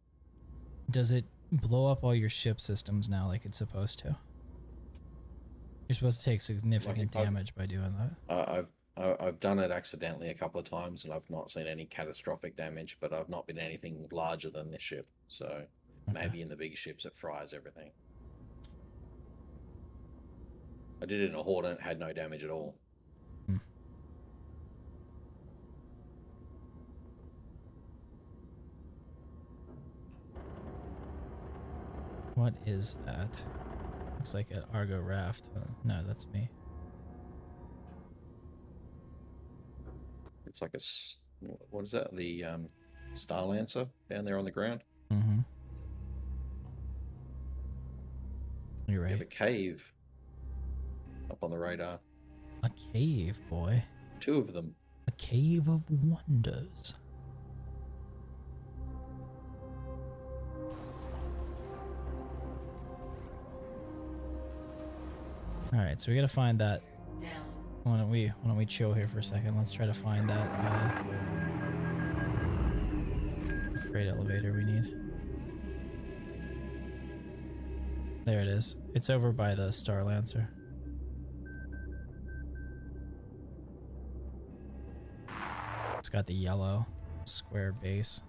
Does it blow up all your ship systems now like it's supposed to? You're supposed to take significant damage by doing that. I've done it accidentally a couple of times, and I've not seen any catastrophic damage, but I've not been anything larger than this ship. So maybe in the big ships it fries everything. I did it in a Hornet, had no damage at all. What is that? Looks like an Argo raft. No, that's me. It's like a, what is that? The Star Lancer down there on the ground? You're right. You have a cave up on the radar. A cave, boy. 2 of them. A cave of wonders. All right, so we gotta find that. Why don't we chill here for a second? Let's try to find that freight elevator we need. There it is. It's over by the Star Lancer. It's got the yellow square base.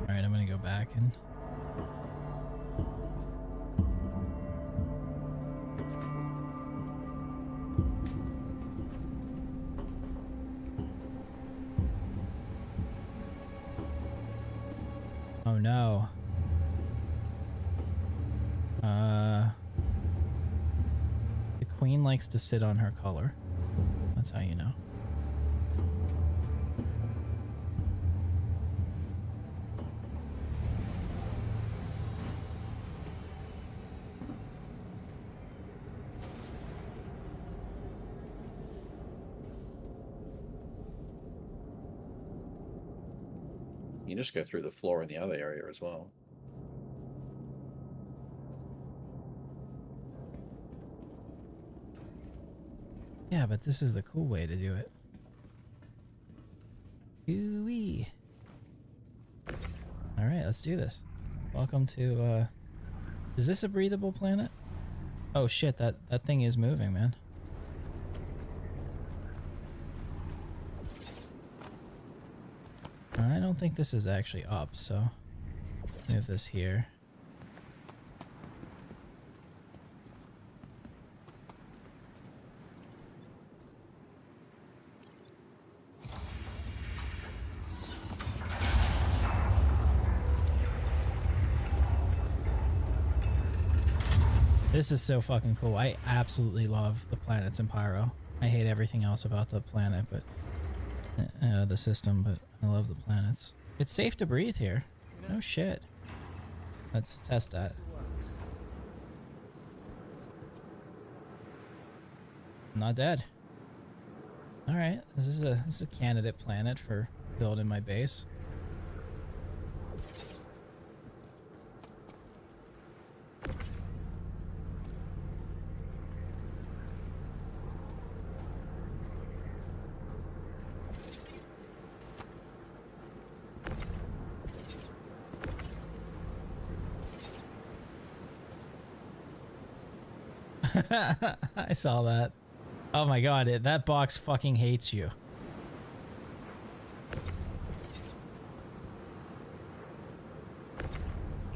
Alright, I'm gonna go back and... Oh no. The queen likes to sit on her color. That's how you know. You just go through the floor in the other area as well. Yeah, but this is the cool way to do it. Ooh-wee. Alright, let's do this. Welcome to, is this a breathable planet? Oh shit, that thing is moving, man. I don't think this is actually up, so move this here. This is so fucking cool. I absolutely love the planets in Pyro. I hate everything else about the planet, but the system, but I love the planets. It's safe to breathe here. No shit. Let's test that. I'm not dead. Alright, this is a candidate planet for building my base. I saw that. Oh my god, that box fucking hates you.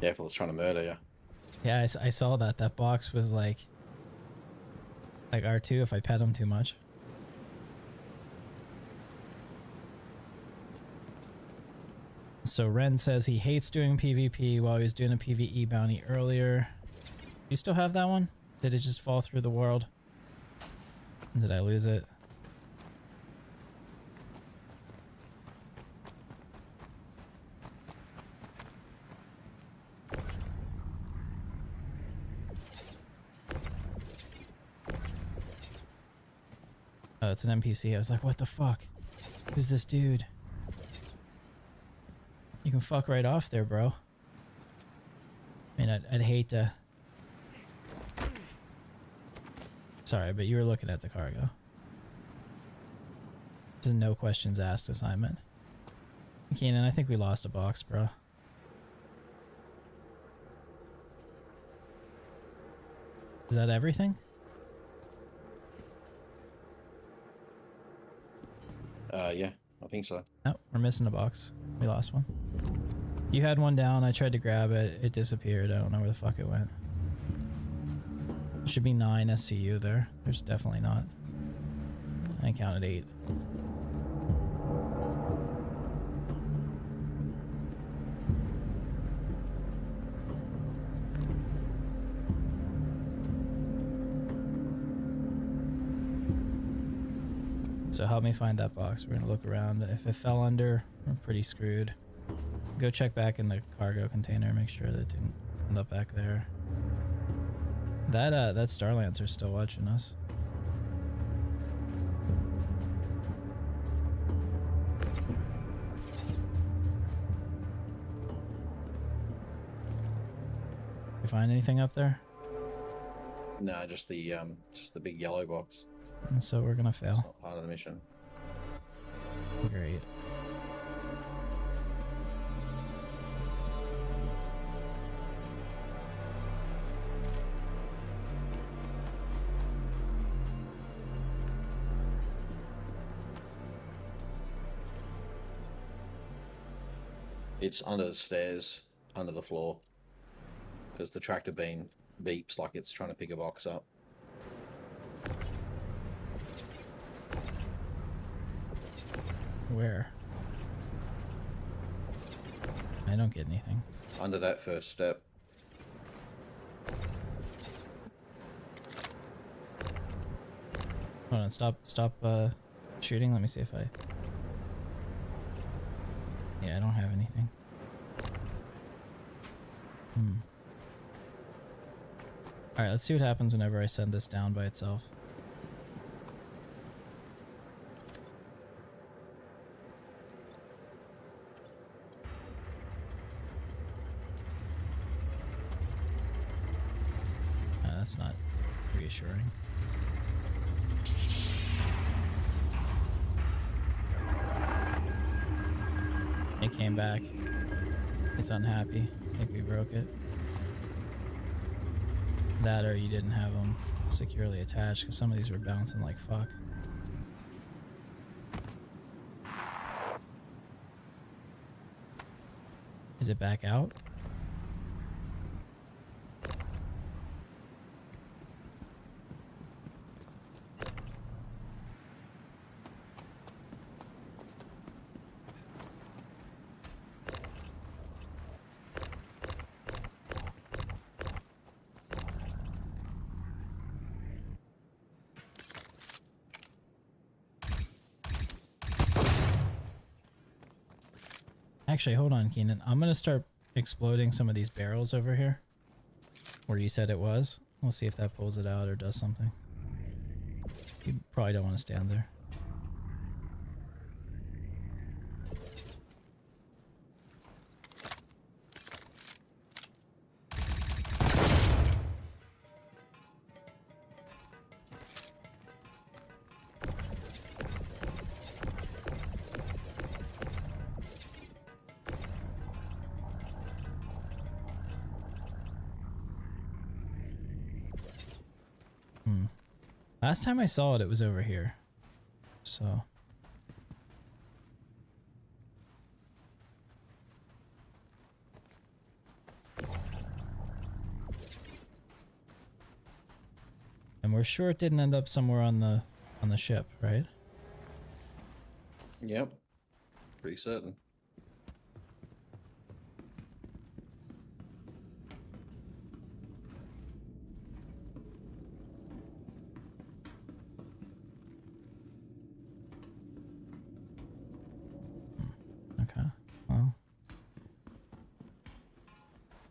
Careful, it's trying to murder you. Yeah, I saw that. That box was like R2 if I pet him too much. So Ren says he hates doing PvP while he was doing a PvE bounty earlier. You still have that one? Did it just fall through the world? Did I lose it? Oh, it's an NPC. I was like, what the fuck? Who's this dude? You can fuck right off there, bro. I mean, I'd hate to... Sorry, but you were looking at the cargo. It's a no questions asked assignment. Keenan, I think we lost a box, bro. Is that everything? Yeah, I think so. No, we're missing a box. We lost one. You had one down. I tried to grab it. It disappeared. I don't know where the fuck it went. Should be 9 SCU there. There's definitely not. I counted 8. So help me find that box. We're gonna look around. If it fell under, we're pretty screwed. Go check back in the cargo container, make sure that it didn't end up back there. That Star Lancer's still watching us. You find anything up there? No, just the big yellow box. And so we're gonna fail. Not part of the mission. Great. It's under the stairs, under the floor, because the tractor beam beeps like it's trying to pick a box up. Where? I don't get anything. Under that first step. Hold on, stop shooting. Let me see if I... Yeah, I don't have anything. Alright, let's see what happens whenever I send this down by itself. That's not reassuring. It came back. It's unhappy. I think we broke it. That or you didn't have them securely attached, because some of these were bouncing like fuck. Is it back out? Actually, hold on, Keenan. I'm gonna start exploding some of these barrels over here, where you said it was. We'll see if that pulls it out or does something. You probably don't want to stand there. Last time I saw it, it was over here. So. And we're sure it didn't end up somewhere on the ship, right? Yep. Pretty certain.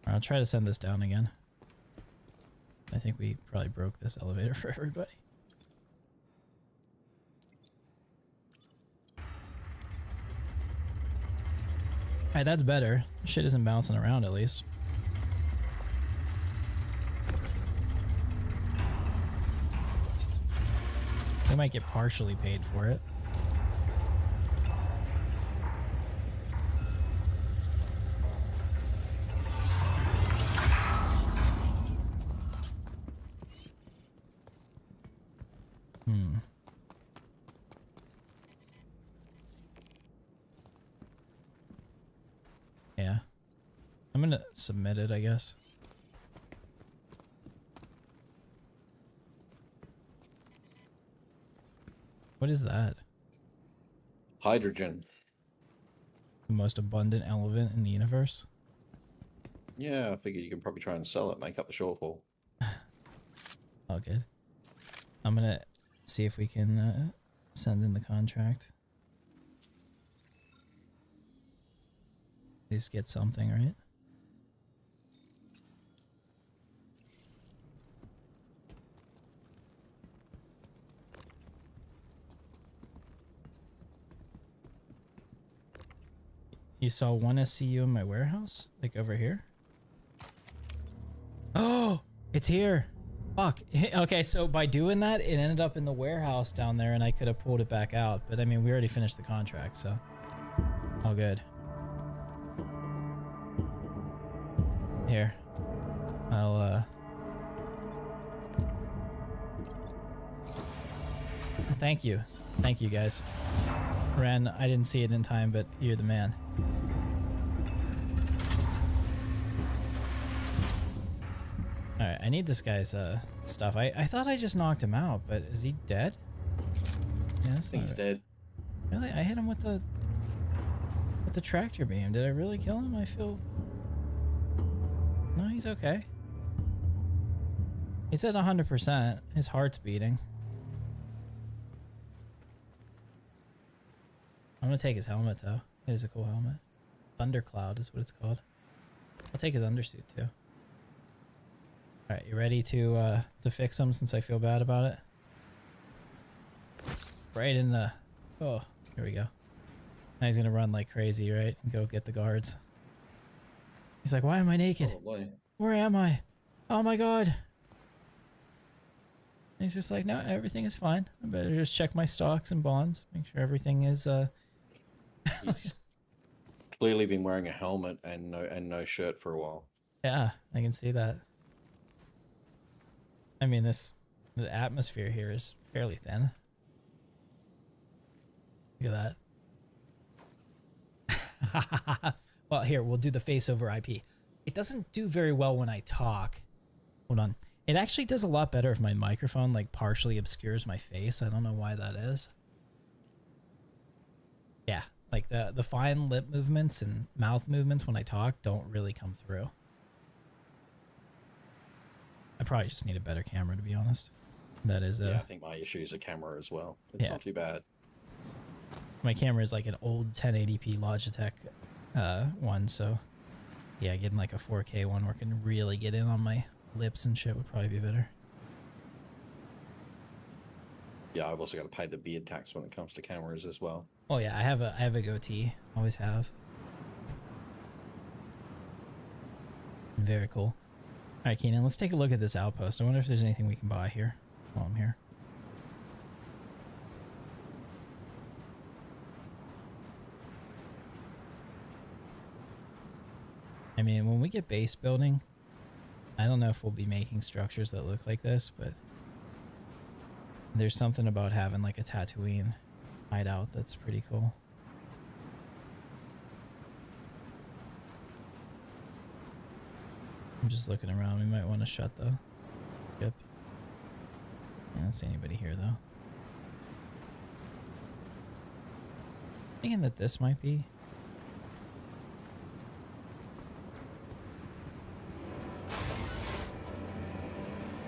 I'll try to send this down again. I think we probably broke this elevator for everybody. Alright, that's better. Shit isn't bouncing around at least. We might get partially paid for it. Yeah. I'm gonna submit it, I guess. What is that? Hydrogen. The most abundant element in the universe? Yeah, I figured you could probably try and sell it, make up the shortfall. All good. I'm gonna see if we can send in the contract. At least get something, right? You saw one SCU in my warehouse? Like over here? Oh, it's here. Fuck. Okay, so by doing that, it ended up in the warehouse down there, and I could have pulled it back out. But I mean, we already finished the contract, so all good. Here, I'll thank you guys. Ren, I didn't see it in time, but you're the man. Alright, I need this guy's stuff. I thought I just knocked him out, but is he dead? Yeah, I think he's dead. Really? I hit him with the tractor beam. Did I really kill him? I feel... No, he's okay. He's at 100%. His heart's beating. I'm gonna take his helmet though. It is a cool helmet. Thundercloud is what it's called. I'll take his undersuit too. Alright, you ready to fix him since I feel bad about it? Right in the... Oh, here we go. Now he's gonna run like crazy, right? And go get the guards. He's like, why am I naked? Probably. Where am I? Oh my god. And he's just like, no, everything is fine. I better just check my stocks and bonds. Make sure everything is... He's clearly been wearing a helmet and no shirt for a while. Yeah, I can see that. I mean, the atmosphere here is fairly thin. Look at that. Well, here, we'll do the face over IP. It doesn't do very well when I talk. Hold on. It actually does a lot better if my microphone, like, partially obscures my face. I don't know why that is. Yeah, like, the fine lip movements and mouth movements when I talk don't really come through. I probably just need a better camera, to be honest. That is Yeah, I think my issue is a camera as well. It's not too bad. My camera is like an old 1080p Logitech one, so yeah, getting like a 4K one where I can really get in on my lips and shit would probably be better. Yeah, I've also got to pay the beard tax when it comes to cameras as well. Oh yeah, I have a goatee. Always have. Very cool. Alright, Keenan, let's take a look at this outpost. I wonder if there's anything we can buy here while I'm here. I mean, when we get base building, I don't know if we'll be making structures that look like this, but there's something about having like a Tatooine hideout that's pretty cool. I'm just looking around. We might want to shut the ship. I don't see anybody here though. Thinking that this might be.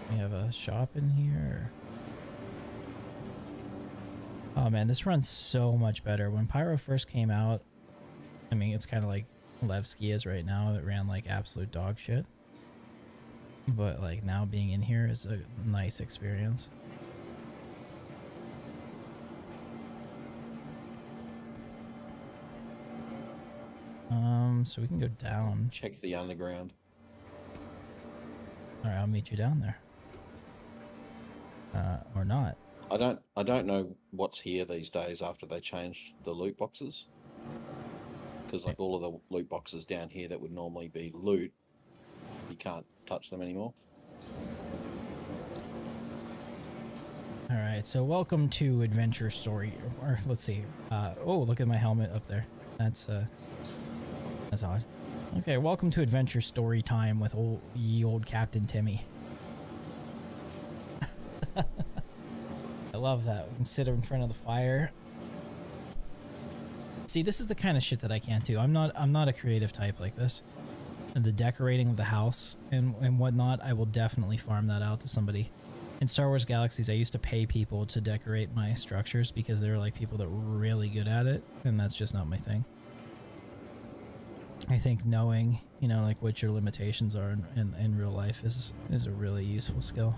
We have a shop in here. Oh man, this runs so much better. When Pyro first came out, I mean, it's kind of like Levski is right now. It ran like absolute dog shit. But like now being in here is a nice experience. So we can go down. Check the underground. Alright, I'll meet you down there. Or not. I don't know what's here these days after they changed the loot boxes. Because like all of the loot boxes down here that would normally be loot, you can't touch them anymore. Alright, so welcome to Adventure Story, or let's see. Oh, look at my helmet up there. That's odd. Okay, welcome to Adventure Story Time with old Captain Timmy. I love that. We can sit in front of the fire. See, this is the kind of shit that I can't do. I'm not a creative type like this. And the decorating of the house and whatnot, I will definitely farm that out to somebody. In Star Wars Galaxies, I used to pay people to decorate my structures because they were like people that were really good at it, and that's just not my thing. I think knowing, you know, like what your limitations are in real life is a really useful skill.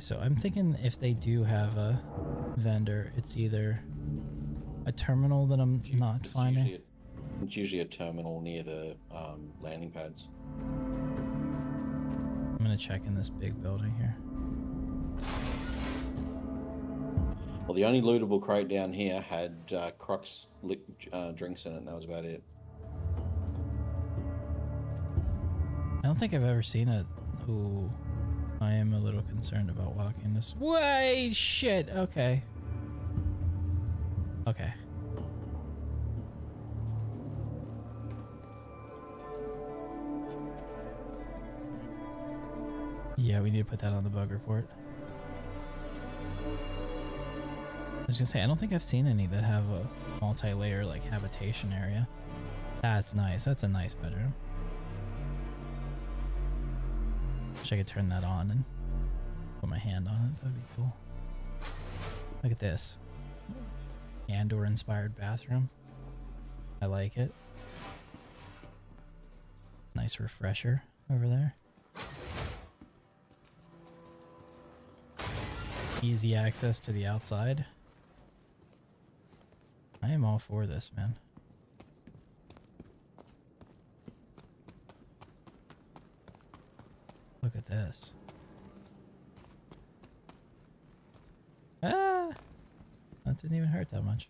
so I'm thinking if they do have a vendor, it's either a terminal that I'm not finding. It's usually a terminal near the landing pads. I'm gonna check in this big building here. Well, the only lootable crate down here had Crux drinks in it, and that was about it. I don't think I've ever seen it. Ooh, I am a little concerned about walking this way. Shit. Okay. Okay. Yeah, we need to put that on the bug report. I was gonna say, I don't think I've seen any that have a multi-layer like habitation area. That's nice. That's a nice bedroom. Wish I could turn that on and put my hand on it. That'd be cool. Look at this. Andor-inspired bathroom. I like it. Nice refresher over there. Easy access to the outside. I am all for this, man. Look at this. Ah! That didn't even hurt that much.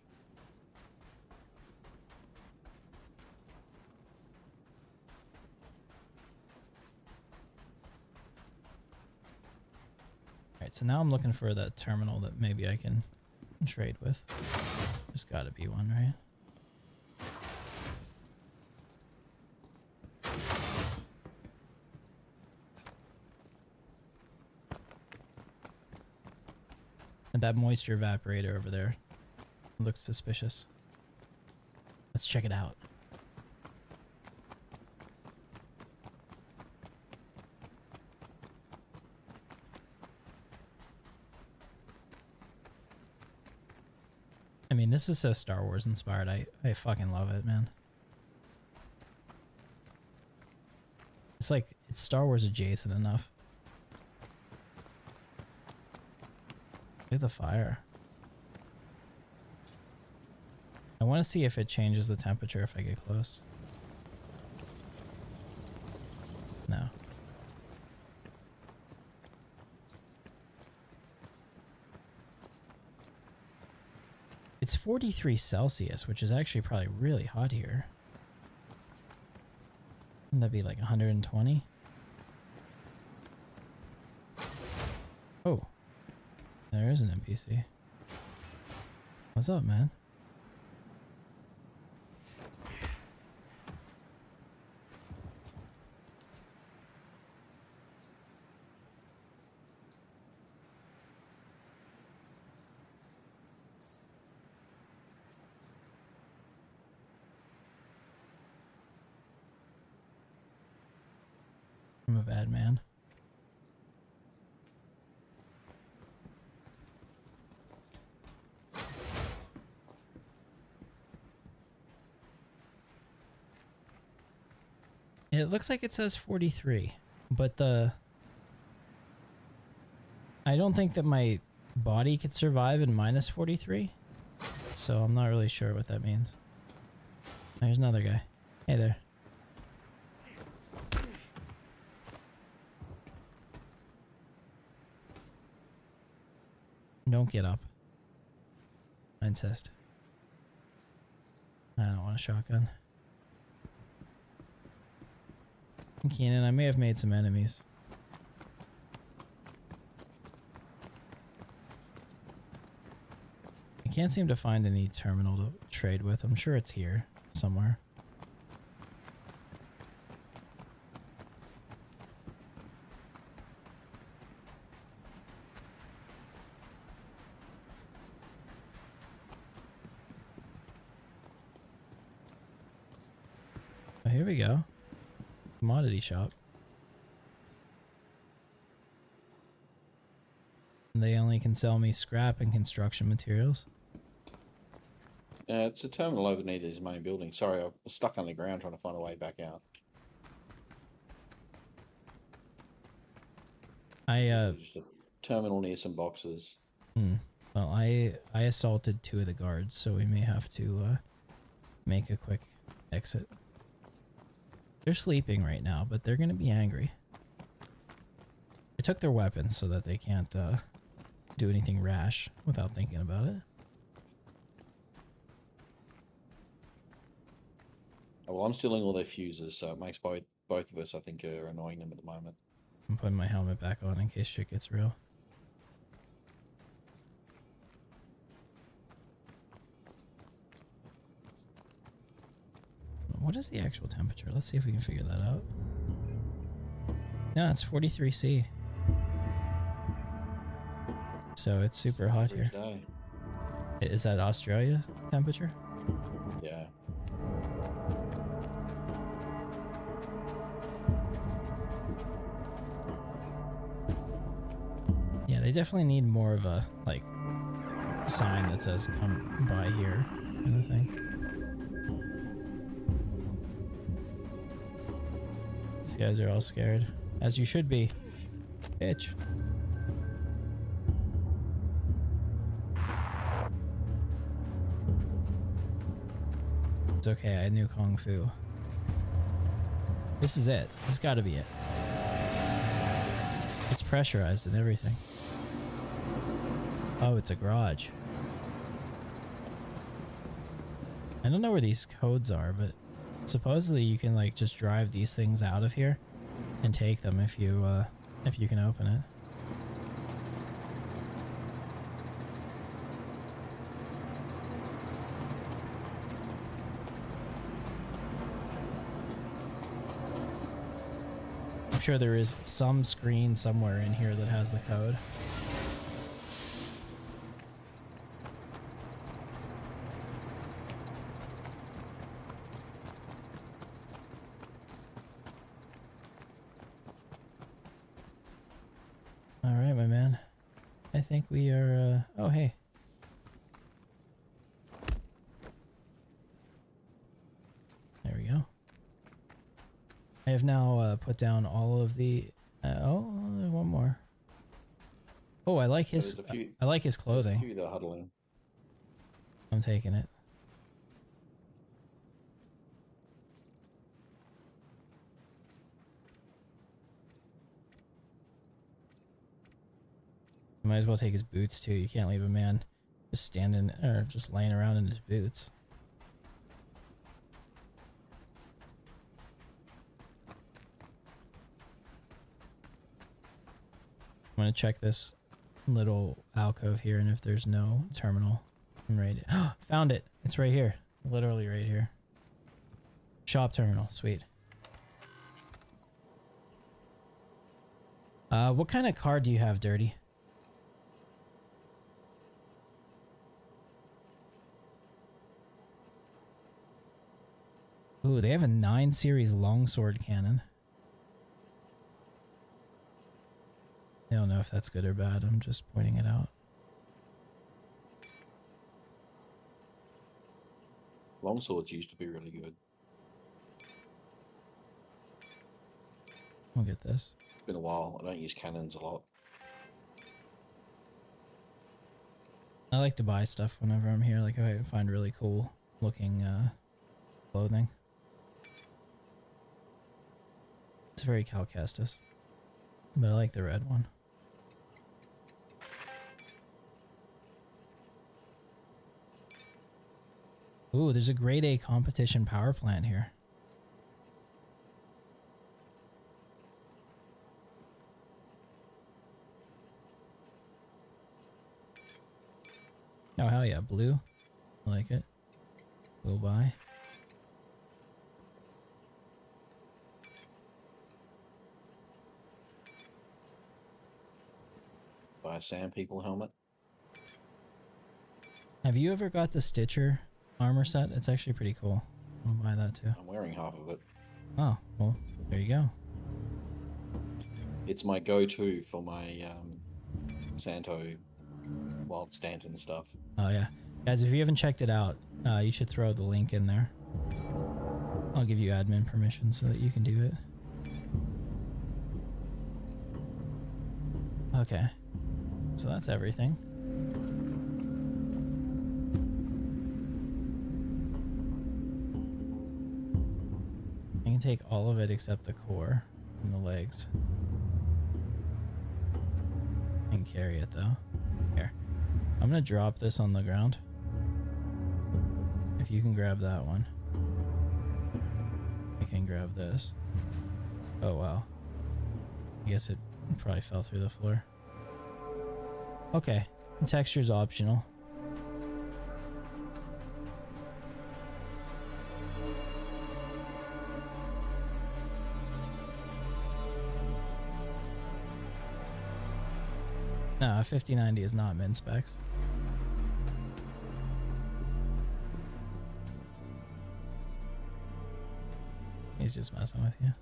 Alright, so now I'm looking for that terminal that maybe I can trade with. There's gotta be one, right? And that moisture evaporator over there looks suspicious. Let's check it out. I mean, this is so Star Wars inspired. I fucking love it, man. It's like, it's Star Wars adjacent enough. Look at the fire. I want to see if it changes the temperature if I get close. No. It's 43 Celsius, which is actually probably really hot here. Wouldn't that be like 120? Oh. There is an NPC. What's up, man? I'm a bad man. It looks like it says 43, but I don't think that my body could survive in minus 43, so I'm not really sure what that means. There's another guy. Hey there. Don't get up. I insist. I don't want a shotgun. Keenan, I may have made some enemies. I can't seem to find any terminal to trade with. I'm sure it's here somewhere. Oh, here we go. Commodity shop. They only can sell me scrap and construction materials. It's a terminal overneath his main building. Sorry, I was stuck on the ground trying to find a way back out. I Just a terminal near some boxes. Well, I assaulted 2 of the guards, so we may have to make a quick exit. They're sleeping right now, but they're gonna be angry. I took their weapons so that they can't do anything rash without thinking about it. Well, I'm stealing all their fuses, so it makes both of us, I think, are annoying them at the moment. I'm putting my helmet back on in case shit gets real. What is the actual temperature? Let's see if we can figure that out. Yeah, it's 43°C. So it's super hot here. Is that Australia temperature? Yeah. Yeah, they definitely need more of a, like, sign that says come by here kind of thing. These guys are all scared. As you should be. Bitch. It's okay, I knew Kung Fu. This is it. This has got to be it. It's pressurized and everything. Oh, it's a garage. I don't know where these codes are, but supposedly you can like just drive these things out of here and take them if you can open it. I'm sure there is some screen somewhere in here that has the code. All right, my man. I think we are, oh, hey. There we go. I have now put down all of the. Oh, there's one more. Oh, I like his. I like his clothing. There's a few that are huddling. I'm taking it. You might as well take his boots too. You can't leave a man just standing or just laying around in his boots. I'm gonna check this little alcove here, and if there's no terminal, I'm ready. Found it! It's right here. Literally right here. Shop terminal. Sweet. What kind of car do you have, Dirty? Ooh, they have a 9 series longsword cannon. I don't know if that's good or bad. I'm just pointing it out. Longswords used to be really good. We'll get this. It's been a while. I don't use cannons a lot. I like to buy stuff whenever I'm here. Like, I find really cool looking clothing. It's very Cal Kestis, but I like the red one. Ooh, there's a grade A competition power plant here. Oh, hell yeah, blue. I like it. We'll buy. Buy a Sand People helmet. Have you ever got the Stitcher armor set? It's actually pretty cool. I'll buy that too. I'm wearing half of it. Oh, well, there you go. It's my go-to for my Santo Wild Stanton stuff. Oh yeah. Guys, if you haven't checked it out, you should throw the link in there. I'll give you admin permission so that you can do it. Okay. So that's everything. I can take all of it except the core and the legs. I can carry it though. Here. I'm gonna drop this on the ground. If you can grab that one. I can grab this. Oh wow. I guess it probably fell through the floor. Okay. The texture's optional. No, a 5090 is not min specs. He's just messing with you.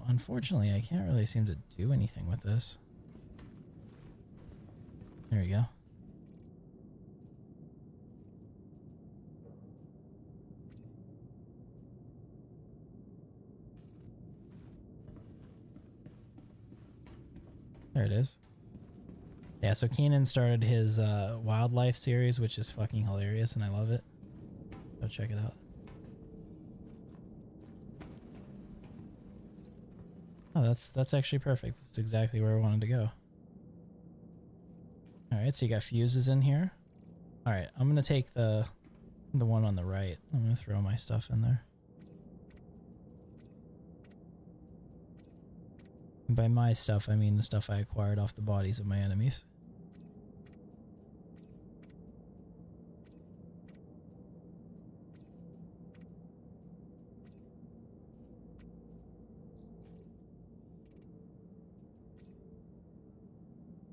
Unfortunately, I can't really seem to do anything with this. There we go. There it is. Yeah, so Keenan started his wildlife series, which is fucking hilarious, and I love it. Go check it out. Oh, that's actually perfect. That's exactly where I wanted to go. Alright, so you got fuses in here. Alright, I'm gonna take the one on the right. I'm gonna throw my stuff in there. And by my stuff, I mean the stuff I acquired off the bodies of my enemies.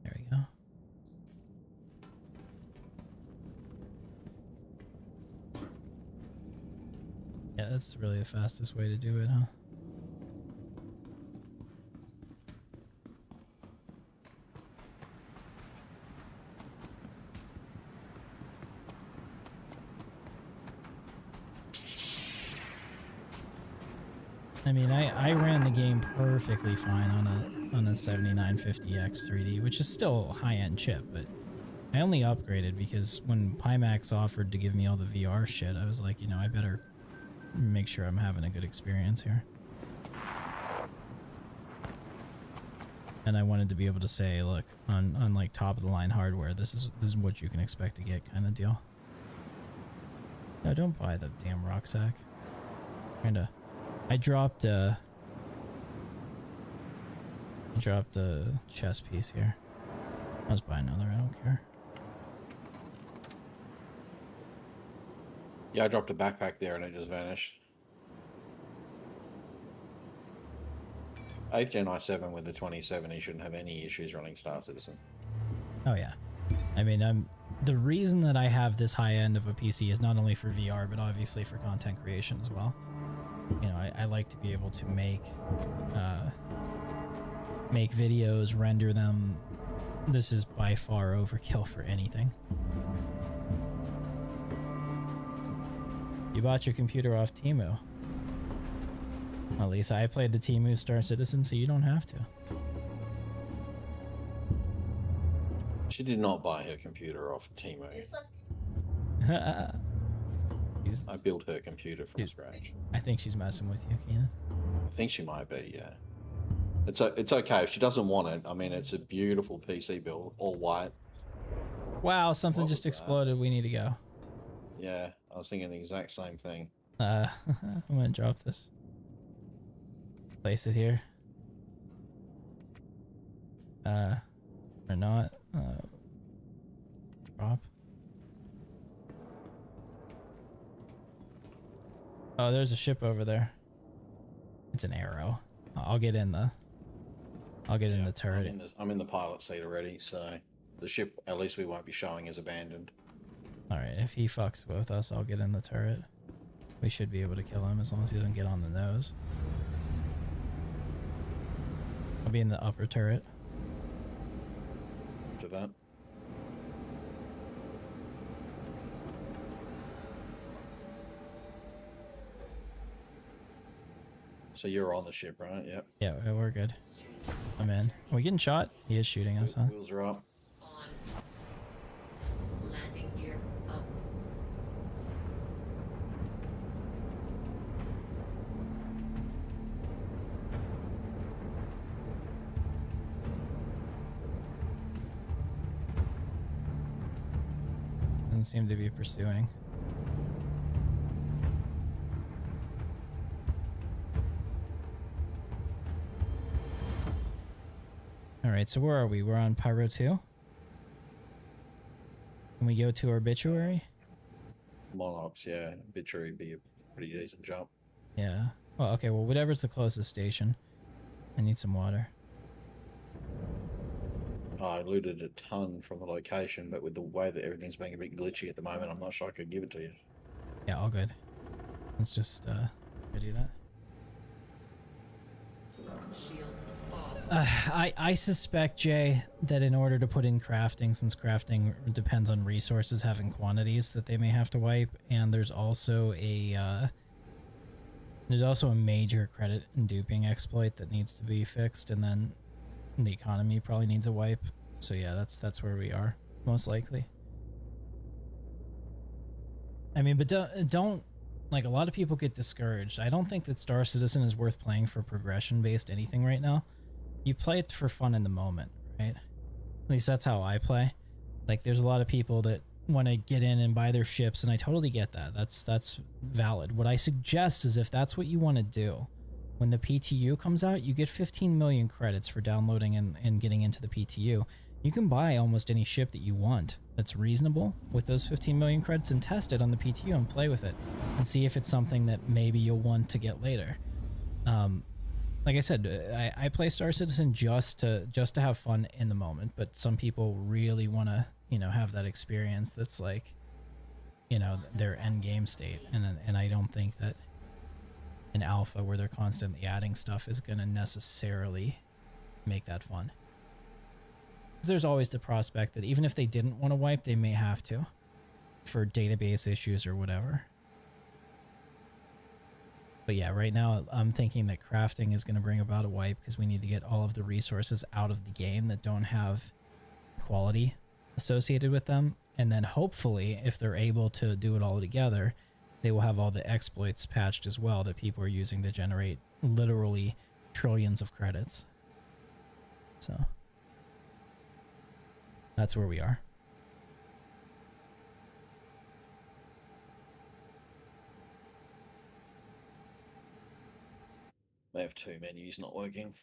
There we go. Yeah, that's really the fastest way to do it, huh? I mean, I ran the game perfectly fine on a 7950X 3D, which is still a high-end chip, but I only upgraded because when Pimax offered to give me all the VR shit, I was like, you know, I better make sure I'm having a good experience here. And I wanted to be able to say, look, on like top of the line hardware, this is what you can expect to get, kind of deal. No, don't buy the damn rucksack. I dropped a chest piece here. I'll just buy another, I don't care. Yeah, I dropped a backpack there and it just vanished. 8th Gen i7 with the 2070 shouldn't have any issues running Star Citizen. Oh yeah. I mean, the reason that I have this high end of a PC is not only for VR, but obviously for content creation as well. You know, I like to be able to make videos, render them. This is by far overkill for anything. You bought your computer off Temu. Well, Lisa, I played the Temu Star Citizen, so you don't have to. She did not buy her computer off Temu. I built her computer from scratch. I think she's messing with you, Keenan. I think she might be, yeah. It's okay if she doesn't want it. I mean, it's a beautiful PC build, all white. Wow, something just exploded. We need to go. Yeah, I was thinking the exact same thing. I'm gonna drop this. Place it here. Or not. Drop. Oh, there's a ship over there. It's an arrow. I'll get in the turret. I'm in the pilot seat already, so the ship, at least we won't be showing, is abandoned. Alright, if he fucks with us, I'll get in the turret. We should be able to kill him as long as he doesn't get on the nose. I'll be in the upper turret. After that. So you're on the ship, right? Yep. Yeah, we're good. I'm in. Are we getting shot? He is shooting us, huh? Wheels are up. Landing gear up. Doesn't seem to be pursuing. Alright, so where are we? We're on Pyro 2? Can we go to Obituary? Monarchs, yeah. Obituary would be a pretty decent jump. Yeah. Well, okay, well, whatever's the closest station. I need some water. I looted a ton from the location, but with the way that everything's being a bit glitchy at the moment, I'm not sure I could give it to you. Yeah, all good. Let's just do that. Shields off. I suspect, Jay, that in order to put in crafting, since crafting depends on resources having quantities that they may have to wipe, and there's also a major credit and duping exploit that needs to be fixed, and then the economy probably needs a wipe. So yeah, that's where we are, most likely. I mean, but don't like, a lot of people get discouraged. I don't think that Star Citizen is worth playing for progression-based anything right now. You play it for fun in the moment, right? At least that's how I play. Like, there's a lot of people that want to get in and buy their ships, and I totally get that. That's valid. What I suggest is, if that's what you want to do, when the PTU comes out, you get 15 million credits for downloading and getting into the PTU. You can buy almost any ship that you want that's reasonable with those 15 million credits and test it on the PTU and play with it and see if it's something that maybe you'll want to get later. Like I said, I play Star Citizen just to have fun in the moment, but some people really want to, have that experience that's like, their end game state, and I don't think that an alpha where they're constantly adding stuff is going to necessarily make that fun. Because there's always the prospect that even if they didn't want to wipe, they may have to for database issues or whatever. But yeah, right now I'm thinking that crafting is going to bring about a wipe because we need to get all of the resources out of the game that don't have quality associated with them. And then hopefully, if they're able to do it all together, they will have all the exploits patched as well that people are using to generate literally trillions of credits. So that's where we are. They have two menus not working.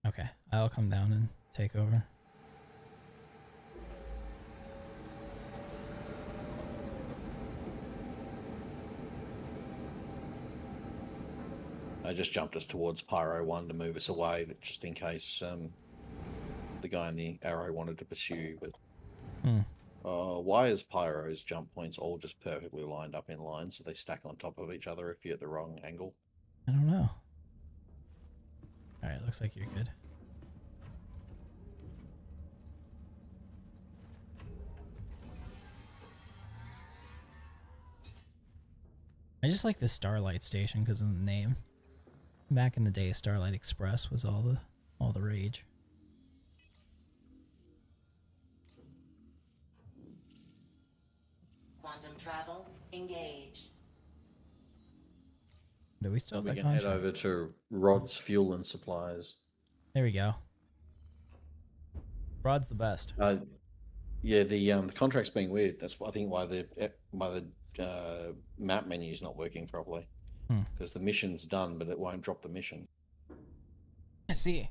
Okay, I'll come down and take over. I just jumped us towards Pyro 1 to move us away, but just in case the guy in the arrow wanted to pursue. But why is Pyro's jump points all just perfectly lined up in line so they stack on top of each other if you're at the wrong angle? I don't know. Alright, looks like you're good. I just like the Starlight Station because of the name. Back in the day, Starlight Express was all the rage. Quantum travel engaged. Do we still have that can head over to Rod's Fuel and Supplies. There we go. Rod's the best. Yeah, the contract's being weird. That's I think why the map menu's not working properly. Because the mission's done, but it won't drop the mission. I see.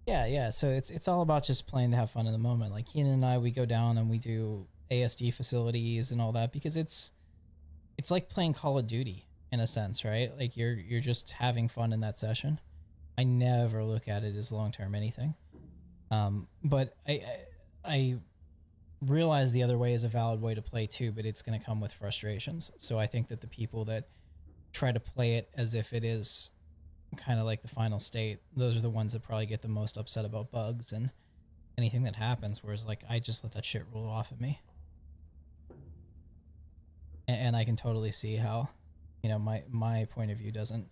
Yeah. So it's all about just playing to have fun in the moment. Like Keenan and I, we go down and we do ASD facilities and all that because it's like playing Call of Duty in a sense, right? Like you're just having fun in that session. I never look at it as long-term anything. But I realize the other way is a valid way to play too, but it's going to come with frustrations. So I think that the people that try to play it as if it is kind of like the final state, those are the ones that probably get the most upset about bugs and anything that happens, whereas like I just let that shit roll off at me. And I can totally see how, you know, my point of view doesn't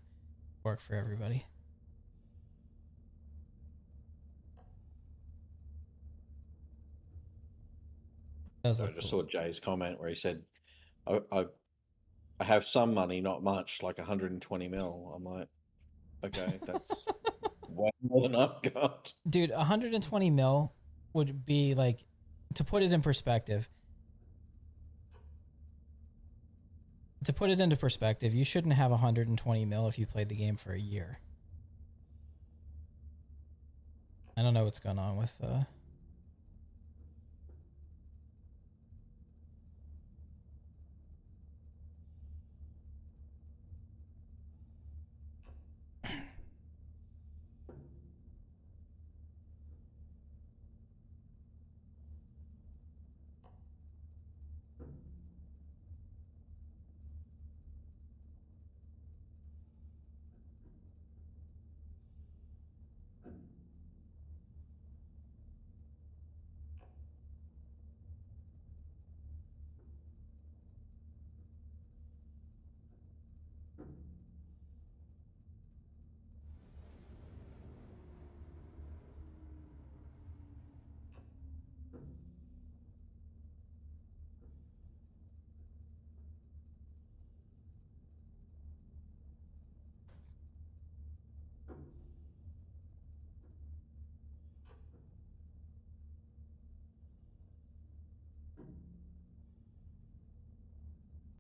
work for everybody. I just saw Jay's comment where he said, I have some money, not much, like 120 mil. I'm like, okay, that's way more than I've got. Dude, 120 mil would be like, to put it in perspective, you shouldn't have 120 mil if you played the game for a year. I don't know what's going on with